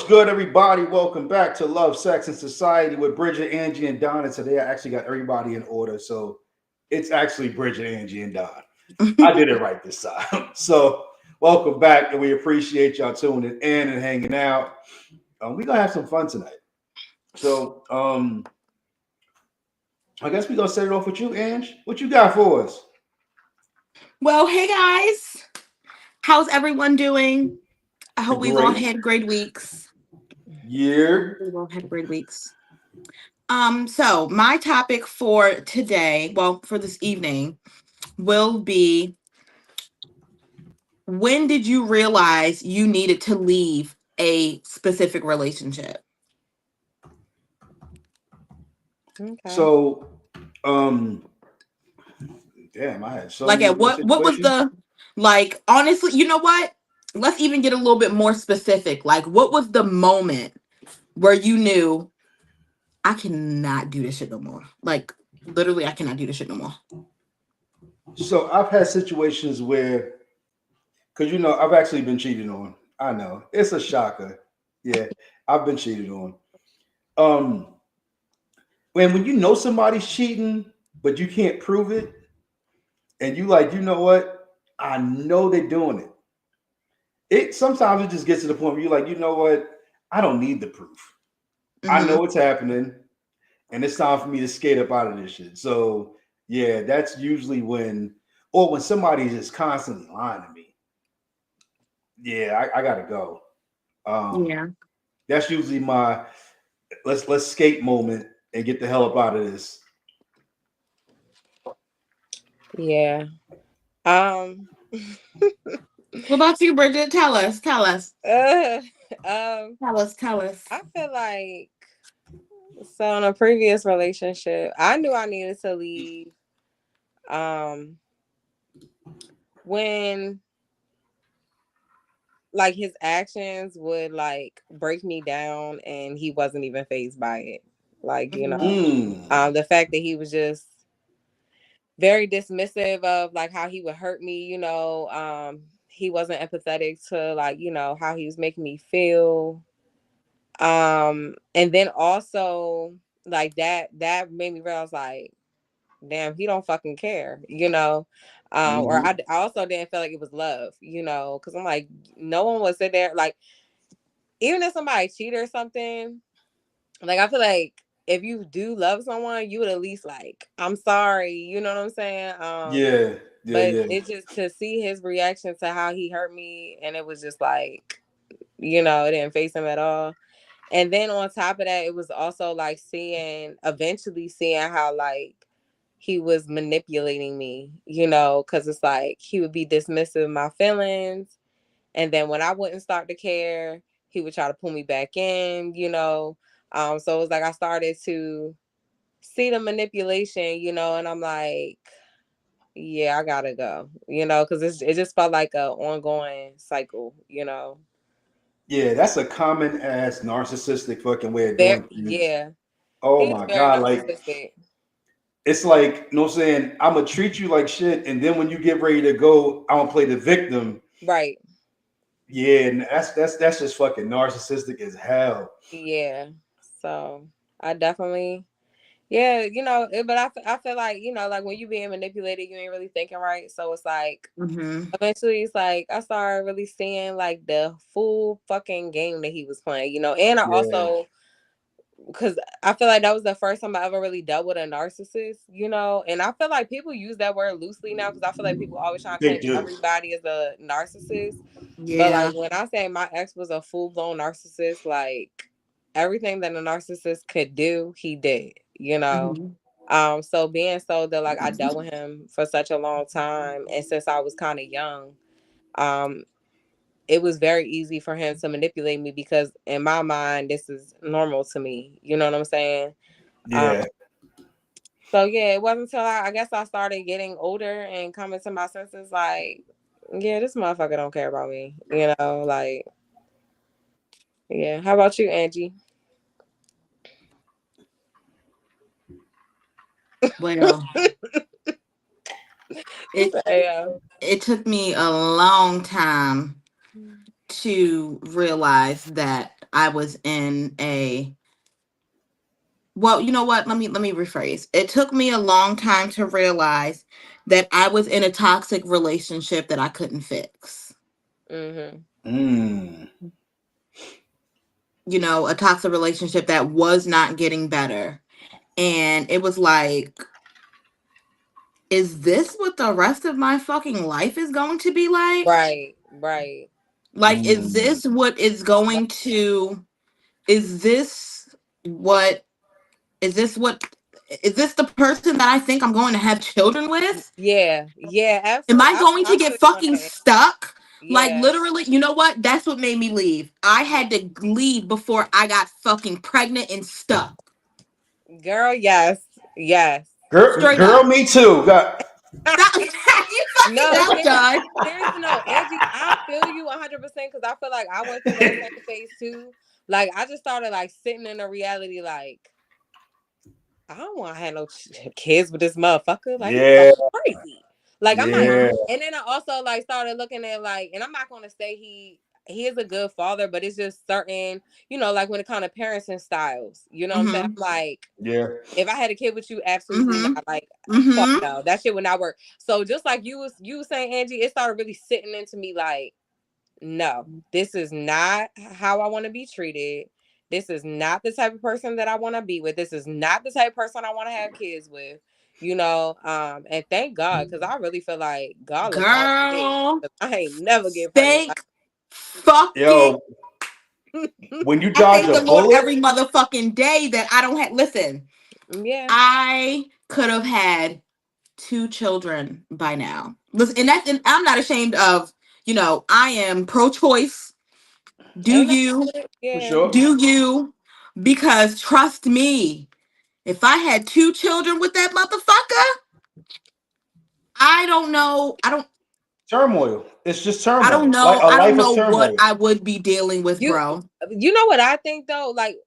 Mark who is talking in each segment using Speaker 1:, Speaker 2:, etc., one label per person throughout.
Speaker 1: good, everybody? Welcome back to Love, Sex, and Society with Bridget, Angie, and Don. And today I actually got everybody in order. So it's actually Bridget, Angie, and Don. I did it right this time. So welcome back, and we appreciate y'all tuning in and hanging out. We're going to have some fun tonight. So I guess we're going to set it off with you, Ange. What you got for us?
Speaker 2: Well, hey guys, how's everyone doing? I hope we've all
Speaker 1: Great.
Speaker 2: had great weeks. I
Speaker 1: Yeah.
Speaker 2: hope we've all had great weeks. So my topic for today, well, for this evening, will be when did you realize you needed to leave a specific relationship?
Speaker 3: Okay.
Speaker 1: So, um, damn, I had so
Speaker 2: Like
Speaker 1: many
Speaker 2: at
Speaker 1: different
Speaker 2: what was
Speaker 1: situations.
Speaker 2: the like honestly, you know what? Let's even get a little bit more specific. Like what was the moment where you knew I cannot do this shit no more? Like literally I cannot do this shit no more.
Speaker 1: So I've had situations where, because I've actually been cheated on. I know it's a shocker. Yeah, I've been cheated on. Um, when you know somebody's cheating, but you can't prove it, and you like, you know what? I know they're doing it. It sometimes it just gets to the point where you're like, you know what? I don't need the proof. I
Speaker 2: Mm-hmm.
Speaker 1: know what's happening, and it's time for me to skate up out of this shit. So yeah, that's usually when, or when somebody's just constantly lying to me. Yeah, I gotta go. Um,
Speaker 2: Yeah.
Speaker 1: that's usually my let's skate moment and get the hell up out of this.
Speaker 3: Yeah. Um.
Speaker 2: What about you, Bridget? Tell us. Tell us.
Speaker 3: uh, um.
Speaker 2: Tell us. Tell us.
Speaker 3: I feel like so in a previous relationship, I knew I needed to leave. Um. When like his actions would like break me down, and he wasn't even fazed by it. Like
Speaker 2: Mm-hmm.
Speaker 3: the fact that he was just very dismissive of like how he would hurt me. He wasn't empathetic to like how he was making me feel. And then also like that made me realize like, damn, he don't fucking care, or
Speaker 1: Mm-hmm.
Speaker 3: I also didn't feel like it was love, because I'm like, no one would sit there like, even if somebody cheated or something, like I feel like if you do love someone, you would at least like, I'm sorry, you know what I'm saying?
Speaker 1: Yeah, yeah,
Speaker 3: But
Speaker 1: yeah.
Speaker 3: it just to see his reaction to how he hurt me, and it was just like, it didn't face him at all. And then on top of that, it was also like eventually seeing how like he was manipulating me, because it's like he would be dismissive of my feelings. And then when I wouldn't start to care, he would try to pull me back in. So it was like I started to see the manipulation, and I'm like, yeah, I gotta go, because it just felt like a ongoing cycle.
Speaker 1: Yeah, that's a common ass narcissistic fucking way of
Speaker 3: There,
Speaker 1: doing things.
Speaker 3: yeah,
Speaker 1: Oh
Speaker 3: he is
Speaker 1: my
Speaker 3: very
Speaker 1: god, like
Speaker 3: narcissistic.
Speaker 1: it's like, you know what I'm saying, I'm gonna treat you like shit, and then when you get ready to go, I'm gonna play the victim.
Speaker 3: Right.
Speaker 1: Yeah, and that's just fucking narcissistic as hell.
Speaker 3: Yeah. So I definitely, yeah, but I feel like, like when you being manipulated, you ain't really thinking right. So it's like,
Speaker 2: Mm-hmm.
Speaker 3: eventually it's like I started really seeing like the full fucking game that he was playing. And I
Speaker 1: Yeah,
Speaker 3: also, because I feel like that was the first time I ever really dealt with a narcissist. And I feel like people use that word loosely now, because I feel like people always trying to
Speaker 1: they
Speaker 3: claim
Speaker 1: do.
Speaker 3: everybody is a narcissist. But
Speaker 2: Yeah.
Speaker 3: like when I say my ex was a full blown narcissist, like everything that a narcissist could do, he did.
Speaker 2: Mm-hmm.
Speaker 3: So being so that like I dealt with him for such a long time, and since I was kind of young, um, it was very easy for him to manipulate me, because in my mind this is normal to me. You know what I'm saying? Um,
Speaker 1: Yeah,
Speaker 3: so yeah, it wasn't until I guess I started getting older and coming to my senses, like, yeah, this motherfucker don't care about me. Like, yeah. How about you, Angie?
Speaker 2: Well, it
Speaker 3: Yeah.
Speaker 2: it took me a long time to realize that I was in a well, you know what? Let me rephrase. It took me a long time to realize that I was in a toxic relationship that I couldn't fix.
Speaker 3: Mhm.
Speaker 1: Mm.
Speaker 2: You know, a toxic relationship that was not getting better. And it was like, is this what the rest of my fucking life is going to be like?
Speaker 3: Right. Right.
Speaker 2: Like, is
Speaker 1: Mm.
Speaker 2: this what is going to, is this what, is this what, is this the person that I think I'm going to have children with?
Speaker 3: Yeah. Yeah.
Speaker 2: Am
Speaker 3: Absolutely.
Speaker 2: I going
Speaker 3: I
Speaker 2: to get
Speaker 3: feel you on
Speaker 2: fucking
Speaker 3: that.
Speaker 2: stuck? Like,
Speaker 3: Yeah.
Speaker 2: literally, you know what? That's what made me leave. I had to leave before I got fucking pregnant and stuck.
Speaker 3: Girl. Yes. Yes.
Speaker 2: Straight
Speaker 1: Girl,
Speaker 2: up.
Speaker 1: me too.
Speaker 2: You fucking
Speaker 3: No,
Speaker 2: know, John.
Speaker 3: seriously, no, Angie, I feel you 100% because I feel like I went through that same phase too. Like, I just started like sitting in a reality, like, I don't want to have no kids with this motherfucker. Like, he's
Speaker 1: Yeah,
Speaker 3: fucking crazy. Like, I'm not,
Speaker 1: yeah,
Speaker 2: Mhm.
Speaker 3: and then I also like started looking at like, and I'm not going to say he is a good father, but it's just certain, like when it comes to parenting styles, you know what I'm saying?
Speaker 2: Mhm.
Speaker 3: I'm like,
Speaker 1: yeah.
Speaker 3: if I had a kid with you, absolutely
Speaker 2: Mhm.
Speaker 3: not. Like, fuck
Speaker 2: Mhm.
Speaker 3: no, that shit would not work. So just like you was saying, Angie, it started really sitting into me like, no, this is not how I want to be treated. This is not the type of person that I want to be with. This is not the type of person I want to have kids with. And thank God, because I really feel like God looked out for me.
Speaker 2: Girl,
Speaker 3: 'Cause I ain't never get pregnant.
Speaker 2: thank fucking.
Speaker 1: Yo, when you
Speaker 2: I
Speaker 1: dodge
Speaker 2: thank
Speaker 1: a
Speaker 2: the Lord
Speaker 1: bullet,
Speaker 2: every motherfucking day that I don't have. Listen,
Speaker 3: Yeah.
Speaker 2: I could have had 2 children by now. Listen, and I'm not ashamed of. You know, I am pro-choice. Do
Speaker 3: Ain't no
Speaker 2: you?
Speaker 1: for
Speaker 3: yeah.
Speaker 1: sure.
Speaker 2: Do you? Because trust me, if I had 2 children with that motherfucker, I don't know.
Speaker 1: Turmoil. It's just
Speaker 2: I don't
Speaker 1: turmoil. Like
Speaker 2: know.
Speaker 1: a
Speaker 2: I don't
Speaker 1: life of
Speaker 2: know what
Speaker 1: turmoil.
Speaker 2: I would be dealing with,
Speaker 3: You
Speaker 2: bro.
Speaker 3: you know what I think though, like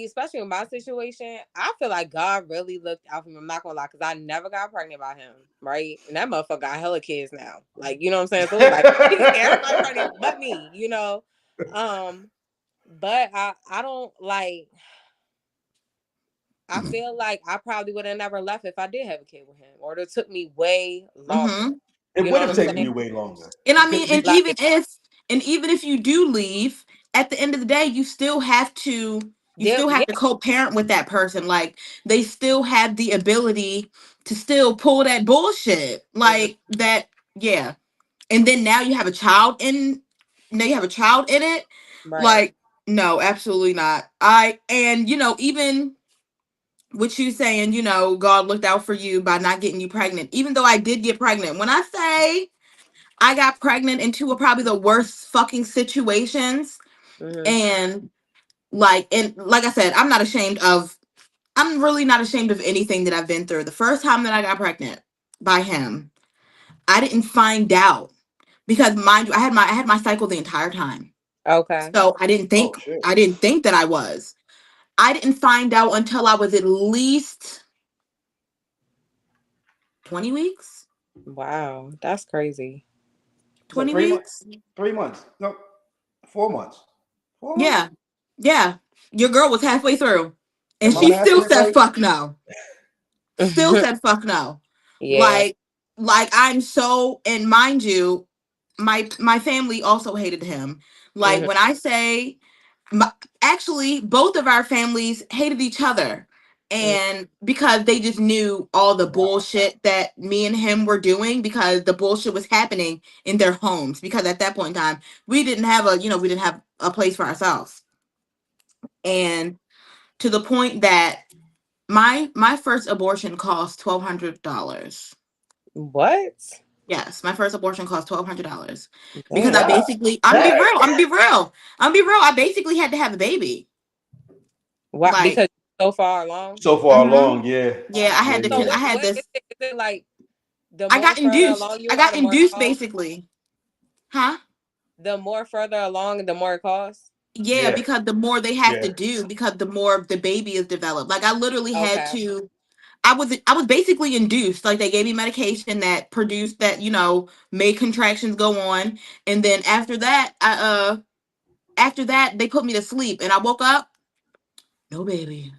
Speaker 3: especially in my situation, I feel like God really looked out for me. I'm not gonna lie, because I never got pregnant by him, right? And that motherfucker got hella kids now. Like, you know what I'm saying? So it's like everybody pregnant but me. But I don't like I feel like I probably would have never left if I did have a kid with him, or it took me way longer.
Speaker 2: Mm-hmm.
Speaker 1: It
Speaker 3: You
Speaker 1: would
Speaker 3: know what
Speaker 1: have
Speaker 3: I'm
Speaker 1: taken
Speaker 2: Mm-hmm.
Speaker 3: saying?
Speaker 1: you way longer.
Speaker 2: And I mean,
Speaker 3: Like,
Speaker 2: and even if you do leave, at the end of the day, you still
Speaker 3: yeah,
Speaker 2: have to co-parent with that person. Like they still have the ability to still pull that bullshit.
Speaker 3: mhm,
Speaker 2: Like that, yeah. And then now you have a child in it.
Speaker 3: right.
Speaker 2: Like, no, absolutely not. And even what you saying, God looked out for you by not getting you pregnant. Even though I did get pregnant. When I say I got pregnant in two of probably the worst fucking situations.
Speaker 3: Hmm.
Speaker 2: And like I said, I'm really not ashamed of anything that I've been through. The first time that I got pregnant by him, I didn't find out because mind you, I had my cycle the entire time.
Speaker 3: Okay.
Speaker 2: So
Speaker 1: Oh shit.
Speaker 2: I didn't think that I was. I didn't find out until I was at least 20 weeks.
Speaker 3: Wow, that's crazy.
Speaker 1: So
Speaker 2: 20
Speaker 1: 3 months.
Speaker 2: weeks?
Speaker 1: 3 months. No, 4 months. 4 months.
Speaker 2: Yeah. Yeah. Your girl was halfway through. And
Speaker 1: Am I
Speaker 2: she
Speaker 1: mathing
Speaker 2: still
Speaker 1: it
Speaker 2: said
Speaker 1: right?
Speaker 2: fuck no. Still said fuck no.
Speaker 3: Yeah.
Speaker 2: Like I'm so, and mind you, my family also hated him. Like
Speaker 3: Hmm.
Speaker 2: when I say my, actually both of our families hated each other, and because they just knew all the bullshit that me and him were doing, because the bullshit was happening in their homes, because at that point in time we didn't have a place for ourselves. And to the point that my first abortion cost $1,200.
Speaker 3: What?
Speaker 2: Yes, my first abortion cost $1,200 because I
Speaker 3: Damn.
Speaker 1: God
Speaker 2: basically, I'm gonna be
Speaker 1: dang.
Speaker 2: real, I'm gonna be real, I'm gonna be real. I basically had to have a baby.
Speaker 3: Why?
Speaker 2: Like,
Speaker 3: Because so far along.
Speaker 1: So far
Speaker 2: hmm
Speaker 1: along, yeah.
Speaker 2: yeah,
Speaker 1: Yeah,
Speaker 3: So
Speaker 1: yeah.
Speaker 2: I had
Speaker 3: what
Speaker 2: this.
Speaker 3: is it like? The
Speaker 2: I
Speaker 3: more
Speaker 2: got
Speaker 3: further along
Speaker 2: induced.
Speaker 3: you
Speaker 2: I
Speaker 3: are,
Speaker 2: got
Speaker 3: the more it
Speaker 2: induced
Speaker 3: costs.
Speaker 2: basically, huh?
Speaker 3: The more further along, the more it costs.
Speaker 2: Yeah,
Speaker 1: Yeah.
Speaker 2: because the more they have
Speaker 1: Yeah.
Speaker 2: to do, because the more the baby is developed. Like I literally had
Speaker 3: Okay.
Speaker 2: to. I was basically induced. Like they gave me medication that produced that made contractions go on, and then after that, after that, they put me to sleep and I woke up. No baby.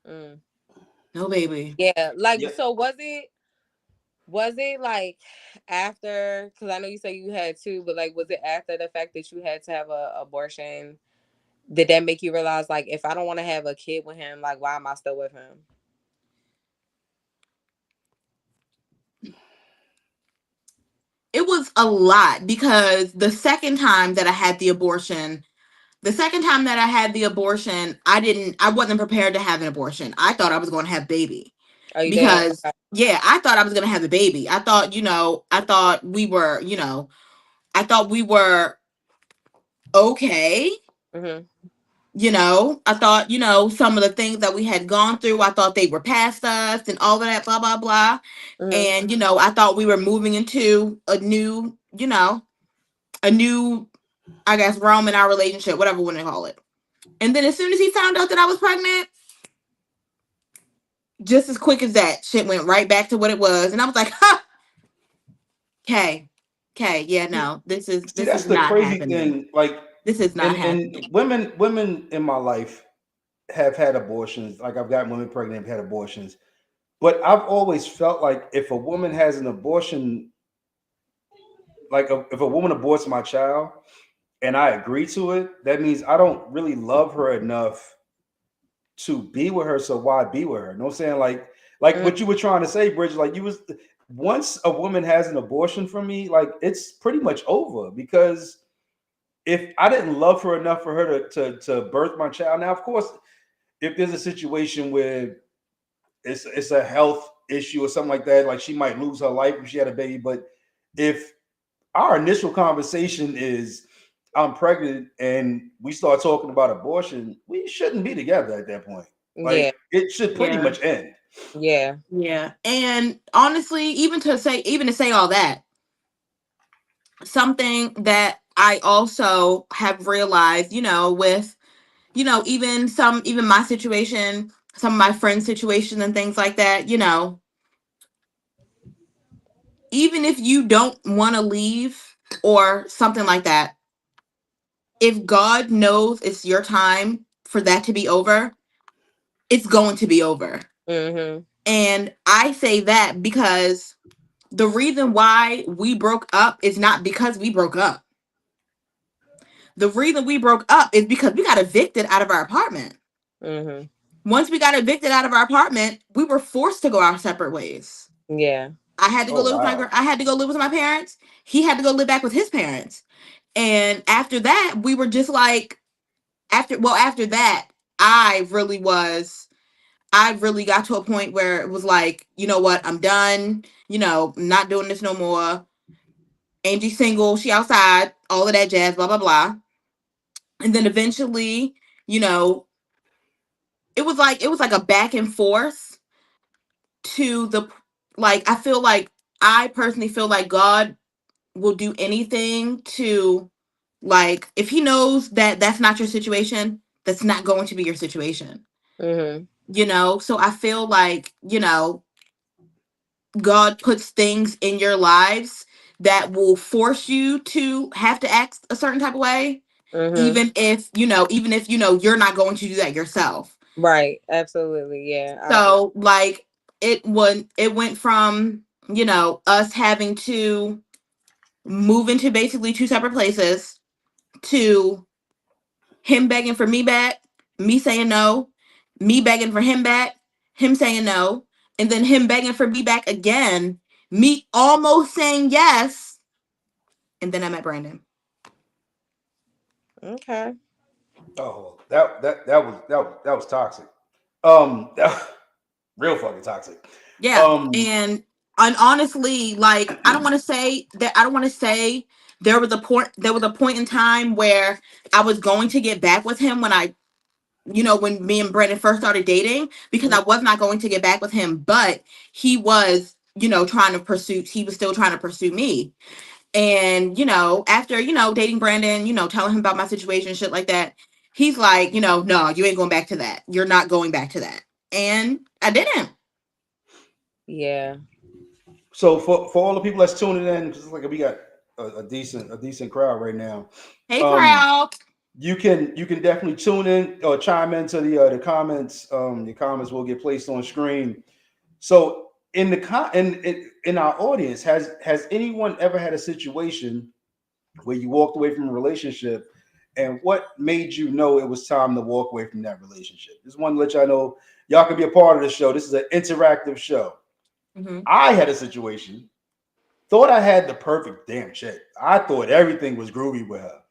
Speaker 3: Mm.
Speaker 2: No baby.
Speaker 3: Yeah, like
Speaker 1: Yeah.
Speaker 3: so was it like after, because I know you say you had two, but like was it after the fact that you had to have a abortion? Did that make you realize, like, if I don't want to have a kid with him, like, why am I still with him?
Speaker 2: It was a lot because the second time that I had the abortion, I wasn't prepared to have an abortion. I thought I was going to have baby
Speaker 3: Are you did?
Speaker 2: because
Speaker 3: Okay.
Speaker 2: yeah, I thought I was going to have a baby. I thought, I thought we were okay.
Speaker 3: Mm-hmm.
Speaker 2: I thought, some of the things that we had gone through, I thought they were past us and all of that, blah, blah, blah.
Speaker 3: Mm-hmm.
Speaker 2: And, I thought we were moving into a new, I guess, realm in our relationship, whatever you want to call it. And then as soon as he found out that I was pregnant, just as quick as that, shit went right back to what it was. And I was like, ha, okay, yeah, no, this
Speaker 1: See,
Speaker 2: is
Speaker 1: that's the
Speaker 2: not
Speaker 1: crazy
Speaker 2: happening.
Speaker 1: thing. Like,
Speaker 2: This is not
Speaker 1: and
Speaker 2: happening.
Speaker 1: women in my life have had abortions. Like, I've gotten women pregnant, have had abortions. But I've always felt like if a woman has an abortion, like if a woman aborts my child and I agree to it, that means I don't really love her enough to be with her. So why be with her? You know what I'm saying? Like what you were trying to say, Bridget, like you was, once a woman has an abortion from me, like it's pretty much over, because if I didn't love her enough for her to birth my child. Now, of course, if there's a situation where it's a health issue or something like that, like she might lose her life if she had a baby. But if our initial conversation is I'm pregnant and we start talking about abortion, we shouldn't be together at that point.
Speaker 3: Yeah.
Speaker 1: Like it should pretty
Speaker 2: Yeah.
Speaker 1: much end.
Speaker 3: Yeah.
Speaker 2: Yeah. And honestly, even to say all that, something that I also have realized, with, even my situation, some of my friends' situation and things like that, even if you don't want to leave or something like that, if God knows it's your time for that to be over, it's going to be over.
Speaker 3: Mm-hmm.
Speaker 2: And I say that because the reason why we broke up is not because we broke up. The reason we broke up is because we got evicted out of our apartment.
Speaker 3: Mm-hmm.
Speaker 2: Once we got evicted out of our apartment, we were forced to go our separate ways.
Speaker 3: Yeah.
Speaker 2: I had to go
Speaker 1: Oh
Speaker 2: live with
Speaker 1: wow.
Speaker 2: I had to go live with my parents. He had to go live back with his parents. And after that, we were just like, after that, I really got to a point where it was like, you know what, I'm done, not doing this no more. Angie single, she outside, all of that jazz, blah, blah, blah. And then eventually, you know, it was like a back and forth to the, like, I personally feel like God will do anything to, like, if he knows that that's not your situation, that's not going to be your situation.
Speaker 3: Mm-hmm.
Speaker 2: So I feel like, God puts things in your lives that will force you to have to act a certain type of way,
Speaker 3: Mm-hmm.
Speaker 2: even if you're not going to do that yourself.
Speaker 3: Right. Absolutely. Yeah. I agree.
Speaker 2: So like it went from, us having to move into basically two separate places to him begging for me back, me saying no, me begging for him back, him saying no, and then him begging for me back again, me almost saying yes, and then I met Brandon.
Speaker 3: Okay.
Speaker 1: Oh, that was toxic. Real fucking toxic.
Speaker 2: Yeah, and honestly, like I don't want to say that. I don't want to say there was a point. There was a point in time where I was going to get back with him when me and Brandon first started dating, because I was not going to get back with him, but he was, he was still trying to pursue me. And, after, dating Brandon, telling him about my situation, shit like that, he's like, no, you ain't going back to that. You're not going back to that. And I didn't.
Speaker 3: Yeah.
Speaker 1: So for all the people that's tuning in, because it's like we got a decent crowd right now.
Speaker 2: Hey, crowd.
Speaker 1: you can definitely tune in or chime into the comments. Your comments will get placed on screen. So in the in our audience, has anyone ever had a situation where you walked away from a relationship, and what made you know it was time to walk away from that relationship? Just want to let y'all know y'all can be a part of the show. This is an interactive show.
Speaker 2: Mm-hmm.
Speaker 1: I had a situation. Thought I had the perfect damn chick. I thought everything was groovy with her.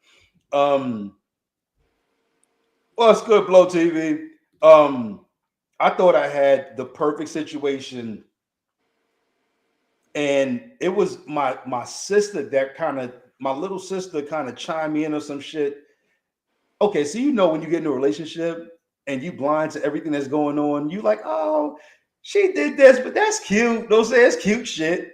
Speaker 1: What's good, Blow TV? I thought I had the perfect situation, and it was my sister that my little sister kind of chimed me in or some shit. Okay, so when you get in a relationship and you blind to everything that's going on, you like, oh, she did this, but that's cute. Don't say it's cute shit.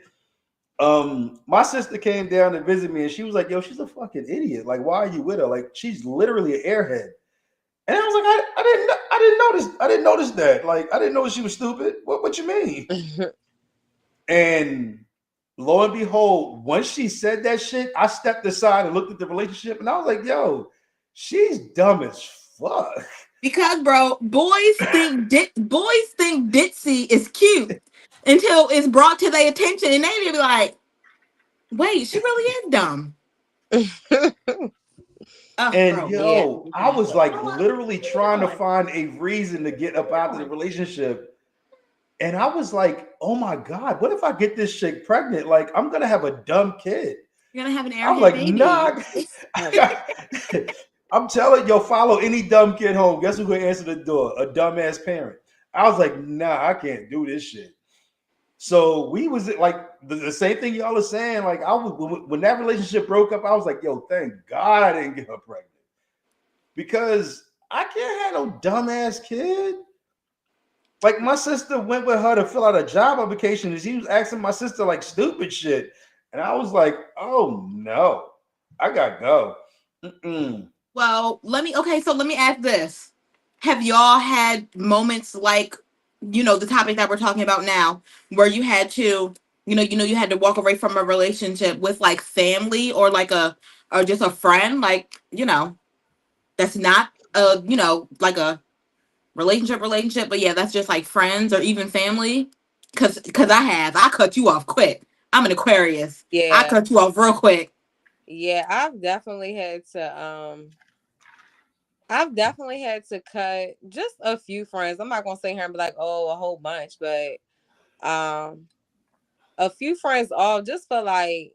Speaker 1: My sister came down to visit me and she was like, yo, she's a fucking idiot. Like, why are you with her? Like, she's literally an airhead. And I was like, I didn't notice that. Like, I didn't know she was stupid. What you mean? And lo and behold, once she said that shit, I stepped aside and looked at the relationship and I was like, yo, she's dumb as fuck.
Speaker 2: Because, bro, boys think ditzy is cute until it's brought to their attention, and they be like, "Wait, she really is dumb."
Speaker 1: And
Speaker 2: Bro,
Speaker 3: Yeah.
Speaker 1: yo, I was like literally trying to find a reason to get up out of the relationship. And I was like, oh my God, what if I get this chick pregnant? Like, I'm gonna have a dumb kid.
Speaker 2: you're gonna have an
Speaker 1: I'm
Speaker 2: airhead
Speaker 1: like,
Speaker 2: baby.
Speaker 1: nah. I'm telling you, follow any dumb kid home. Guess who gonna answer the door? A dumbass parent. I was like, nah, I can't do this shit. So we was like the same thing y'all are saying. Like I was when that relationship broke up, I was like, yo, thank God I didn't get her pregnant. Because I can't have no dumbass kid. Like my sister went with her to fill out a job application and she was asking my sister like stupid shit. And I was like, oh no, I gotta go. Mm-mm.
Speaker 2: Well, let me ask this. Have y'all had moments like, the topic that we're talking about now, where you had to, you had to walk away from a relationship with like family or like or just a friend, like, that's not like a relationship, but yeah, that's just like friends or even family. Cause I cut you off quick. I'm an Aquarius. I
Speaker 3: Yeah.
Speaker 2: cut you off real quick.
Speaker 3: Yeah, I've definitely had to cut just a few friends. I'm not gonna sit here and be like, oh, a whole bunch, but a few friends off just for like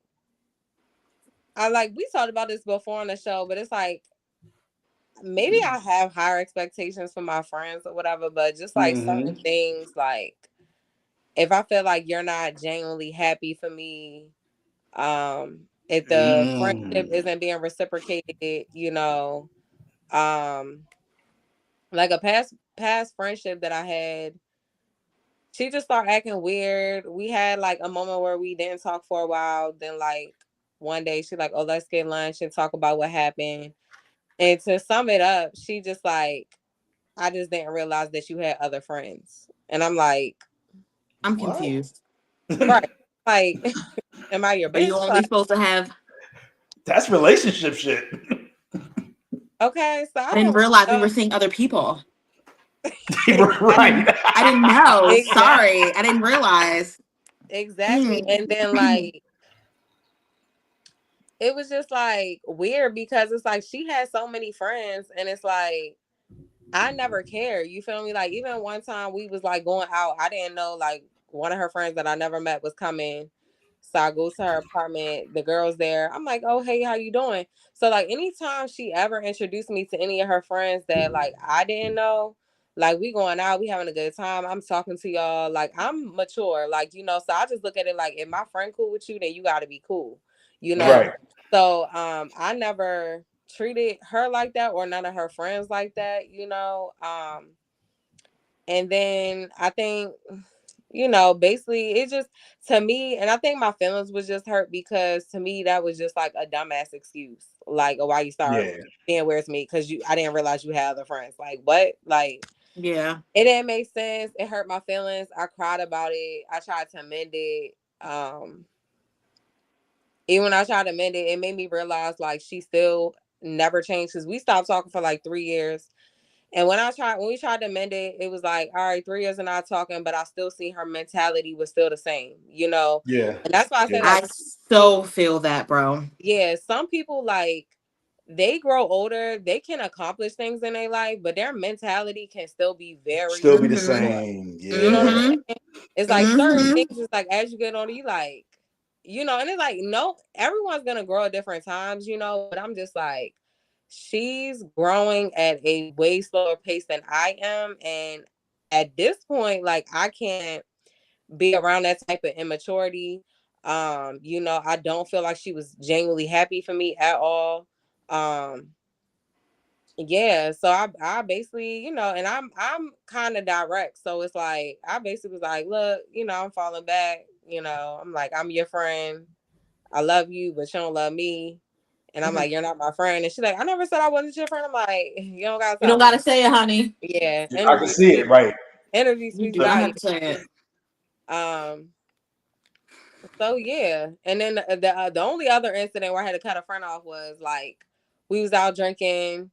Speaker 3: we talked about this before on the show, but it's like maybe I have higher expectations for my friends or whatever, but just like certain things, like if I feel like you're not genuinely happy for me, if the friendship isn't being reciprocated, like a past friendship that I had, she just started acting weird. We had like a moment where we didn't talk for a while. Then like one day she like, oh, let's get lunch and talk about what happened. And to sum it up, she just like, I just didn't realize that you had other friends. And I'm like,
Speaker 2: I'm
Speaker 1: What?
Speaker 2: confused.
Speaker 3: right. Like, am I your
Speaker 2: Are you
Speaker 3: bitch?
Speaker 2: only
Speaker 3: Like,
Speaker 2: supposed to have?
Speaker 1: That's relationship shit.
Speaker 3: okay, so
Speaker 2: I
Speaker 3: I
Speaker 2: didn't
Speaker 3: don't
Speaker 2: realize we
Speaker 3: know.
Speaker 2: were seeing other people.
Speaker 1: Right.
Speaker 2: I didn't know.
Speaker 3: Exactly.
Speaker 2: Sorry, I didn't realize.
Speaker 3: Exactly. And then like it was just like weird because it's like she had so many friends and it's like I never cared. You feel me? Like even one time we was like going out, I didn't know like one of her friends that I never met was coming. So I go to her apartment, the girl's there. I'm like, oh hey, how you doing? So like anytime she ever introduced me to any of her friends that like I didn't know, like we going out, we having a good time. I'm talking to y'all, like I'm mature, like so I just look at it like if my friend cool with you, then you gotta be cool, you know.
Speaker 1: Right.
Speaker 3: So I never treated her like that or none of her friends like that, and then I think, basically it just to me, and I think my feelings was just hurt because to me that was just like a dumbass excuse, like why you start
Speaker 1: Yeah.
Speaker 3: being weird to me because I didn't realize you had other friends. Like what? Like
Speaker 2: Yeah.
Speaker 3: it didn't make sense. It hurt my feelings. I cried about it. I tried to amend it. Even when I tried to amend it, it made me realize like she still never changed because we stopped talking for like 3 years. And when we tried to mend it, it was like, all right, 3 years and not talking, but I still see her mentality was still the same, you know?
Speaker 1: Yeah.
Speaker 3: And that's why I say,
Speaker 1: Yeah.
Speaker 3: like,
Speaker 2: I so feel that, bro.
Speaker 3: yeah, some people, like, they grow older, they can accomplish things in their life, but their mentality can still be very
Speaker 1: Still be the
Speaker 2: Mhm.
Speaker 1: same.
Speaker 3: you know what I'm
Speaker 1: Yeah.
Speaker 2: Mhm.
Speaker 3: saying? It's like certain
Speaker 2: Mhm.
Speaker 3: things, it's like as you get older, you like, you know, and it's like, no, everyone's gonna grow at different times, you know, but I'm just like, she's growing at a way slower pace than I am. And at this point, like, I can't be around that type of immaturity. You know, I don't feel like she was genuinely happy for me at all. Um, yeah, so I basically, you know, and I'm kind of direct, so it's like I basically was like, look, you know, I'm falling back, you know, I'm like, I'm your friend, I love you, but you don't love me, and I'm like, you're not my friend, and she's like, I never said I wasn't your friend. I'm like, you don't gotta
Speaker 2: You don't
Speaker 3: tell me.
Speaker 2: gotta say it, honey.
Speaker 3: Yeah,
Speaker 1: I can see it, right?
Speaker 3: energy
Speaker 2: You
Speaker 3: speaks
Speaker 2: do not
Speaker 3: volumes.
Speaker 2: have to say it.
Speaker 3: Um, so yeah, and then the only other incident where I had to cut a friend off was like we was out drinking,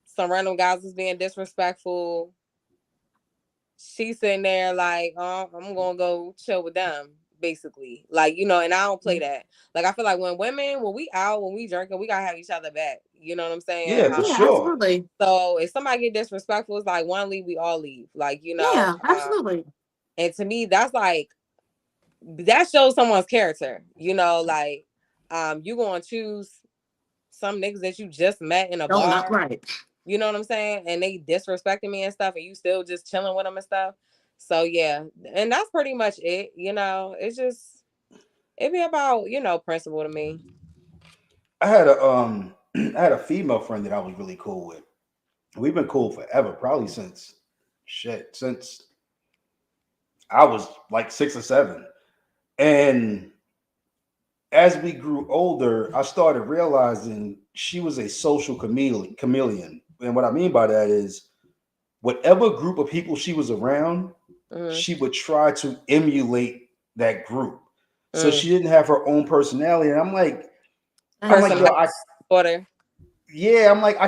Speaker 3: some random guys was being disrespectful. She's sitting there like, oh, I'm gonna go chill with them, basically. Like, you know, and I don't play that. Like, I feel like when we out, when we drinking, we gotta have each other back. You know what I'm saying?
Speaker 1: Yeah, for
Speaker 2: Yeah,
Speaker 1: sure.
Speaker 2: absolutely.
Speaker 3: So if somebody get disrespectful, it's like one leave, we all leave. Like, you know,
Speaker 2: Yeah, absolutely.
Speaker 3: and to me, that's like that shows someone's character. You know, like you gonna choose some niggas that you just met in a
Speaker 2: No, not
Speaker 3: bar.
Speaker 2: right.
Speaker 3: You know what I'm saying? And they disrespecting me and stuff, and you still just chilling with them and stuff. So yeah, and that's pretty much it. You know, it's just it be about, you know, principle to me.
Speaker 1: I had a I had a female friend that I was really cool with. We've been cool forever, probably since I was like 6 or 7. And as we grew older, I started realizing she was a social chameleon. And what I mean by that is whatever group of people she was around,
Speaker 3: Mm-hmm.
Speaker 1: she would try to emulate that group. So
Speaker 3: Mm.
Speaker 1: she didn't have her own personality. And I'm like, yo,
Speaker 3: Order.
Speaker 1: yeah, I'm like, I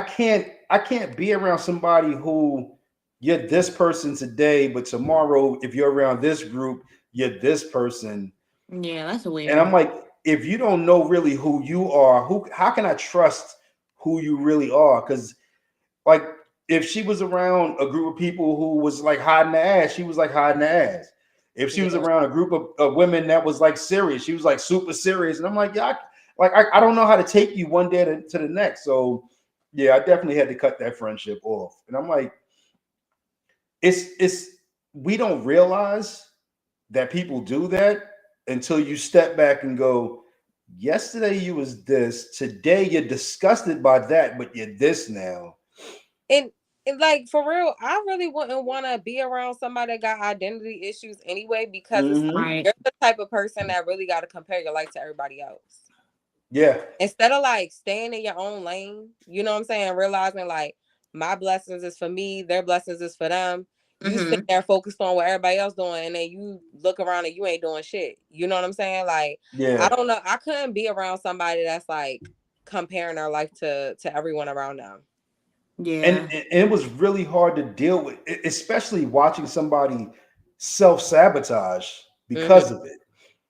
Speaker 1: can't be around somebody who you're this person today, but tomorrow, if you're around this group, you're this person.
Speaker 2: Yeah, that's
Speaker 1: And I'm
Speaker 2: weird.
Speaker 1: like, if you don't know really who you are, how can I trust who you really are? Because like if she was around a group of people who was like hiding the ass, she was like hiding the ass. If she was
Speaker 3: Yeah.
Speaker 1: around a group of women that was like serious, she was like super serious. And I'm like, yeah, I don't know how to take you one day to the next. So yeah, I definitely had to cut that friendship off. And I'm like, it's we don't realize that people do that until you step back and go, yesterday you was this, today you're disgusted by that, but you're this now.
Speaker 3: And like for real, I really wouldn't want to be around somebody that got identity issues anyway, because it's like
Speaker 2: Right.
Speaker 3: you're the type of person that really got to compare your life to everybody else.
Speaker 1: Yeah.
Speaker 3: Instead of like staying in your own lane, you know what I'm saying? Realizing like my blessings is for me, their blessings is for them. You sit
Speaker 2: Mm-hmm.
Speaker 3: there focused on what everybody else doing, and then you look around and you ain't doing shit. You know what I'm saying? Like, I
Speaker 1: Yeah.
Speaker 3: don't know. I couldn't be around somebody that's like comparing their life to everyone around them.
Speaker 2: Yeah.
Speaker 1: And it was really hard to deal with, especially watching somebody self-sabotage because of it.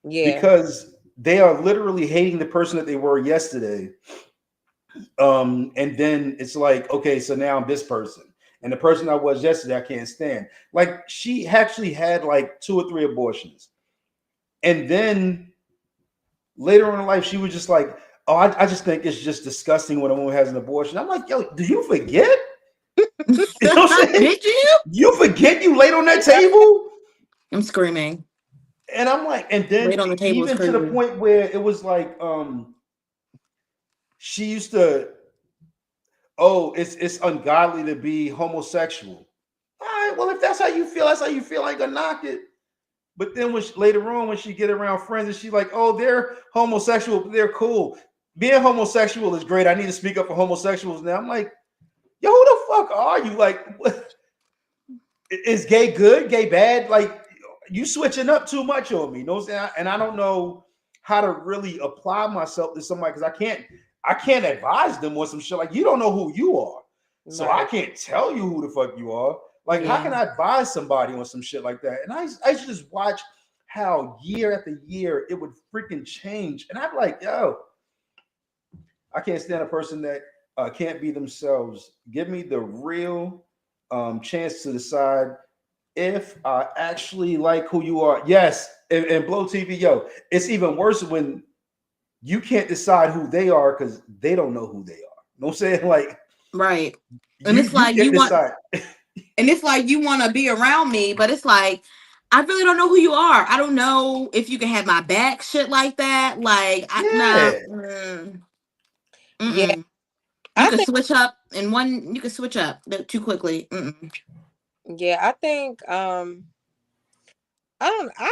Speaker 3: Yeah.
Speaker 1: Because they are literally hating the person that they were yesterday. And then it's like, okay, so now I'm this person. And the person I was yesterday, I can't stand. Like she actually had like 2 or 3 abortions. And then later on in life, she was just like, oh, I just think it's just disgusting when a woman has an abortion. I'm like, yo, do you forget? You know what I'm saying?
Speaker 2: Did you?
Speaker 1: You forget you laid on that table?
Speaker 2: I'm screaming.
Speaker 1: And I'm like, and then
Speaker 2: Laid on the table is
Speaker 1: even to the
Speaker 2: crazy.
Speaker 1: point where it was like, she used to, oh, it's ungodly to be homosexual. All right, well, if that's how you feel, that's how you feel. I ain't gonna knock it. But then later on, when she get around friends and she's like, oh, they're homosexual, but they're cool. Being homosexual is great. I need to speak up for homosexuals now. I'm like, yo, who the fuck are you? Like, what? Is gay good, gay bad? Like, you switching up too much on me. You know what I'm saying? And I don't know how to really apply myself to somebody because I can't advise them on some shit. Like, you don't know who you are. So I
Speaker 3: Right.
Speaker 1: can't tell you who the fuck you are. Like, how can I advise somebody on some shit like that? And I used to just watch how year after year it would freaking change. And I'm like, yo, I can't stand a person that can't be themselves. Give me the real chance to decide if I actually like who you are. Yes, and Blow TV, yo, it's even worse when you can't decide who they are because they don't know who they are. You know what I'm saying? Like,
Speaker 2: right. And it's like
Speaker 1: can't
Speaker 2: you want,
Speaker 1: decide.
Speaker 2: and it's like you want to be around me, but it's like I really don't know who you are. I don't know if you can have my back, shit like that. Like, nah.
Speaker 1: Yeah.
Speaker 3: Yeah,
Speaker 2: You
Speaker 3: I
Speaker 2: can
Speaker 3: think.
Speaker 2: switch up in one. You can switch up too quickly.
Speaker 3: Yeah, I think. I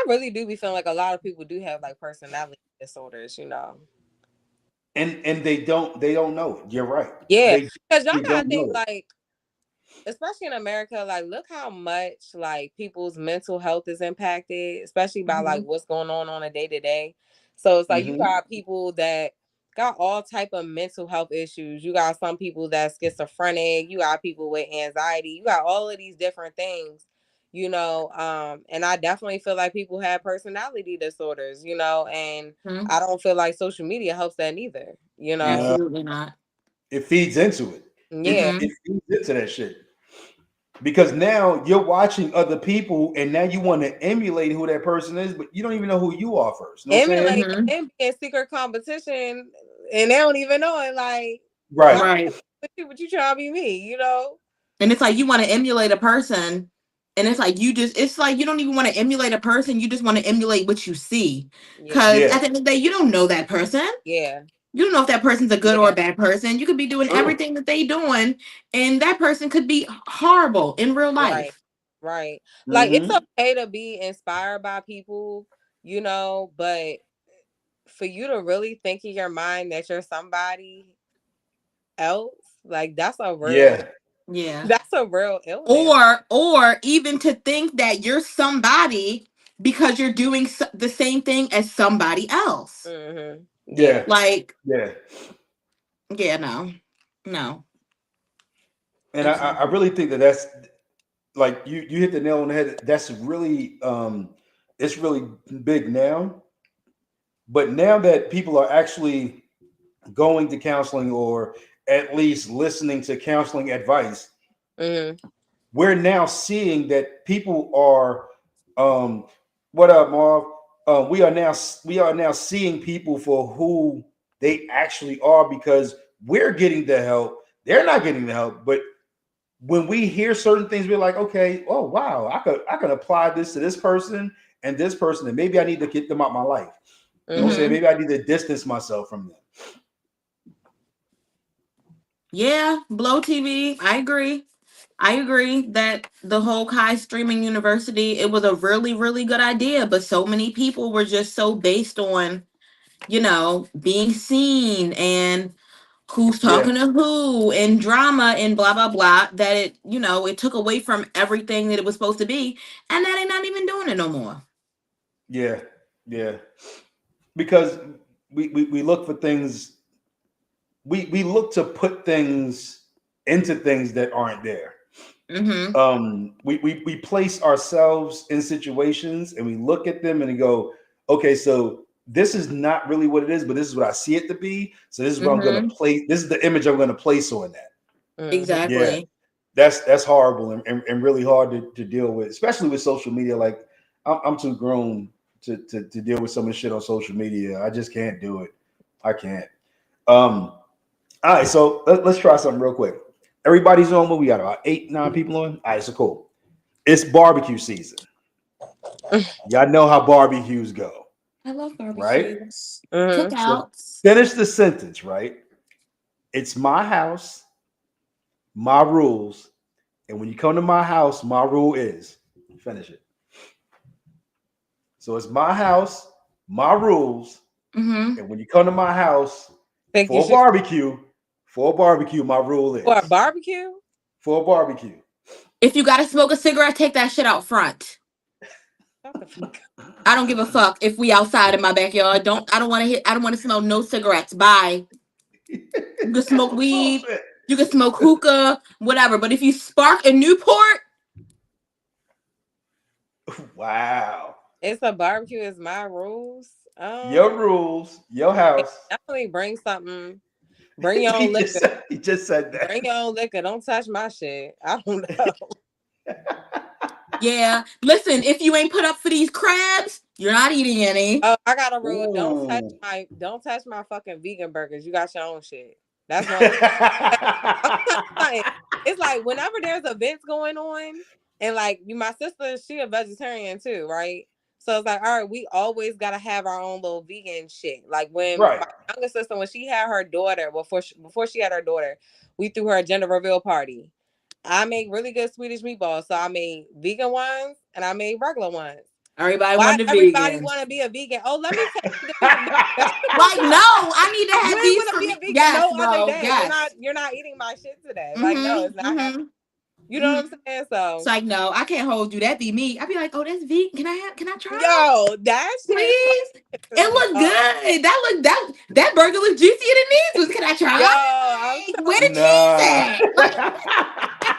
Speaker 3: really do be feeling like a lot of people do have like personality disorders.
Speaker 1: And they don't know it. You're right.
Speaker 3: Yeah,
Speaker 1: They
Speaker 3: because y'all gotta
Speaker 1: don't
Speaker 3: think
Speaker 1: know it.
Speaker 3: like, especially in America, like look how much like people's mental health is impacted, especially by like what's going on a day to day. So it's like you got people that got all type of mental health issues. You got some people that's schizophrenic. You got people with anxiety. You got all of these different things. And I definitely feel like people have personality disorders. And I don't feel like social media helps that neither.
Speaker 1: No,
Speaker 2: Absolutely not.
Speaker 1: it feeds into it.
Speaker 3: Yeah.
Speaker 1: It feeds into that shit. Because now you're watching other people and now you want to emulate who that person is, but you don't even know who you are first. You know what I'm saying?
Speaker 3: Emulate and be in secret competition and they don't even know it. Like,
Speaker 1: Right.
Speaker 3: what you trying to be me,
Speaker 2: And it's like you want to emulate a person, and it's like it's like you don't even want to emulate a person, you just want to emulate what you see. Because
Speaker 1: Yeah.
Speaker 2: at the end of the day, you don't know that person.
Speaker 3: Yeah.
Speaker 2: You don't know if that person's a good or
Speaker 3: Yeah.
Speaker 2: a bad person. You could be doing
Speaker 1: True.
Speaker 2: everything that they doing, and that person could be horrible in real life.
Speaker 3: Right. Like it's okay to be inspired by people, but for you to really think in your mind that you're somebody else, like that's a real that's a real illness.
Speaker 2: Or even to think that you're somebody because you're doing the same thing as somebody else.
Speaker 1: Yeah.
Speaker 2: Like,
Speaker 1: yeah.
Speaker 2: Yeah, no.
Speaker 1: And I really think that's like you hit the nail on the head. That's really it's really big now. But now that people are actually going to counseling or at least listening to counseling advice, we're now seeing that people are what up, Marv? We are now seeing people for who they actually are because we're getting the help. They're not getting the help, but when we hear certain things, we're like, okay, oh wow, I could apply this to this person, and maybe I need to get them out my life. You know what I'm saying? Maybe I need to distance myself from them.
Speaker 2: Yeah, Blow TV. I agree that the whole Kai streaming university, it was a really, really good idea, but so many people were just so based on, being seen and who's talking to who and drama and blah blah blah, that it took away from everything that it was supposed to be, and now they're not even doing it no more.
Speaker 1: Yeah, because we look for things. We look to put things into things that aren't there. We place ourselves in situations and we look at them and we go, okay, so this is not really what it is, but this is what I see it to be. So this is what I'm going to play. This is the image I'm going to place on that.
Speaker 2: Exactly.
Speaker 1: Yeah, that's horrible and really hard to deal with, especially with social media. Like I'm too grown to deal with some of the shit on social media. I just can't do it. I can't. All right, so let's try something real quick. Everybody's on. What we got? About 8-9 people on. All right, so cool. It's barbecue season. Y'all know how barbecues go.
Speaker 2: I love barbecues.
Speaker 1: Right?
Speaker 2: Cookouts.
Speaker 1: So finish the sentence, right? It's my house, my rules, and when you come to my house, my rule is finish it. So it's my house, my rules, and when you come to my house for a barbecue, my rule is
Speaker 3: for a barbecue.
Speaker 1: For a barbecue.
Speaker 2: If you gotta smoke a cigarette, take that shit out front. I don't give a fuck if we outside in my backyard. I don't want to smell no cigarettes. Bye. You can smoke weed.
Speaker 1: Bullshit.
Speaker 2: You can smoke hookah, whatever. But if you spark a Newport,
Speaker 1: Wow.
Speaker 3: It's a barbecue. Is my rules.
Speaker 1: Your rules, your house.
Speaker 3: Definitely bring something. Bring your own
Speaker 1: he,
Speaker 3: liquor.
Speaker 1: just said that.
Speaker 3: Bring your own liquor. Don't touch my shit. I don't know.
Speaker 2: yeah. Listen, if you ain't put up for these crabs, you're not eating any.
Speaker 3: Oh, I got a rule.
Speaker 1: Ooh.
Speaker 3: Don't touch my fucking vegan burgers. You got your own shit. That's one. It's like whenever there's events going on, and like my sister, she a vegetarian too, right? So it's like, all right, we always gotta have our own little vegan shit. Like when
Speaker 1: Right.
Speaker 3: my younger sister, when she had her daughter, before she had her daughter, we threw her a gender reveal party. I make really good Swedish meatballs, so I made vegan ones and I made regular ones.
Speaker 2: Everybody
Speaker 3: Why
Speaker 2: want to
Speaker 3: everybody
Speaker 2: vegan.
Speaker 3: want to be a vegan? Oh, let me tell you.
Speaker 2: Like, no, I need to have
Speaker 3: You ain't
Speaker 2: these
Speaker 3: want to
Speaker 2: for
Speaker 3: be
Speaker 2: me.
Speaker 3: a vegan
Speaker 2: Yes,
Speaker 3: no
Speaker 2: bro.
Speaker 3: other day.
Speaker 2: Yes.
Speaker 3: You're not eating my shit today. Like, no, it's not happening. You know what I'm saying? So
Speaker 2: It's like, no, I can't hold you. That be me. I'd be like, oh, that's vegan. Can I try?
Speaker 3: yo, that shit.
Speaker 2: Please. It looked good. That burger looked juicier than these ones. Can I try?
Speaker 3: Yo,
Speaker 2: Where the cheese at?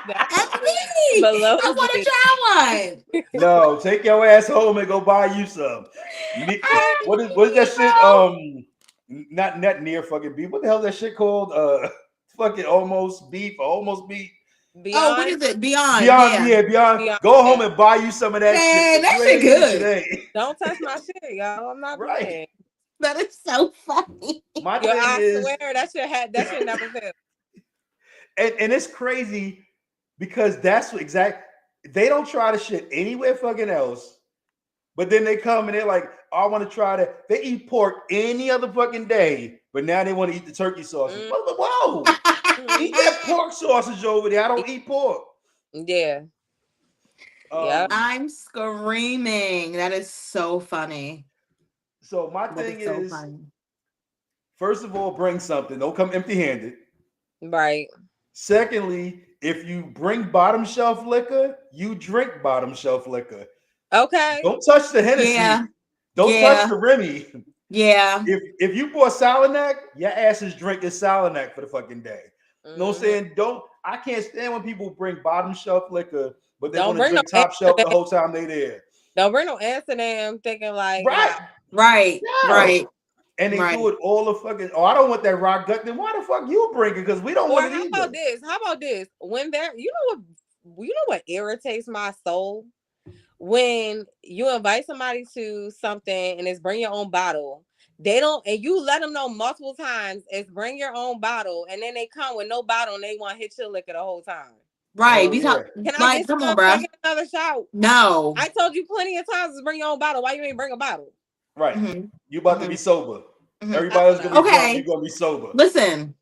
Speaker 2: That's me.
Speaker 3: Below
Speaker 2: I want to try one.
Speaker 1: No, take your ass home and go buy you some. What is that shit? Not near fucking beef. What the hell is that shit called? Fucking almost beef, almost meat.
Speaker 3: Beyond,
Speaker 2: oh, what is it? Beyond.
Speaker 1: Beyond. Go home and buy you some of that shit.
Speaker 2: That shit good.
Speaker 1: Today.
Speaker 3: Don't touch my shit, y'all. I'm not
Speaker 1: right.
Speaker 3: playing.
Speaker 2: That is so funny.
Speaker 1: My
Speaker 3: Yo,
Speaker 1: thing
Speaker 3: I
Speaker 1: is,
Speaker 3: swear that shit never failed.
Speaker 1: and it's crazy because that's what they don't try the shit anywhere fucking else, but then they come and they're like, oh, I want to try that. They eat pork any other fucking day, but now they want to eat the turkey sausage. Whoa. Eat that pork sausage over there. I don't eat pork.
Speaker 3: Yeah. Yeah.
Speaker 2: I'm screaming. That is so funny.
Speaker 1: So my thing is, first of all, bring something. Don't come empty-handed.
Speaker 3: Right.
Speaker 1: Secondly, if you bring bottom shelf liquor, you drink bottom shelf liquor.
Speaker 3: Okay.
Speaker 1: Don't touch the Hennessy.
Speaker 2: Yeah.
Speaker 1: Don't touch the Remy.
Speaker 2: Yeah.
Speaker 1: If you bought Salinak, your ass is drinking Salinak for the fucking day. You know what I'm saying? I can't stand when people bring bottom shelf liquor, but they want to drink top shelf the whole time they there.
Speaker 3: Don't bring no Amsterdam thinking like
Speaker 2: right.
Speaker 1: And they do it all the fucking. Oh, I don't want that rock gut. Then why the fuck you bring it? Because we don't want it either.
Speaker 3: How about this? When you know what irritates my soul? When you invite somebody to something and it's bring your own bottle. They don't, and you let them know multiple times it's bring your own bottle, and then they come with no bottle and they want to hit your liquor the whole time.
Speaker 2: Right.
Speaker 3: Come on, bro. Take another shot.
Speaker 2: No.
Speaker 3: I told you plenty of times to bring your own bottle. Why you ain't bring a bottle?
Speaker 1: Right. You about to be sober. Everybody's gonna be drunk, you're gonna be sober.
Speaker 2: Listen,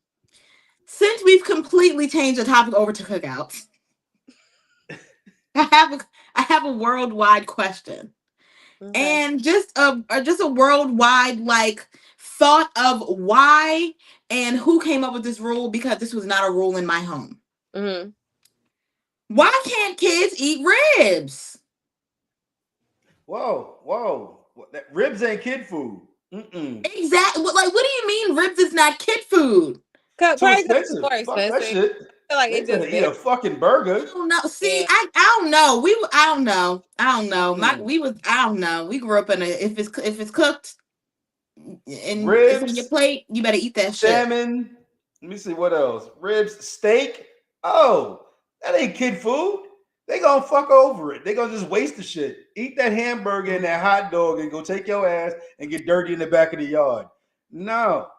Speaker 2: since we've completely changed the topic over to cookouts, I have a worldwide question. And just a worldwide like thought of why and who came up with this rule, because this was not a rule in my home. Why can't kids eat ribs?
Speaker 1: Whoa. Ribs ain't kid food.
Speaker 2: Exactly. Like, what do you mean ribs is not kid food?
Speaker 1: Too expensive. Fuck that shit.
Speaker 3: Like
Speaker 1: they gonna eat a fucking burger.
Speaker 2: I don't know. See, I don't know. I don't know. I don't know. We grew up in if it's cooked and it's on your plate, you better eat that shit.
Speaker 1: Salmon. Let me see what else. Ribs, steak. Oh, that ain't kid food. They gonna fuck over it. They gonna just waste the shit. Eat that hamburger and that hot dog and go take your ass and get dirty in the back of the yard. No.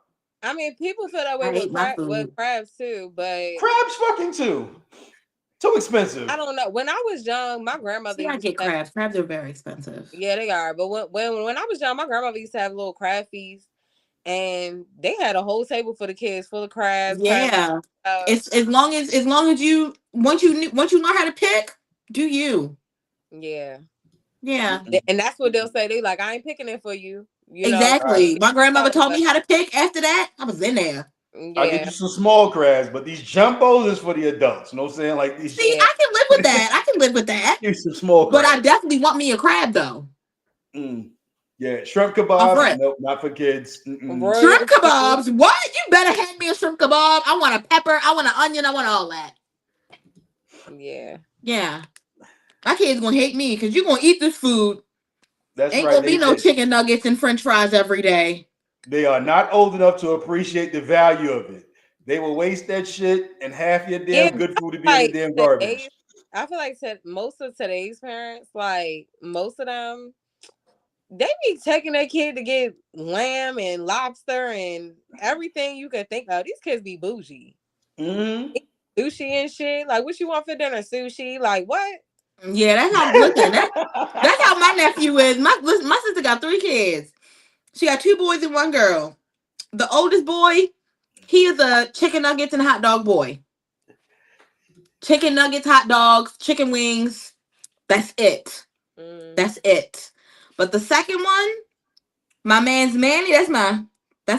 Speaker 3: I mean, people feel that way with crabs too, but
Speaker 1: crabs fucking too expensive.
Speaker 3: I don't know. When I was young, my grandmother.
Speaker 2: I get crabs. Crabs are very expensive.
Speaker 3: Yeah, they are. But when I was young, my grandmother used to have little crab feasts, and they had a whole table for the kids full of crabs.
Speaker 2: Yeah, it's as long as you once you learn how to pick, do you?
Speaker 3: Yeah.
Speaker 2: And
Speaker 3: that's what they'll say. They like, I ain't picking it for you.
Speaker 2: Exactly. My grandmother taught me how to pick. After that, I was in there.
Speaker 3: Yeah.
Speaker 1: I get you some small crabs, but these jumbos is for the adults. You know what I'm saying? Like these.
Speaker 2: See, I can live with that. Give you some small crabs. But I definitely want me a crab though.
Speaker 1: Yeah, shrimp
Speaker 2: Off
Speaker 1: kebabs.
Speaker 2: rip.
Speaker 1: Nope, not for kids. Mm-mm.
Speaker 3: Royal
Speaker 2: Shrimp kebabs. What? You better hand me a shrimp kebab. I want a pepper. I want an onion. I want all that.
Speaker 3: Yeah.
Speaker 2: Yeah. My kids gonna hate me because you gonna eat this food.
Speaker 1: That's
Speaker 2: Ain't
Speaker 1: right.
Speaker 2: gonna be no chicken nuggets and French fries every day.
Speaker 1: They are not old enough to appreciate the value of it. They will waste that shit, and half your
Speaker 3: Yeah,
Speaker 1: damn good food to be in the
Speaker 3: like
Speaker 1: damn
Speaker 3: today's,
Speaker 1: garbage.
Speaker 3: I feel like most of today's parents, like most of them, they be taking their kid to get lamb and lobster and everything you can think of. These kids be bougie.
Speaker 1: Mm-hmm.
Speaker 3: Sushi and shit. Like, what you want for dinner? Sushi? Like, what?
Speaker 2: Yeah, that's how. Listen, that's how my nephew is. My sister got 3 kids. She got 2 boys and 1 girl. The oldest boy, he is a chicken nuggets and hot dog boy. Chicken nuggets, hot dogs, chicken wings. That's it.
Speaker 3: Mm.
Speaker 2: That's it. But the second one, my man's Manny, that's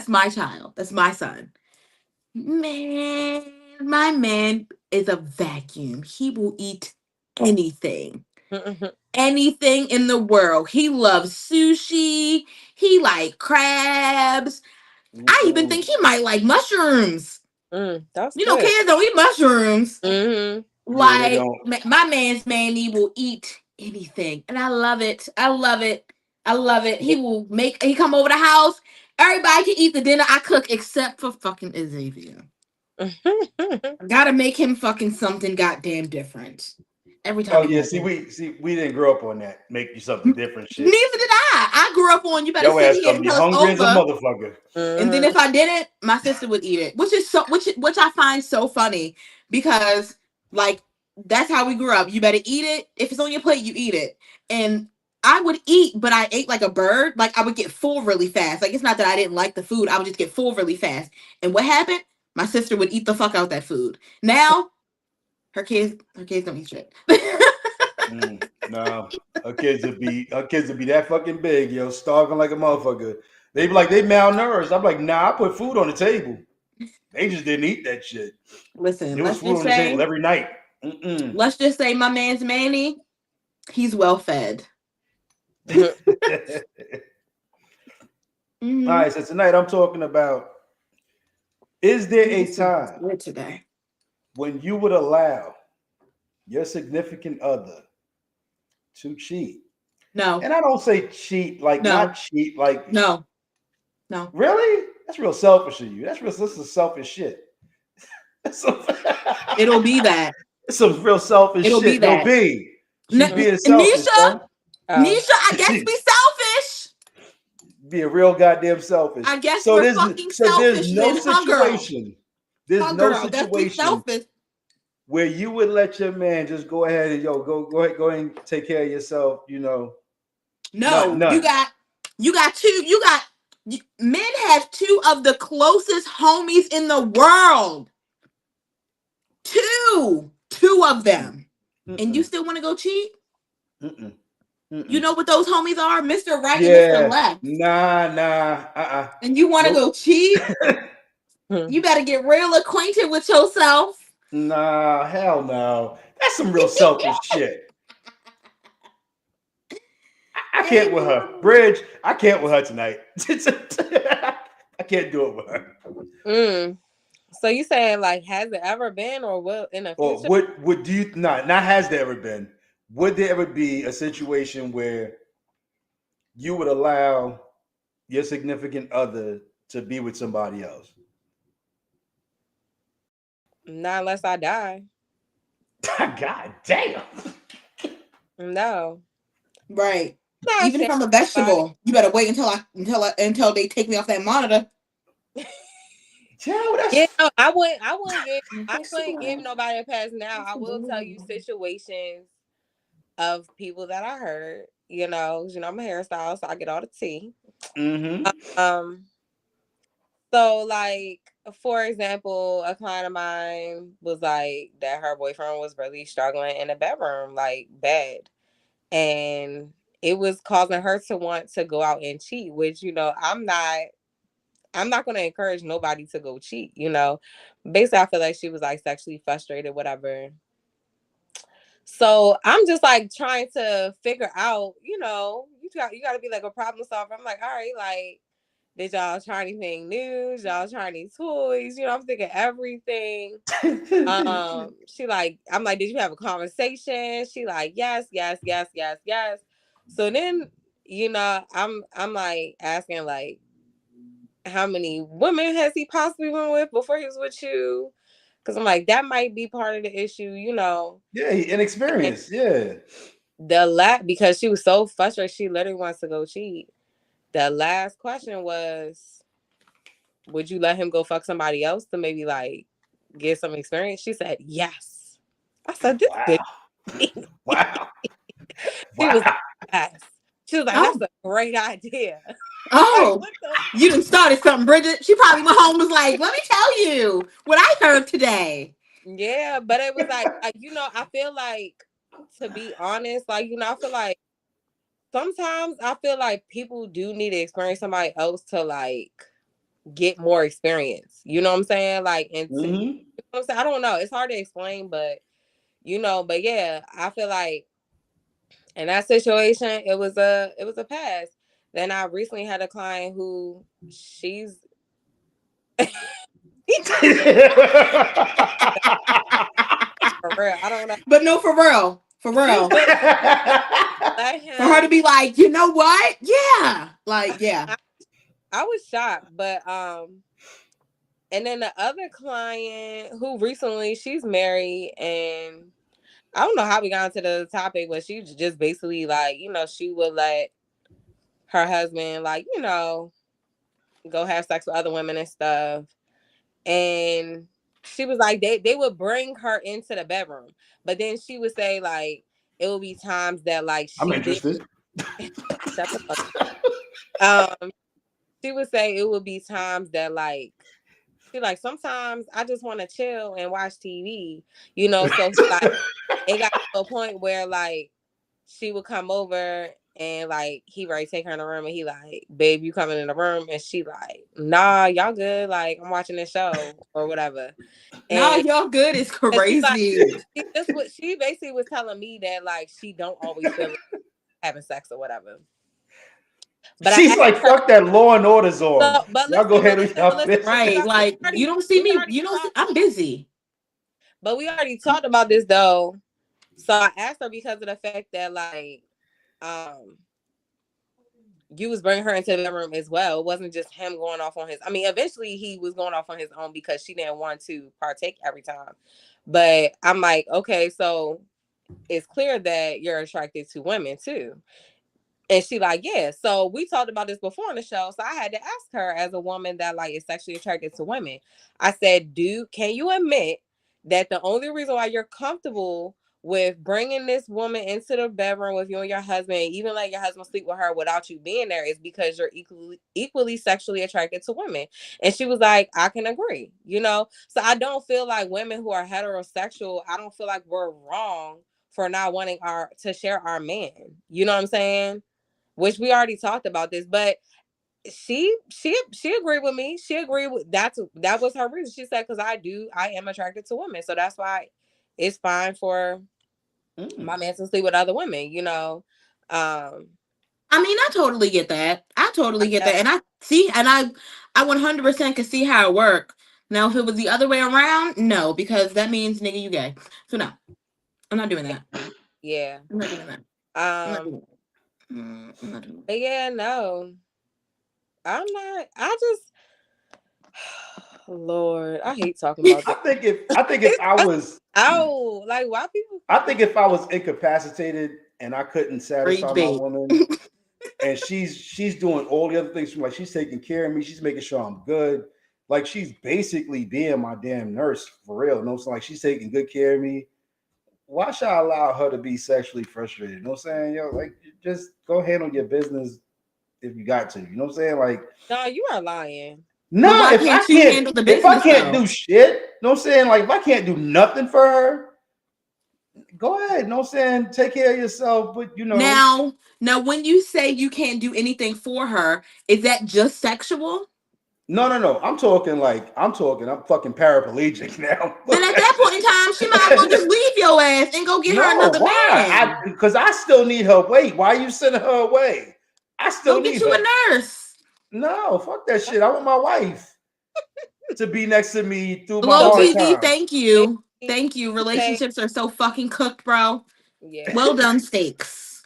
Speaker 2: my child. That's my son. Man, my man is a vacuum. He will eat anything. Anything in the world. He loves sushi. He like crabs. I even think he might like mushrooms.
Speaker 3: That's
Speaker 2: You know,
Speaker 3: good.
Speaker 2: kids don't eat mushrooms.
Speaker 3: Mm-hmm.
Speaker 1: Yeah, they
Speaker 2: Like
Speaker 1: don't.
Speaker 2: my man's Manny will eat anything, and I love it. I love it. I love it. He come over the house. Everybody can eat the dinner I cook except for fucking Xavier. I gotta make him fucking something goddamn different every time
Speaker 1: Oh
Speaker 2: he
Speaker 1: yeah,
Speaker 2: comes over.
Speaker 1: we didn't grow up on that. Make you something different shit.
Speaker 2: Neither did I. I grew up on you better
Speaker 1: Your
Speaker 2: sit
Speaker 1: ass
Speaker 2: here
Speaker 1: gonna be
Speaker 2: until it's
Speaker 1: hungry as a
Speaker 2: over.
Speaker 1: motherfucker.
Speaker 2: And then if I didn't, my sister would eat it, which I find so funny because like that's how we grew up. You better eat it. If it's on your plate, you eat it. And I would eat, but I ate like a bird. Like I would get full really fast. Like it's not that I didn't like the food. I would just get full really fast. And what happened? My sister would eat the fuck out that food. Now her kids don't eat shit.
Speaker 1: No, her kids would be that fucking big, yo, starving like a motherfucker. They be like they malnourished. I'm like, nah, I put food on the table. They just didn't eat that shit.
Speaker 2: Listen,
Speaker 1: There was food on the table every night. Mm-mm.
Speaker 2: let's just say my man's Manny, he's well fed.
Speaker 1: All right, so tonight I'm talking about: is there a time
Speaker 2: today?
Speaker 1: when you would allow your significant other to cheat?
Speaker 2: No.
Speaker 1: And I don't say cheat like not cheat like
Speaker 2: No.
Speaker 1: Really? That's real selfish of you. This is selfish shit.
Speaker 2: It'll be that.
Speaker 1: It's some real selfish
Speaker 2: It'll
Speaker 1: shit.
Speaker 2: be that.
Speaker 1: No, B. She's being selfish, son.
Speaker 2: Nisha, I guess be selfish.
Speaker 1: Be a real goddamn selfish.
Speaker 2: I guess
Speaker 1: So
Speaker 2: we're fucking selfish.
Speaker 1: there's no situation. There's no situation where you would let your man just go ahead and go ahead and take care of yourself, you know.
Speaker 2: No,
Speaker 1: none.
Speaker 2: you got 2. Men have 2 of the closest homies in the world. 2 of them. And you still want to go cheat? You know what those homies are? Mr. Right and Mr. Left.
Speaker 1: Nah.
Speaker 2: And you want to go cheat? You better get real acquainted with yourself.
Speaker 1: Nah, hell no. That's some real selfish shit. I can't with her. Bridge, I can't with her tonight. I can't do it with her.
Speaker 3: So you saying like has it ever been or will in the future?
Speaker 1: Or would do you not has there ever been? Would there ever be a situation where you would allow your significant other to be with somebody else?
Speaker 3: Not unless I die.
Speaker 1: God damn.
Speaker 3: No.
Speaker 2: Right. Even if I'm a vegetable, you better wait until they take me off that monitor.
Speaker 3: Yeah, no, I wouldn't give nobody a pass now. I will tell you situations of people that I heard. You know, I'm a hairstylist, so I get all the tea. So like for example, a client of mine was like that her boyfriend was really struggling in the bedroom, like bad. And it was causing her to want to go out and cheat, which, I'm not going to encourage nobody to go cheat, Basically, I feel like she was like sexually frustrated, whatever. So I'm just like trying to figure out, you know, you got to be like a problem solver. I'm like, all right, like, did y'all try anything new? Did y'all try any toys? You know, I'm thinking everything. She like, I'm like, did you have a conversation? She like, yes, yes, yes, yes, yes. So then, you know, I'm like asking like, how many women has he possibly been with before he was with you? Because I'm like, that might be part of the issue, you know.
Speaker 1: Yeah, inexperienced. Yeah.
Speaker 3: Because she was so frustrated, she literally wants to go cheat. The last question was, would you let him go fuck somebody else to maybe like get some experience? She said yes. I said, this
Speaker 1: Wow.
Speaker 3: bitch.
Speaker 1: Wow.
Speaker 3: She was like,
Speaker 1: Wow.
Speaker 3: yes. She was like,
Speaker 2: Oh.
Speaker 3: that's a great idea.
Speaker 2: Oh,
Speaker 3: Like, what
Speaker 2: you done started something, Bridget. She probably went home and was like, let me tell you what I heard today.
Speaker 3: Yeah, but it was like, you know, I feel like, to be honest, like, you know, I feel like sometimes I feel like people do need to experience somebody else to like get more experience. You know what I'm saying? Like, and to, you know what I'm saying? I don't know. It's hard to explain, but you know, but yeah, I feel like in that situation, it was a pass. Then I recently had a client who she's for real. I don't know.
Speaker 2: But no, for real. For real.
Speaker 3: Let him,
Speaker 2: For her to be like, you know what? Yeah. Like, yeah.
Speaker 3: I was shocked, but and then the other client who recently she's married, and I don't know how we got into the topic, but she just basically like, you know, she would let her husband like, you know, go have sex with other women and stuff. And she was like, they would bring her into the bedroom, but then she would say like it would be times that like
Speaker 1: I'm
Speaker 3: she did
Speaker 1: interested.
Speaker 3: shut the fuck. She would say it would be times that like she like sometimes I just want to chill and watch TV, you know. So like it got to a point where like she would come over and like he ready to take her in the room and he like, babe, you coming in the room? And she like, nah, y'all good, like I'm watching this show or whatever.
Speaker 2: No,
Speaker 3: And
Speaker 2: y'all good is
Speaker 3: she like
Speaker 2: crazy.
Speaker 3: she basically was telling me that like she don't always feel like having sex or whatever. But I
Speaker 1: She's
Speaker 3: asked
Speaker 1: like,
Speaker 3: her,
Speaker 1: fuck that Law and Order's on.
Speaker 3: so, but
Speaker 1: Y'all go
Speaker 3: listen,
Speaker 1: ahead with y'all
Speaker 3: listen,
Speaker 1: business.
Speaker 2: Right. Like, you don't see me.
Speaker 3: already
Speaker 2: You don't see,
Speaker 3: talked,
Speaker 2: I'm busy.
Speaker 3: but we already talked about this though. So I asked her because of the fact that like you was bringing her into the bedroom as well. It wasn't just him going off on his. I mean, eventually he was going off on his own because she didn't want to partake every time. But I'm like, okay, so it's clear that you're attracted to women too. And she like, yeah. So we talked about this before on the show. So I had to ask her as a woman that like is sexually attracted to women. I said, can you admit that the only reason why you're comfortable with bringing this woman into the bedroom with you and your husband, even let your husband sleep with her without you being there, is because you're equally sexually attracted to women? And she was like, I can agree, you know? So I don't feel like women who are heterosexual, I don't feel like we're wrong for not wanting to share our man. You know what I'm saying? Which we already talked about this, but she agreed with me. She agreed with that was her reason. She said, because I am attracted to women, so that's why it's fine for my man to sleep with other women, you know.
Speaker 2: I mean, I totally get that. I totally get that. And I see, and I 100% can see how it worked. Now, if it was the other way around, no, because that means, nigga, you gay. So no, I'm not doing that.
Speaker 3: Yeah.
Speaker 2: I'm not doing that. I'm not doing that. I'm not doing that.
Speaker 3: Yeah, no. I'm not. I just Lord, I hate talking about
Speaker 1: I
Speaker 3: that.
Speaker 1: think if I was
Speaker 3: Like why people
Speaker 1: I think if I was incapacitated and I couldn't satisfy my
Speaker 2: Rage
Speaker 1: woman and she's doing all the other things, like she's taking care of me, she's making sure I'm good. Like she's basically being my damn nurse for real. You know, so like she's taking good care of me. Why should I allow her to be sexually frustrated? You know what I'm saying? Yo, like just go handle your business if you got to. You know what I'm saying? Like,
Speaker 3: no, you are lying.
Speaker 1: no,
Speaker 2: why can't you handle the
Speaker 1: if I
Speaker 2: business,
Speaker 1: can't
Speaker 2: though?
Speaker 1: do shit, you know what I'm saying? Like if I can't do nothing for her, go ahead. You know what I'm saying? Take care of yourself, but you know.
Speaker 2: Now, when you say you can't do anything for her, is that just sexual?
Speaker 1: No. I'm fucking paraplegic now.
Speaker 2: Then at that point in time, she might as well just leave your ass and go get her another man.
Speaker 1: Because I still need her. Wait, why are you sending her away? I still
Speaker 2: Go
Speaker 1: need
Speaker 2: get you
Speaker 1: her.
Speaker 2: a nurse.
Speaker 1: No, fuck that shit. I want my wife to be next to me through my
Speaker 2: Low
Speaker 1: hard
Speaker 2: TV,
Speaker 1: times.
Speaker 2: thank you. Thank you. Relationships are so fucking cooked, bro.
Speaker 3: Yeah.
Speaker 2: Well done, steaks.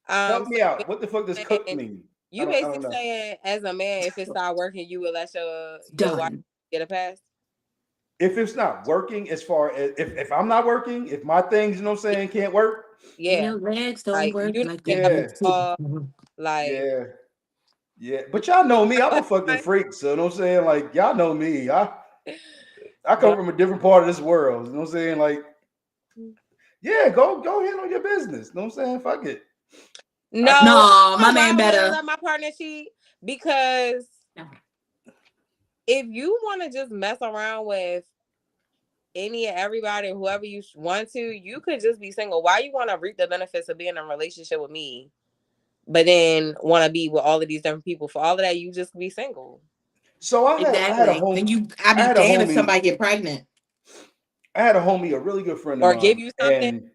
Speaker 1: Help me
Speaker 3: So
Speaker 1: out. What the fuck does cook
Speaker 3: and
Speaker 1: mean?
Speaker 3: you
Speaker 1: I don't
Speaker 3: basically
Speaker 1: know.
Speaker 3: saying, as a man, if it start working, you will let your wife
Speaker 2: Done.
Speaker 3: get a pass?
Speaker 1: If it's not working, as far as if I'm not working, if my things, you know what I'm saying, can't work.
Speaker 3: Yeah.
Speaker 2: Your legs don't
Speaker 3: Like,
Speaker 2: work
Speaker 3: you
Speaker 2: like
Speaker 3: get
Speaker 2: they
Speaker 1: Yeah.
Speaker 2: used to.
Speaker 3: like
Speaker 1: Yeah. But y'all know me. I'm a
Speaker 3: But-
Speaker 1: fucking freak. So you know what I'm saying? Like, y'all know me. I come
Speaker 3: But-
Speaker 1: from a different part of this world. You know what I'm saying? Like, yeah, go handle your business. You know what I'm saying? Fuck it.
Speaker 3: No,
Speaker 2: my
Speaker 3: why
Speaker 2: man
Speaker 3: I wouldn't
Speaker 2: better.
Speaker 3: let my partner cheat, because if you want to just mess around with any and everybody, whoever you want to, you could just be single. Why you want to reap the benefits of being in a relationship with me, but then want to be with all of these different people? For all of that, you just be single.
Speaker 1: So I had a
Speaker 2: Exactly. Then I'd be
Speaker 1: I had a
Speaker 2: damned if
Speaker 1: homie-
Speaker 2: somebody get pregnant.
Speaker 1: I had a homie, a really good friend of
Speaker 3: Or
Speaker 1: mine,
Speaker 3: give you something.
Speaker 1: and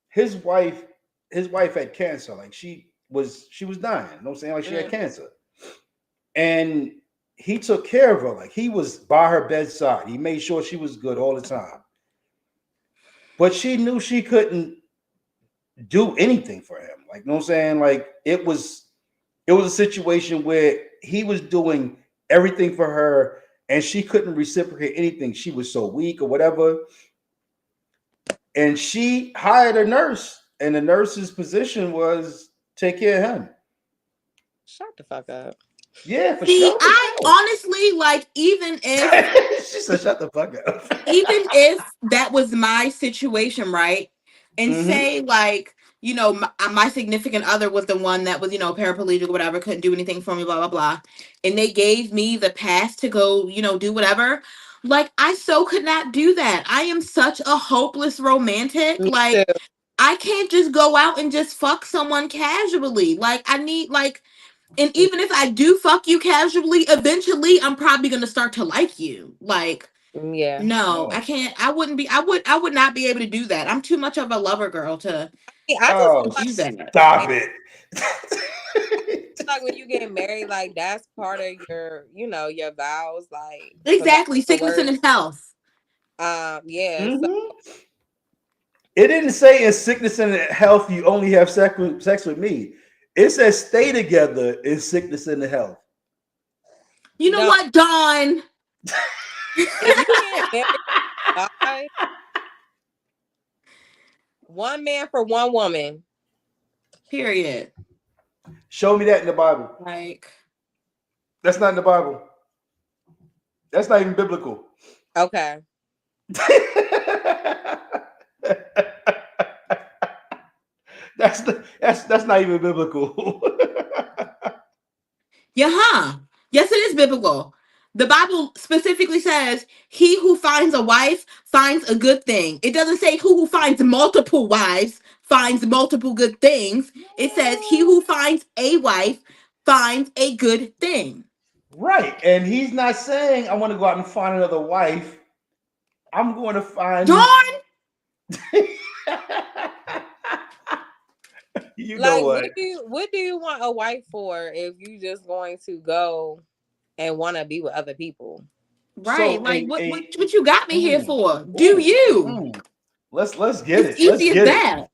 Speaker 1: his wife had cancer. Like she was dying. You know what I'm saying? Like she had cancer. And he took care of her. Like he was by her bedside. He made sure she was good all the time. But she knew she couldn't do anything for him. Like, you know what I'm saying? Like it was a situation where he was doing everything for her and she couldn't reciprocate anything. She was so weak or whatever. And she hired a nurse, and the nurse's position was take care of him.
Speaker 3: Shut the fuck up.
Speaker 1: Yeah, for
Speaker 2: See,
Speaker 1: sure.
Speaker 2: I honestly, like, even if
Speaker 1: She said, "Shut the fuck up."
Speaker 2: even if that was my situation, right? And
Speaker 1: Mhm.
Speaker 2: say, like, you know, my significant other was the one that was, you know, paraplegic or whatever, couldn't do anything for me, blah, blah, blah. And they gave me the pass to go, you know, do whatever. Like, I so could not do that. I am such a hopeless romantic.
Speaker 3: Me
Speaker 2: Like,
Speaker 3: too.
Speaker 2: I can't just go out and just fuck someone casually. Like, I need, like, and even if I do fuck you casually, eventually I'm probably gonna start to like you. Like,
Speaker 3: Yeah.
Speaker 2: no, I can't. I would not be able to do that. I'm too much of a lover girl to
Speaker 3: I
Speaker 1: Oh,
Speaker 3: just
Speaker 2: do that.
Speaker 1: stop it.
Speaker 3: like when you get married, like that's part of your, you know, your vows, like
Speaker 2: Exactly.
Speaker 3: for lack of
Speaker 2: Sickness and
Speaker 3: words.
Speaker 2: health.
Speaker 3: Yeah. So
Speaker 1: Mhm. It didn't say in sickness and health you only have sex with me. It says stay together in sickness and health.
Speaker 2: You know
Speaker 3: No.
Speaker 2: what, Dawn?
Speaker 3: if you get married, guy, one man for one woman.
Speaker 2: Period.
Speaker 1: Show me that in the Bible.
Speaker 2: Like,
Speaker 1: That's not in the Bible. That's not even biblical.
Speaker 3: Okay.
Speaker 1: That's not even biblical.
Speaker 2: yeah, yes, it is biblical. The Bible specifically says, "He who finds a wife finds a good thing." It doesn't say who finds multiple wives finds multiple good things. It says, "He who finds a wife finds a good thing."
Speaker 1: Right. And he's not saying I want to go out and find another wife. I'm going to find
Speaker 2: Dawn,
Speaker 1: you
Speaker 3: Like,
Speaker 1: know what?
Speaker 3: what do you want a wife for if you just going to go and want to be with other people?
Speaker 2: right?
Speaker 1: So,
Speaker 2: Like, what you got me here for? Do
Speaker 1: ooh,
Speaker 2: you?
Speaker 1: Let's get
Speaker 2: It's
Speaker 1: it. Let's
Speaker 2: easy as
Speaker 1: get it.
Speaker 2: that.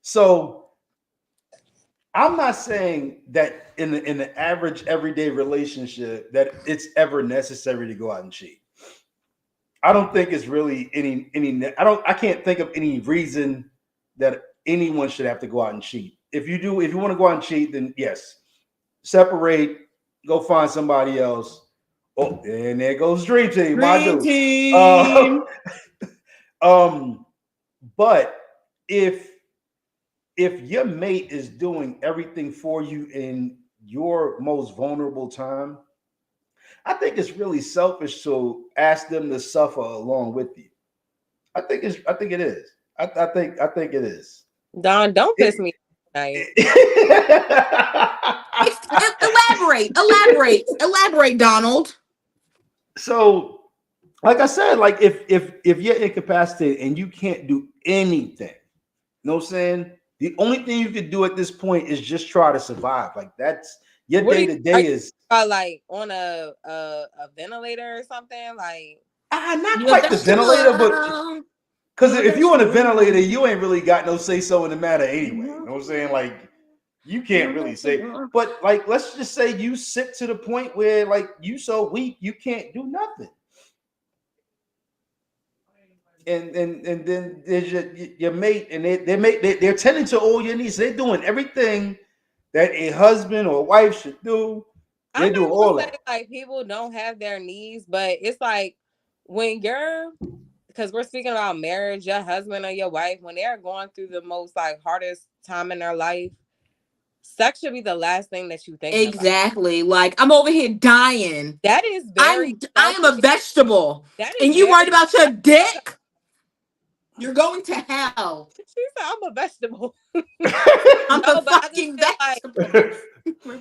Speaker 1: So I'm not saying that in the average everyday relationship that it's ever necessary to go out and cheat. I don't think it's really any I can't think of any reason that anyone should have to go out and cheat. If you want to go out and cheat, then yes, separate, go find somebody else. Oh, and there goes Dream Team.
Speaker 2: Dream Team.
Speaker 1: But if your mate is doing everything for you in your most vulnerable time, I think it's really selfish to ask them to suffer along with you. I think it is. I think it is.
Speaker 3: Don, don't piss me night.
Speaker 2: Elaborate, Donald.
Speaker 1: So, like I said, like if you're incapacitated and you can't do anything, you know what I'm saying? The only thing you could do at this point is just try to survive. Like that's your
Speaker 3: What
Speaker 1: day
Speaker 3: do
Speaker 1: to
Speaker 3: you,
Speaker 1: day is
Speaker 3: like on a ventilator or something? Like
Speaker 1: not
Speaker 2: You're a
Speaker 1: quite the ventilator, but
Speaker 2: vegetable.
Speaker 1: because
Speaker 2: You're a
Speaker 1: if you're on a
Speaker 2: vegetable.
Speaker 1: ventilator, you ain't really got no say so in the matter anyway.
Speaker 2: Mhm.
Speaker 1: You know what I'm saying? Like you
Speaker 2: You're
Speaker 1: can't
Speaker 2: a
Speaker 1: really say,
Speaker 2: vegetable.
Speaker 1: but like let's just say you sick to the point where like you so weak you can't do nothing. And then there's your mate, and they're tending to all your needs. They're doing everything that a husband or a wife should do.
Speaker 3: I'm
Speaker 1: They're doing
Speaker 3: not
Speaker 1: all
Speaker 3: gonna say
Speaker 1: that.
Speaker 3: like people don't have their needs, but it's like when you're because we're speaking about marriage, your husband or your wife, when they're going through the most like hardest time in their life, sex should be the last thing that you think about.
Speaker 2: Exactly. Like I'm over here dying.
Speaker 3: That is very
Speaker 2: I am a
Speaker 3: selfish.
Speaker 2: vegetable.
Speaker 3: That is
Speaker 2: And you worried
Speaker 3: very
Speaker 2: about your dick? You're going to hell.
Speaker 3: she said I'm a vegetable.
Speaker 2: I'm
Speaker 3: No,
Speaker 2: a
Speaker 3: but
Speaker 2: fucking vegetable.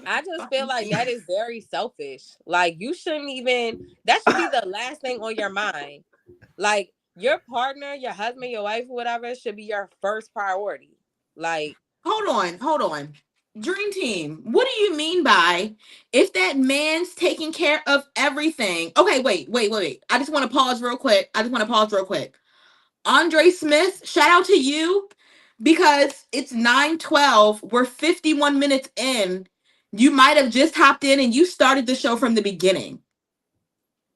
Speaker 3: I just feel like that is very selfish. Like you shouldn't even that should be the last thing on your mind. Like your partner, your husband, your wife, whatever, should be your first priority. Like
Speaker 2: Hold on. Dream Team, what do you mean by if that man's taking care of everything? Okay, wait. I just want to pause real quick. Andre Smith, shout out to you because it's 9:12. We're 51 minutes in. You might have just hopped in and you started the show from the beginning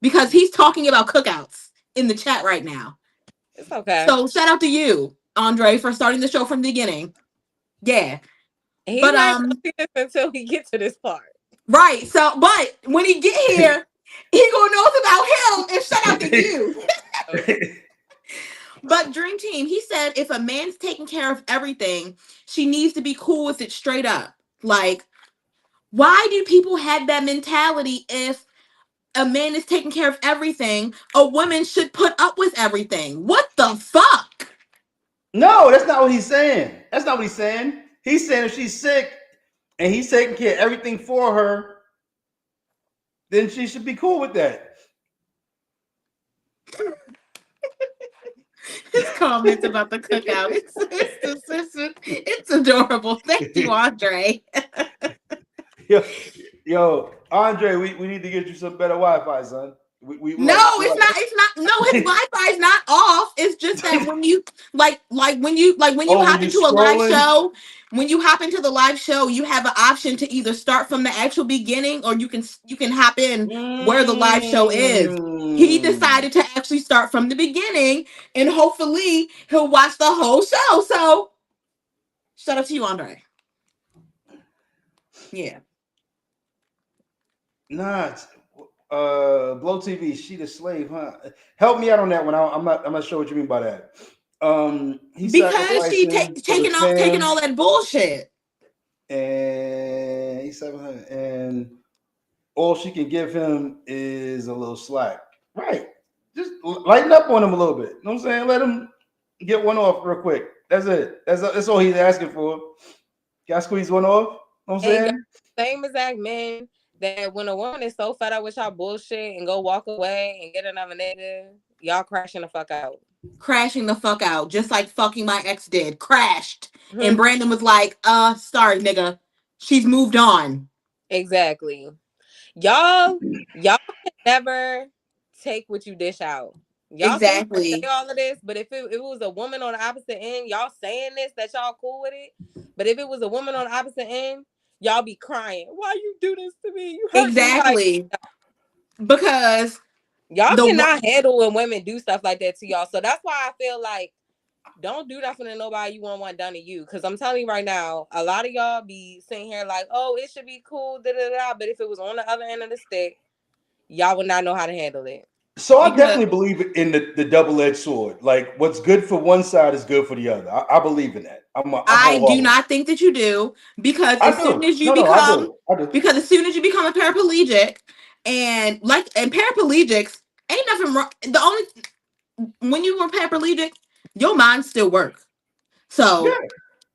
Speaker 2: because he's talking about cookouts in the chat right now.
Speaker 3: it's okay.
Speaker 2: So shout out to you, Andre, for starting the show from the beginning. Yeah.
Speaker 3: He's
Speaker 2: But
Speaker 3: not gonna see this until we get to this part.
Speaker 2: right. So but when he get here, he gonna know about him and shout out to you. But Dream Team, he said if a man's taking care of everything, she needs to be cool with it straight up. Like, why do people have that mentality if a man is taking care of everything, a woman should put up with everything? What the fuck?
Speaker 1: No, that's not what he's saying. That's not what he's saying. He's saying if she's sick and he's taking care of everything for her, then she should be cool with that.
Speaker 2: His comments about the cookout. It's adorable. Thank you, Andre.
Speaker 1: Yo, Andre, we need to get you some better Wi-Fi, son.
Speaker 2: No, it's not. No, his Wi-Fi is not off. It's just that when you when you hop
Speaker 1: you
Speaker 2: into a live
Speaker 1: scrolling?
Speaker 2: show, when you hop into the live show, you have an option to either start from the actual beginning or you can hop in where the live show is. He decided to actually start from the beginning, and hopefully he'll watch the whole show. So, shout out to you, Andre. Yeah.
Speaker 1: Nah, Blow TV, she the slave, huh? Help me out on that one. I'm not sure what you mean by that. He's
Speaker 2: Because she taking
Speaker 1: fans,
Speaker 2: all that bullshit.
Speaker 1: and he's 700, and all she can give him is a little slack. Right. Just lighten up on him a little bit. You know what I'm saying? Let him get one off real quick. That's it. That's all he's asking for. Got to squeeze one off. You know what I'm saying?
Speaker 3: Same exact men that when a woman is so fed up with y'all bullshit and go walk away and get another nigga, y'all crashing the fuck out.
Speaker 2: Crashing the fuck out, just like fucking my ex did. Crashed. And Brandon was like, sorry, nigga. She's moved on.
Speaker 3: Exactly. Y'all can never take what you dish out. Y'all
Speaker 2: exactly
Speaker 3: say all of this, but if it was a woman on the opposite end, y'all saying this that y'all cool with it. But if it was a woman on the opposite end, y'all be crying. Why you do this to me? You hurt
Speaker 2: exactly.
Speaker 3: Me.
Speaker 2: Because
Speaker 3: y'all cannot handle when women do stuff like that to y'all. So that's why I feel like don't do nothing to nobody you want done to you. Because I'm telling you right now, a lot of y'all be sitting here like, oh, it should be cool, da da da. But if it was on the other end of the stick, y'all would not know how to handle it.
Speaker 1: So I definitely believe in the double-edged sword. Like what's good for one side is good for the other. I believe in that.
Speaker 2: I do not think that you do because as soon as you become a paraplegic and paraplegics ain't nothing wrong. When you were paraplegic, your mind still works. So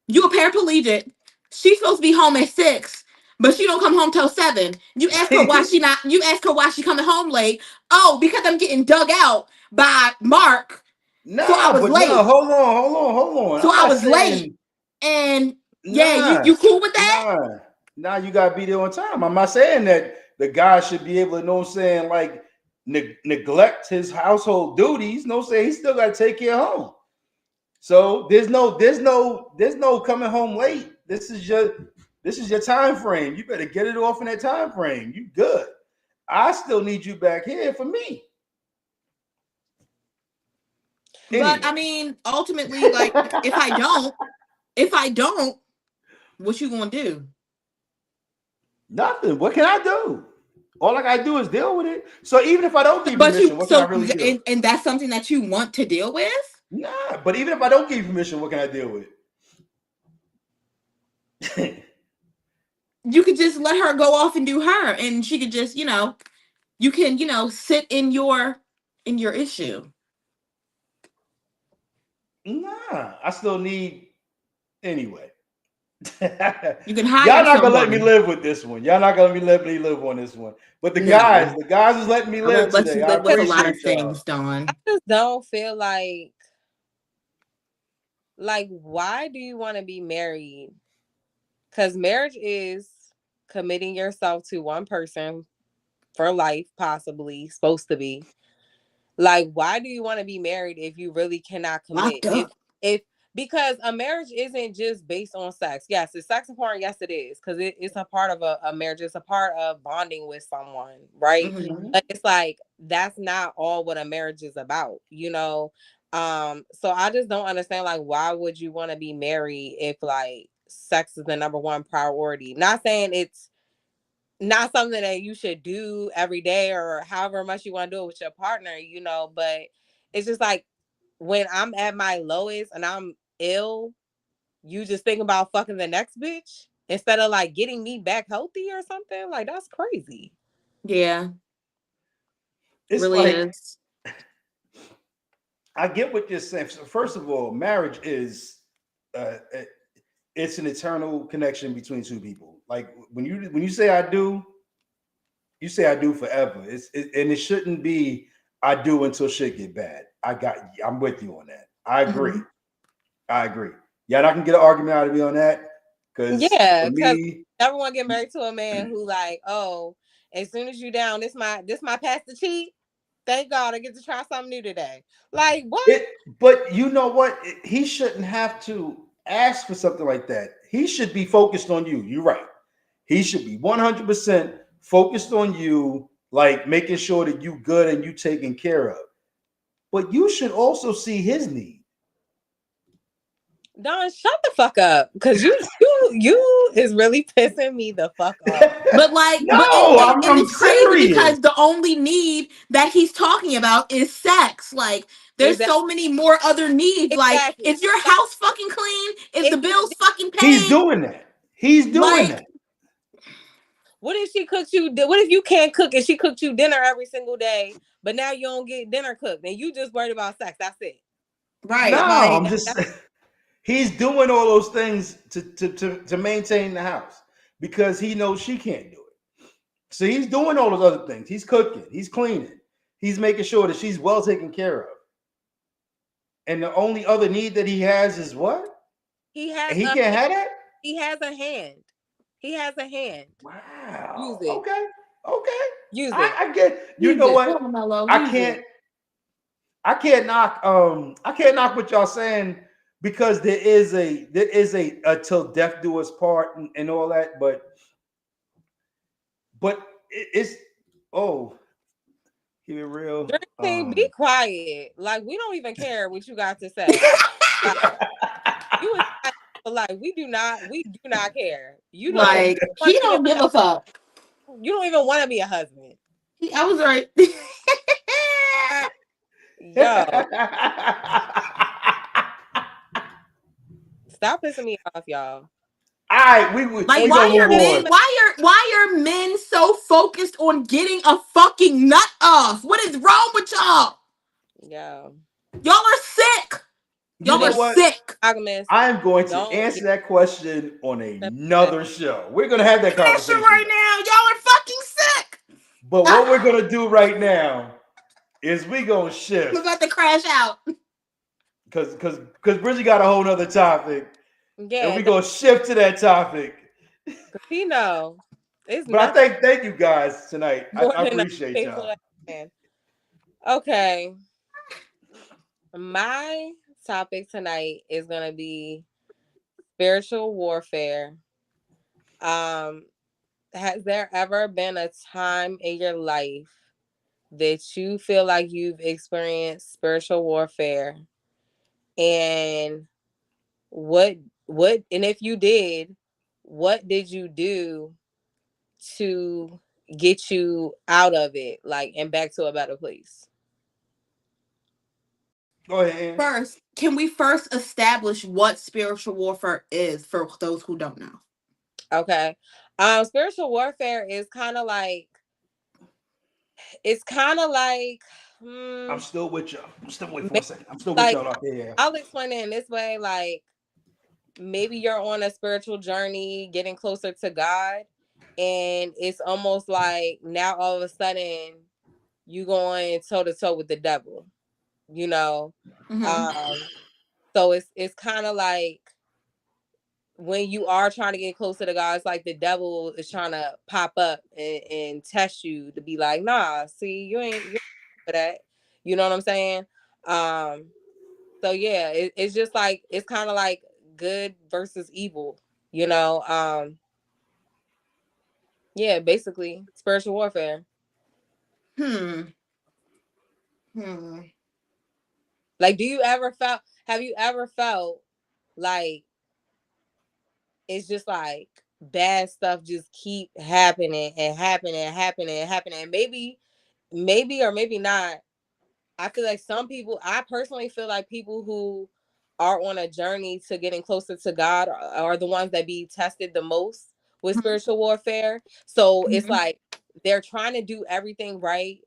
Speaker 2: you a paraplegic, she's supposed to be home at 6, but she don't come home till 7. You ask her why she not. You ask her why she coming home late. Oh, because I'm getting dug out by Mark, so I
Speaker 1: Nah,
Speaker 2: was
Speaker 1: but no,
Speaker 2: late.
Speaker 1: hold on.
Speaker 2: So
Speaker 1: I'm
Speaker 2: I
Speaker 1: not
Speaker 2: was
Speaker 1: saying
Speaker 2: late, and yeah,
Speaker 1: nah,
Speaker 2: you cool with that?
Speaker 1: nah. You gotta be there on time. I'm not saying that the guy should be able to, know what I'm saying, like neglect his household duties. No, saying he still got to take care of home. So there's no coming home late. This is your time frame. You better get it off in that time frame. You good. I still need you back here for me.
Speaker 2: But
Speaker 1: Anyway.
Speaker 2: I mean, ultimately, like if I don't, what you gonna do?
Speaker 1: Nothing. What can I do? All I gotta do is deal with it. So even if I don't give you
Speaker 2: But
Speaker 1: permission, what can I really do?
Speaker 2: and that's something that you want to deal with?
Speaker 1: Nah, but even if I don't give you permission, what can I deal with?
Speaker 2: You could just let her go off and do her, and she could just, you can, sit in your issue.
Speaker 1: Nah, I still need anyway.
Speaker 2: You can hire
Speaker 1: Y'all not gonna let
Speaker 2: someone.
Speaker 1: me live with this one. Y'all not gonna let me live on this one. But the
Speaker 2: No.
Speaker 1: guys is letting me
Speaker 2: I
Speaker 1: live
Speaker 2: won't let
Speaker 1: today.
Speaker 2: you
Speaker 1: I
Speaker 2: live with a lot of
Speaker 1: appreciate y'all.
Speaker 2: things, Dawn.
Speaker 3: I just don't feel like why do you want to be married? Because marriage is committing yourself to one person for life, possibly supposed to be. Like, why do you want to be married if you really cannot commit?
Speaker 2: Locked up.
Speaker 3: If because a marriage isn't just based on sex. Yes, is sex important? Yes, it is. Because it's a part of a marriage. It's a part of bonding with someone, right?
Speaker 2: Mm-hmm.
Speaker 3: But it's like that's not all what a marriage is about, so I just don't understand, like, why would you want to be married if like sex is the number one priority? Not saying it's not something that you should do every day or however much you want to do it with your partner, but it's just like when I'm at my lowest and I'm ill, you just think about fucking the next bitch instead of like getting me back healthy or something. Like, that's crazy.
Speaker 2: Yeah.
Speaker 1: It's
Speaker 2: really
Speaker 1: like
Speaker 2: is.
Speaker 1: I get what you're saying. So first of all, marriage is it's an eternal connection between two people. Like when you say I do, you say I do forever. And it shouldn't be I do until shit get bad. I'm with you on that. I agree.
Speaker 2: Mm-hmm.
Speaker 1: I agree. Yeah, I can get an argument out of me on that.
Speaker 3: Yeah,
Speaker 1: for
Speaker 3: because
Speaker 1: me,
Speaker 3: everyone get married to a man who like, oh, as soon as you down, this my pass to cheat. Thank God I get to try something new today. Like, what?
Speaker 1: but you know what? He shouldn't have to ask for something like that. He should be focused on you. You're right. He should be 100% focused on you, like making sure that you good and you taken care of. But you should also see his need.
Speaker 3: Don, shut the fuck up, because you is really pissing me the fuck off.
Speaker 2: But like,
Speaker 1: No,
Speaker 2: and
Speaker 1: I'm
Speaker 2: it's crazy
Speaker 1: serious.
Speaker 2: because the only need that he's talking about is sex. Like, there's so many more other needs. Like,
Speaker 3: Exactly.
Speaker 2: is your house fucking clean? Is the bills fucking paid?
Speaker 1: He's doing that. He's doing that.
Speaker 3: What if she cooks you? What if you can't cook and she cooked you dinner every single day, but now you don't get dinner cooked and you just worried about sex? That's it.
Speaker 2: Right.
Speaker 1: No,
Speaker 2: Like,
Speaker 1: I'm just he's doing all those things to maintain the house because he knows she can't do it. So he's doing all those other things. He's cooking, he's cleaning, he's making sure that she's well taken care of. And the only other need that he has is what?
Speaker 3: He has.
Speaker 1: And he can't have that?
Speaker 3: He has a hand. He has a hand.
Speaker 1: Wow.
Speaker 3: Use it.
Speaker 1: Okay.
Speaker 3: Use it.
Speaker 1: I get. You know what? I can't knock what y'all saying because there is a till death do us part and all that, but it's keep it real.
Speaker 3: Be quiet. Like, we don't even care what you got to say. We do not care. You don't
Speaker 2: like, he don't give a fuck.
Speaker 3: You don't even want to be a husband.
Speaker 2: I was right.
Speaker 3: Yo. Stop pissing me off, y'all.
Speaker 1: All right, we
Speaker 2: like, why are men so focused on getting a fucking nut off? What is wrong with y'all?
Speaker 3: Yeah.
Speaker 2: Y'all are sick. Y'all
Speaker 1: know
Speaker 2: are
Speaker 1: what?
Speaker 2: sick.
Speaker 3: Monogamous.
Speaker 1: I am going to
Speaker 3: Don't
Speaker 1: answer
Speaker 3: get
Speaker 1: that question on another show. We're going to have that
Speaker 2: Pressure
Speaker 1: conversation.
Speaker 2: right now. Y'all are fucking sick.
Speaker 1: But what we're going to do right now is we going to
Speaker 2: We're
Speaker 1: shift.
Speaker 2: about to crash out.
Speaker 1: Because Bridget got a whole nother topic.
Speaker 3: Yeah,
Speaker 1: And we're going to shift to that topic.
Speaker 3: casino. It's
Speaker 1: But
Speaker 3: nothing
Speaker 1: I thank you guys tonight.
Speaker 3: more
Speaker 1: I
Speaker 3: than a
Speaker 1: appreciate
Speaker 3: faithful
Speaker 1: y'all.
Speaker 3: man. Okay. My topic tonight is gonna be spiritual warfare. Has there ever been a time in your life that you feel like you've experienced spiritual warfare? And what and if you did, what did you do to get you out of it, like, and back to a better place?
Speaker 1: Go ahead.
Speaker 2: First, can we first establish what spiritual warfare is for those who don't know?
Speaker 3: Okay. Spiritual warfare is kind of like, it's kind of like
Speaker 1: I'm still with y'all. I'm still wait for
Speaker 3: ma-
Speaker 1: a second. I'm still with
Speaker 3: like,
Speaker 1: y'all out there.
Speaker 3: I'll explain it in this way. Like, maybe you're on a spiritual journey getting closer to God, and it's almost like now all of a sudden you going toe to toe with the devil, you know. So it's kind of like when you are trying to get closer to God, it's like the devil is trying to pop up and test you to be like, nah, see, you ain't for that. You know what I'm saying? So yeah, it's just like, it's kind of like good versus evil, you know. Yeah, basically spiritual warfare. Like, have you ever felt like it's just like bad stuff just keep happening and happening and happening and happening? And maybe or maybe not. I feel like some people, I personally feel like people who are on a journey to getting closer to God are the ones that be tested the most with spiritual warfare. So it's like they're trying to do everything right.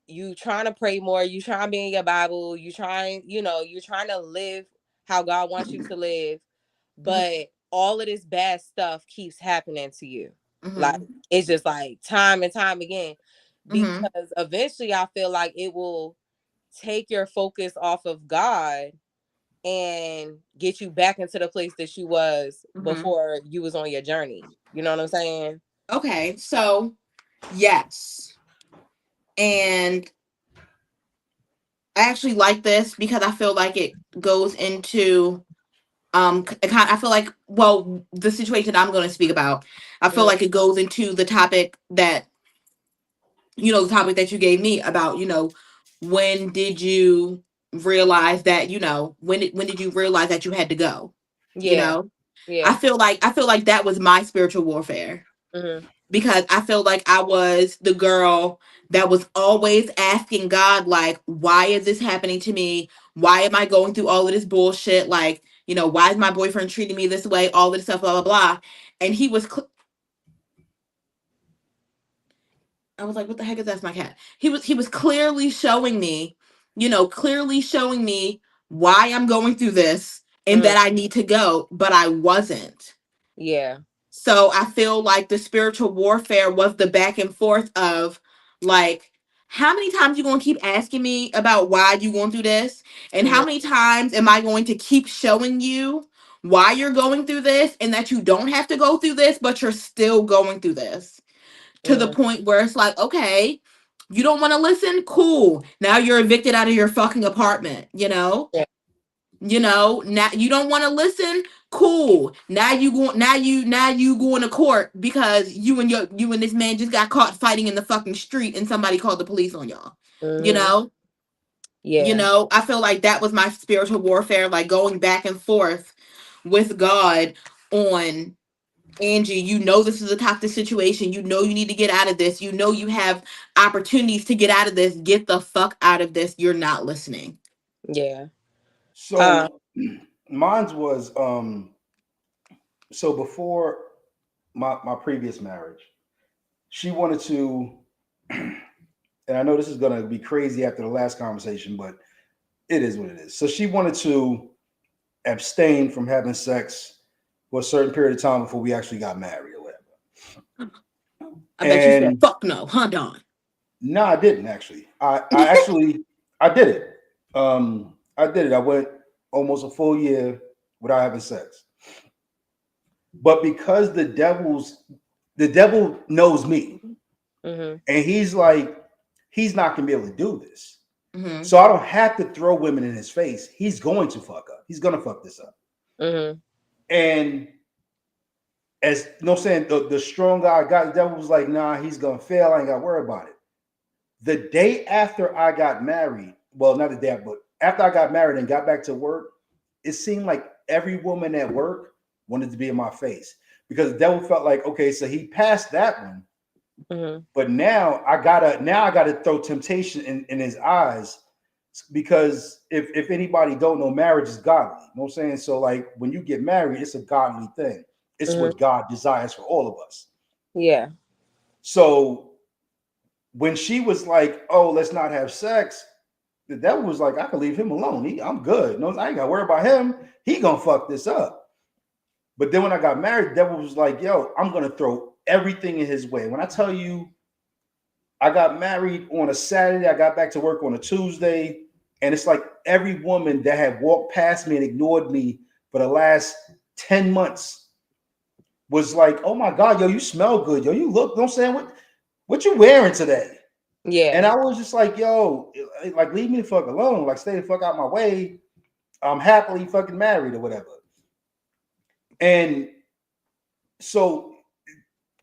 Speaker 3: You trying to pray more, you trying to be in your Bible, you trying, you're trying to live how God wants you to live, but all of this bad stuff keeps happening to you. Like, it's just like time and time again. Because eventually I feel like it will take your focus off of God and get you back into the place that you was before you was on your journey. You know what I'm saying?
Speaker 2: Okay, so yes. And I actually like this because I feel like it goes into I feel like, well, the situation I'm going to speak about, I feel like it goes into the topic that, the topic that you gave me about, when did you realize that, when did you realize that you had to go?
Speaker 3: Yeah.
Speaker 2: I feel like that was my spiritual warfare. Because I feel like I was the girl that was always asking God, like, why is this happening to me? Why am I going through all of this bullshit? Like, why is my boyfriend treating me this way? All this stuff, blah, blah, blah. And he was, I was like, what the heck is that? That's my cat. He was clearly showing me, why I'm going through this and that I need to go, but I wasn't.
Speaker 3: Yeah.
Speaker 2: So I feel like the spiritual warfare was the back and forth of, like, how many times you going to keep asking me about why you going through this? And how many times am I going to keep showing you why you're going through this and that you don't have to go through this, but you're still going through this? To the point where it's like, okay, you don't want to listen? Cool. Now you're evicted out of your fucking apartment,
Speaker 3: Yeah.
Speaker 2: Now you don't want to listen? Cool. Now you going to court because you and this man just got caught fighting in the fucking street and somebody called the police on y'all.
Speaker 3: Yeah.
Speaker 2: I feel like that was my spiritual warfare, like going back and forth with God on, Angie, this is a toxic situation. You need to get out of this. You have opportunities to get out of this. Get the fuck out of this. You're not listening.
Speaker 3: Yeah.
Speaker 1: So mine's was so before my previous marriage, she wanted to, and I know this is gonna be crazy after the last conversation, but it is what it is. So she wanted to abstained from having sex for a certain period of time before we actually got married or whatever.
Speaker 2: I bet you said fuck no, huh, Don?
Speaker 1: No, I didn't actually. I actually I did it. I did it. I went almost a full year without having sex. But because the devil knows me,
Speaker 3: Mm-hmm.
Speaker 1: and he's like, he's not gonna be able to do this.
Speaker 2: Mm-hmm.
Speaker 1: So I don't have to throw women in his face. He's going to fuck up. He's gonna fuck this up.
Speaker 3: Mm-hmm.
Speaker 1: And as you know, saying the strong guy got, the devil was like, nah, he's gonna fail. I ain't gotta worry about it. The day after I got married, well, not the day, but after I got married and got back to work, it seemed like every woman at work wanted to be in my face because the devil felt like, okay, so he passed that one,
Speaker 3: Mm-hmm.
Speaker 1: but now I gotta throw temptation in his eyes because if anybody don't know, marriage is godly. You know what I'm saying? So like when you get married, it's a godly thing. It's
Speaker 3: Mm-hmm.
Speaker 1: what God desires for all of us.
Speaker 3: Yeah.
Speaker 1: So when she was like, "Oh, let's not have sex," the devil was like, "I can leave him alone. I'm good. No, I ain't got to worry about him. He gonna fuck this up." But then when I got married, the devil was like, "Yo, I'm gonna throw everything in his way." When I tell you, I got married on a Saturday, I got back to work on a Tuesday, and it's like every woman that had walked past me and ignored me for the last 10 months was like, "Oh my God, yo, you smell good. Yo, you look, don't say what you wearing today?"
Speaker 3: Yeah.
Speaker 1: And I was just like, yo, like, leave me the fuck alone. Like, stay the fuck out my way. I'm happily fucking married or whatever. And so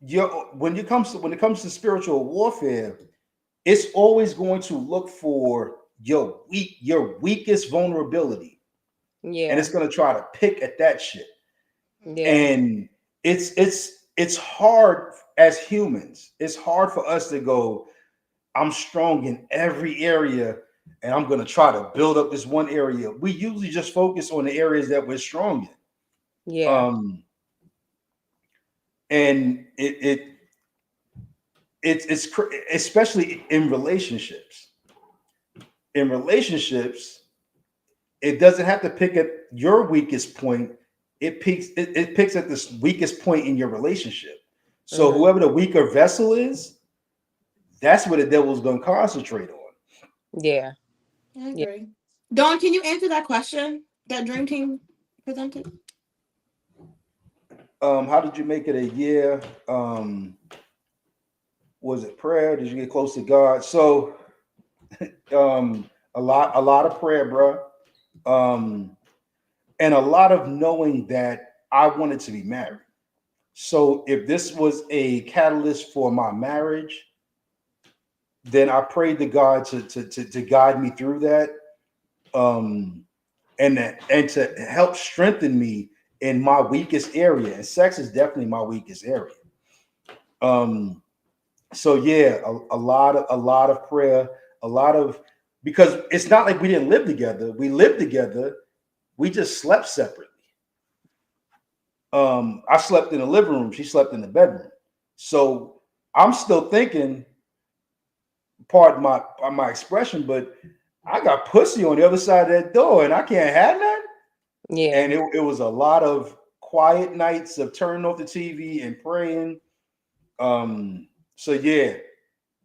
Speaker 1: when it comes to spiritual warfare, it's always going to look for your weakest vulnerability.
Speaker 3: Yeah.
Speaker 1: And it's going to try to pick at that shit.
Speaker 3: Yeah.
Speaker 1: And it's hard as humans. It's hard for us to go, I'm strong in every area and I'm going to try to build up this one area. We usually just focus on the areas that we're strong in.
Speaker 3: Yeah.
Speaker 1: And it's especially in relationships. In relationships, it doesn't have to pick at your weakest point. It picks at the weakest point in your relationship. So whoever the weaker vessel is, that's what the devil's going to concentrate on.
Speaker 3: Yeah.
Speaker 2: I agree. Dawn, can you answer that question that Dream Team presented?
Speaker 1: How did you make it a year? Was it prayer? Did you get close to God? So, a lot of prayer, bro. And a lot of knowing that I wanted to be married. So, if this was a catalyst for my marriage, then I prayed to God to guide me through that, and to help strengthen me in my weakest area. And sex is definitely my weakest area. So yeah, a lot of prayer, because it's not like we didn't live together. We lived together. We just slept separately. I slept in the living room. She slept in the bedroom. So I'm still thinking, pardon my expression, but I got pussy on the other side of that door and I can't have that.
Speaker 3: Yeah.
Speaker 1: And it was a lot of quiet nights of turning off the TV and praying. So yeah,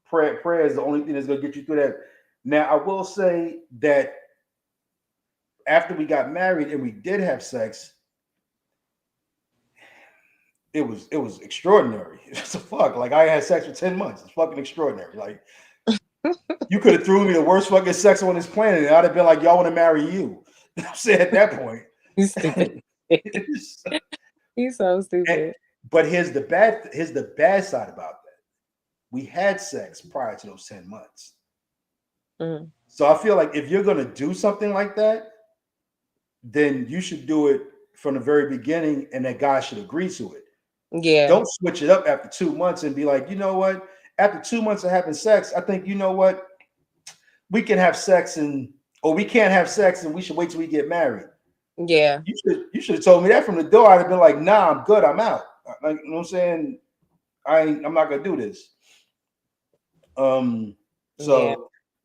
Speaker 1: prayer is the only thing that's gonna get you through that. Now I will say that after we got married and we did have sex, it was extraordinary. It's a fuck. Like I had sex for 10 months. It's fucking extraordinary. Like you could have threw me the worst fucking sex on this planet, and I'd have been like, y'all want to marry you. I'm saying at that point.
Speaker 3: You stupid. He's so stupid.
Speaker 1: But here's the bad side about that. We had sex prior to those 10 months.
Speaker 3: Mm-hmm.
Speaker 1: So I feel like if you're gonna do something like that, then you should do it from the very beginning, and that guy should agree to it.
Speaker 3: Yeah.
Speaker 1: Don't switch it up after 2 months and be like, you know what? After 2 months of having sex, I think you know what? We can have sex or we can't have sex, and we should wait till we get married.
Speaker 3: Yeah.
Speaker 1: You should have told me that from the door. I'd have been like, nah, I'm good. I'm out. Like, you know what I'm saying? I'm not gonna do this. So, yeah.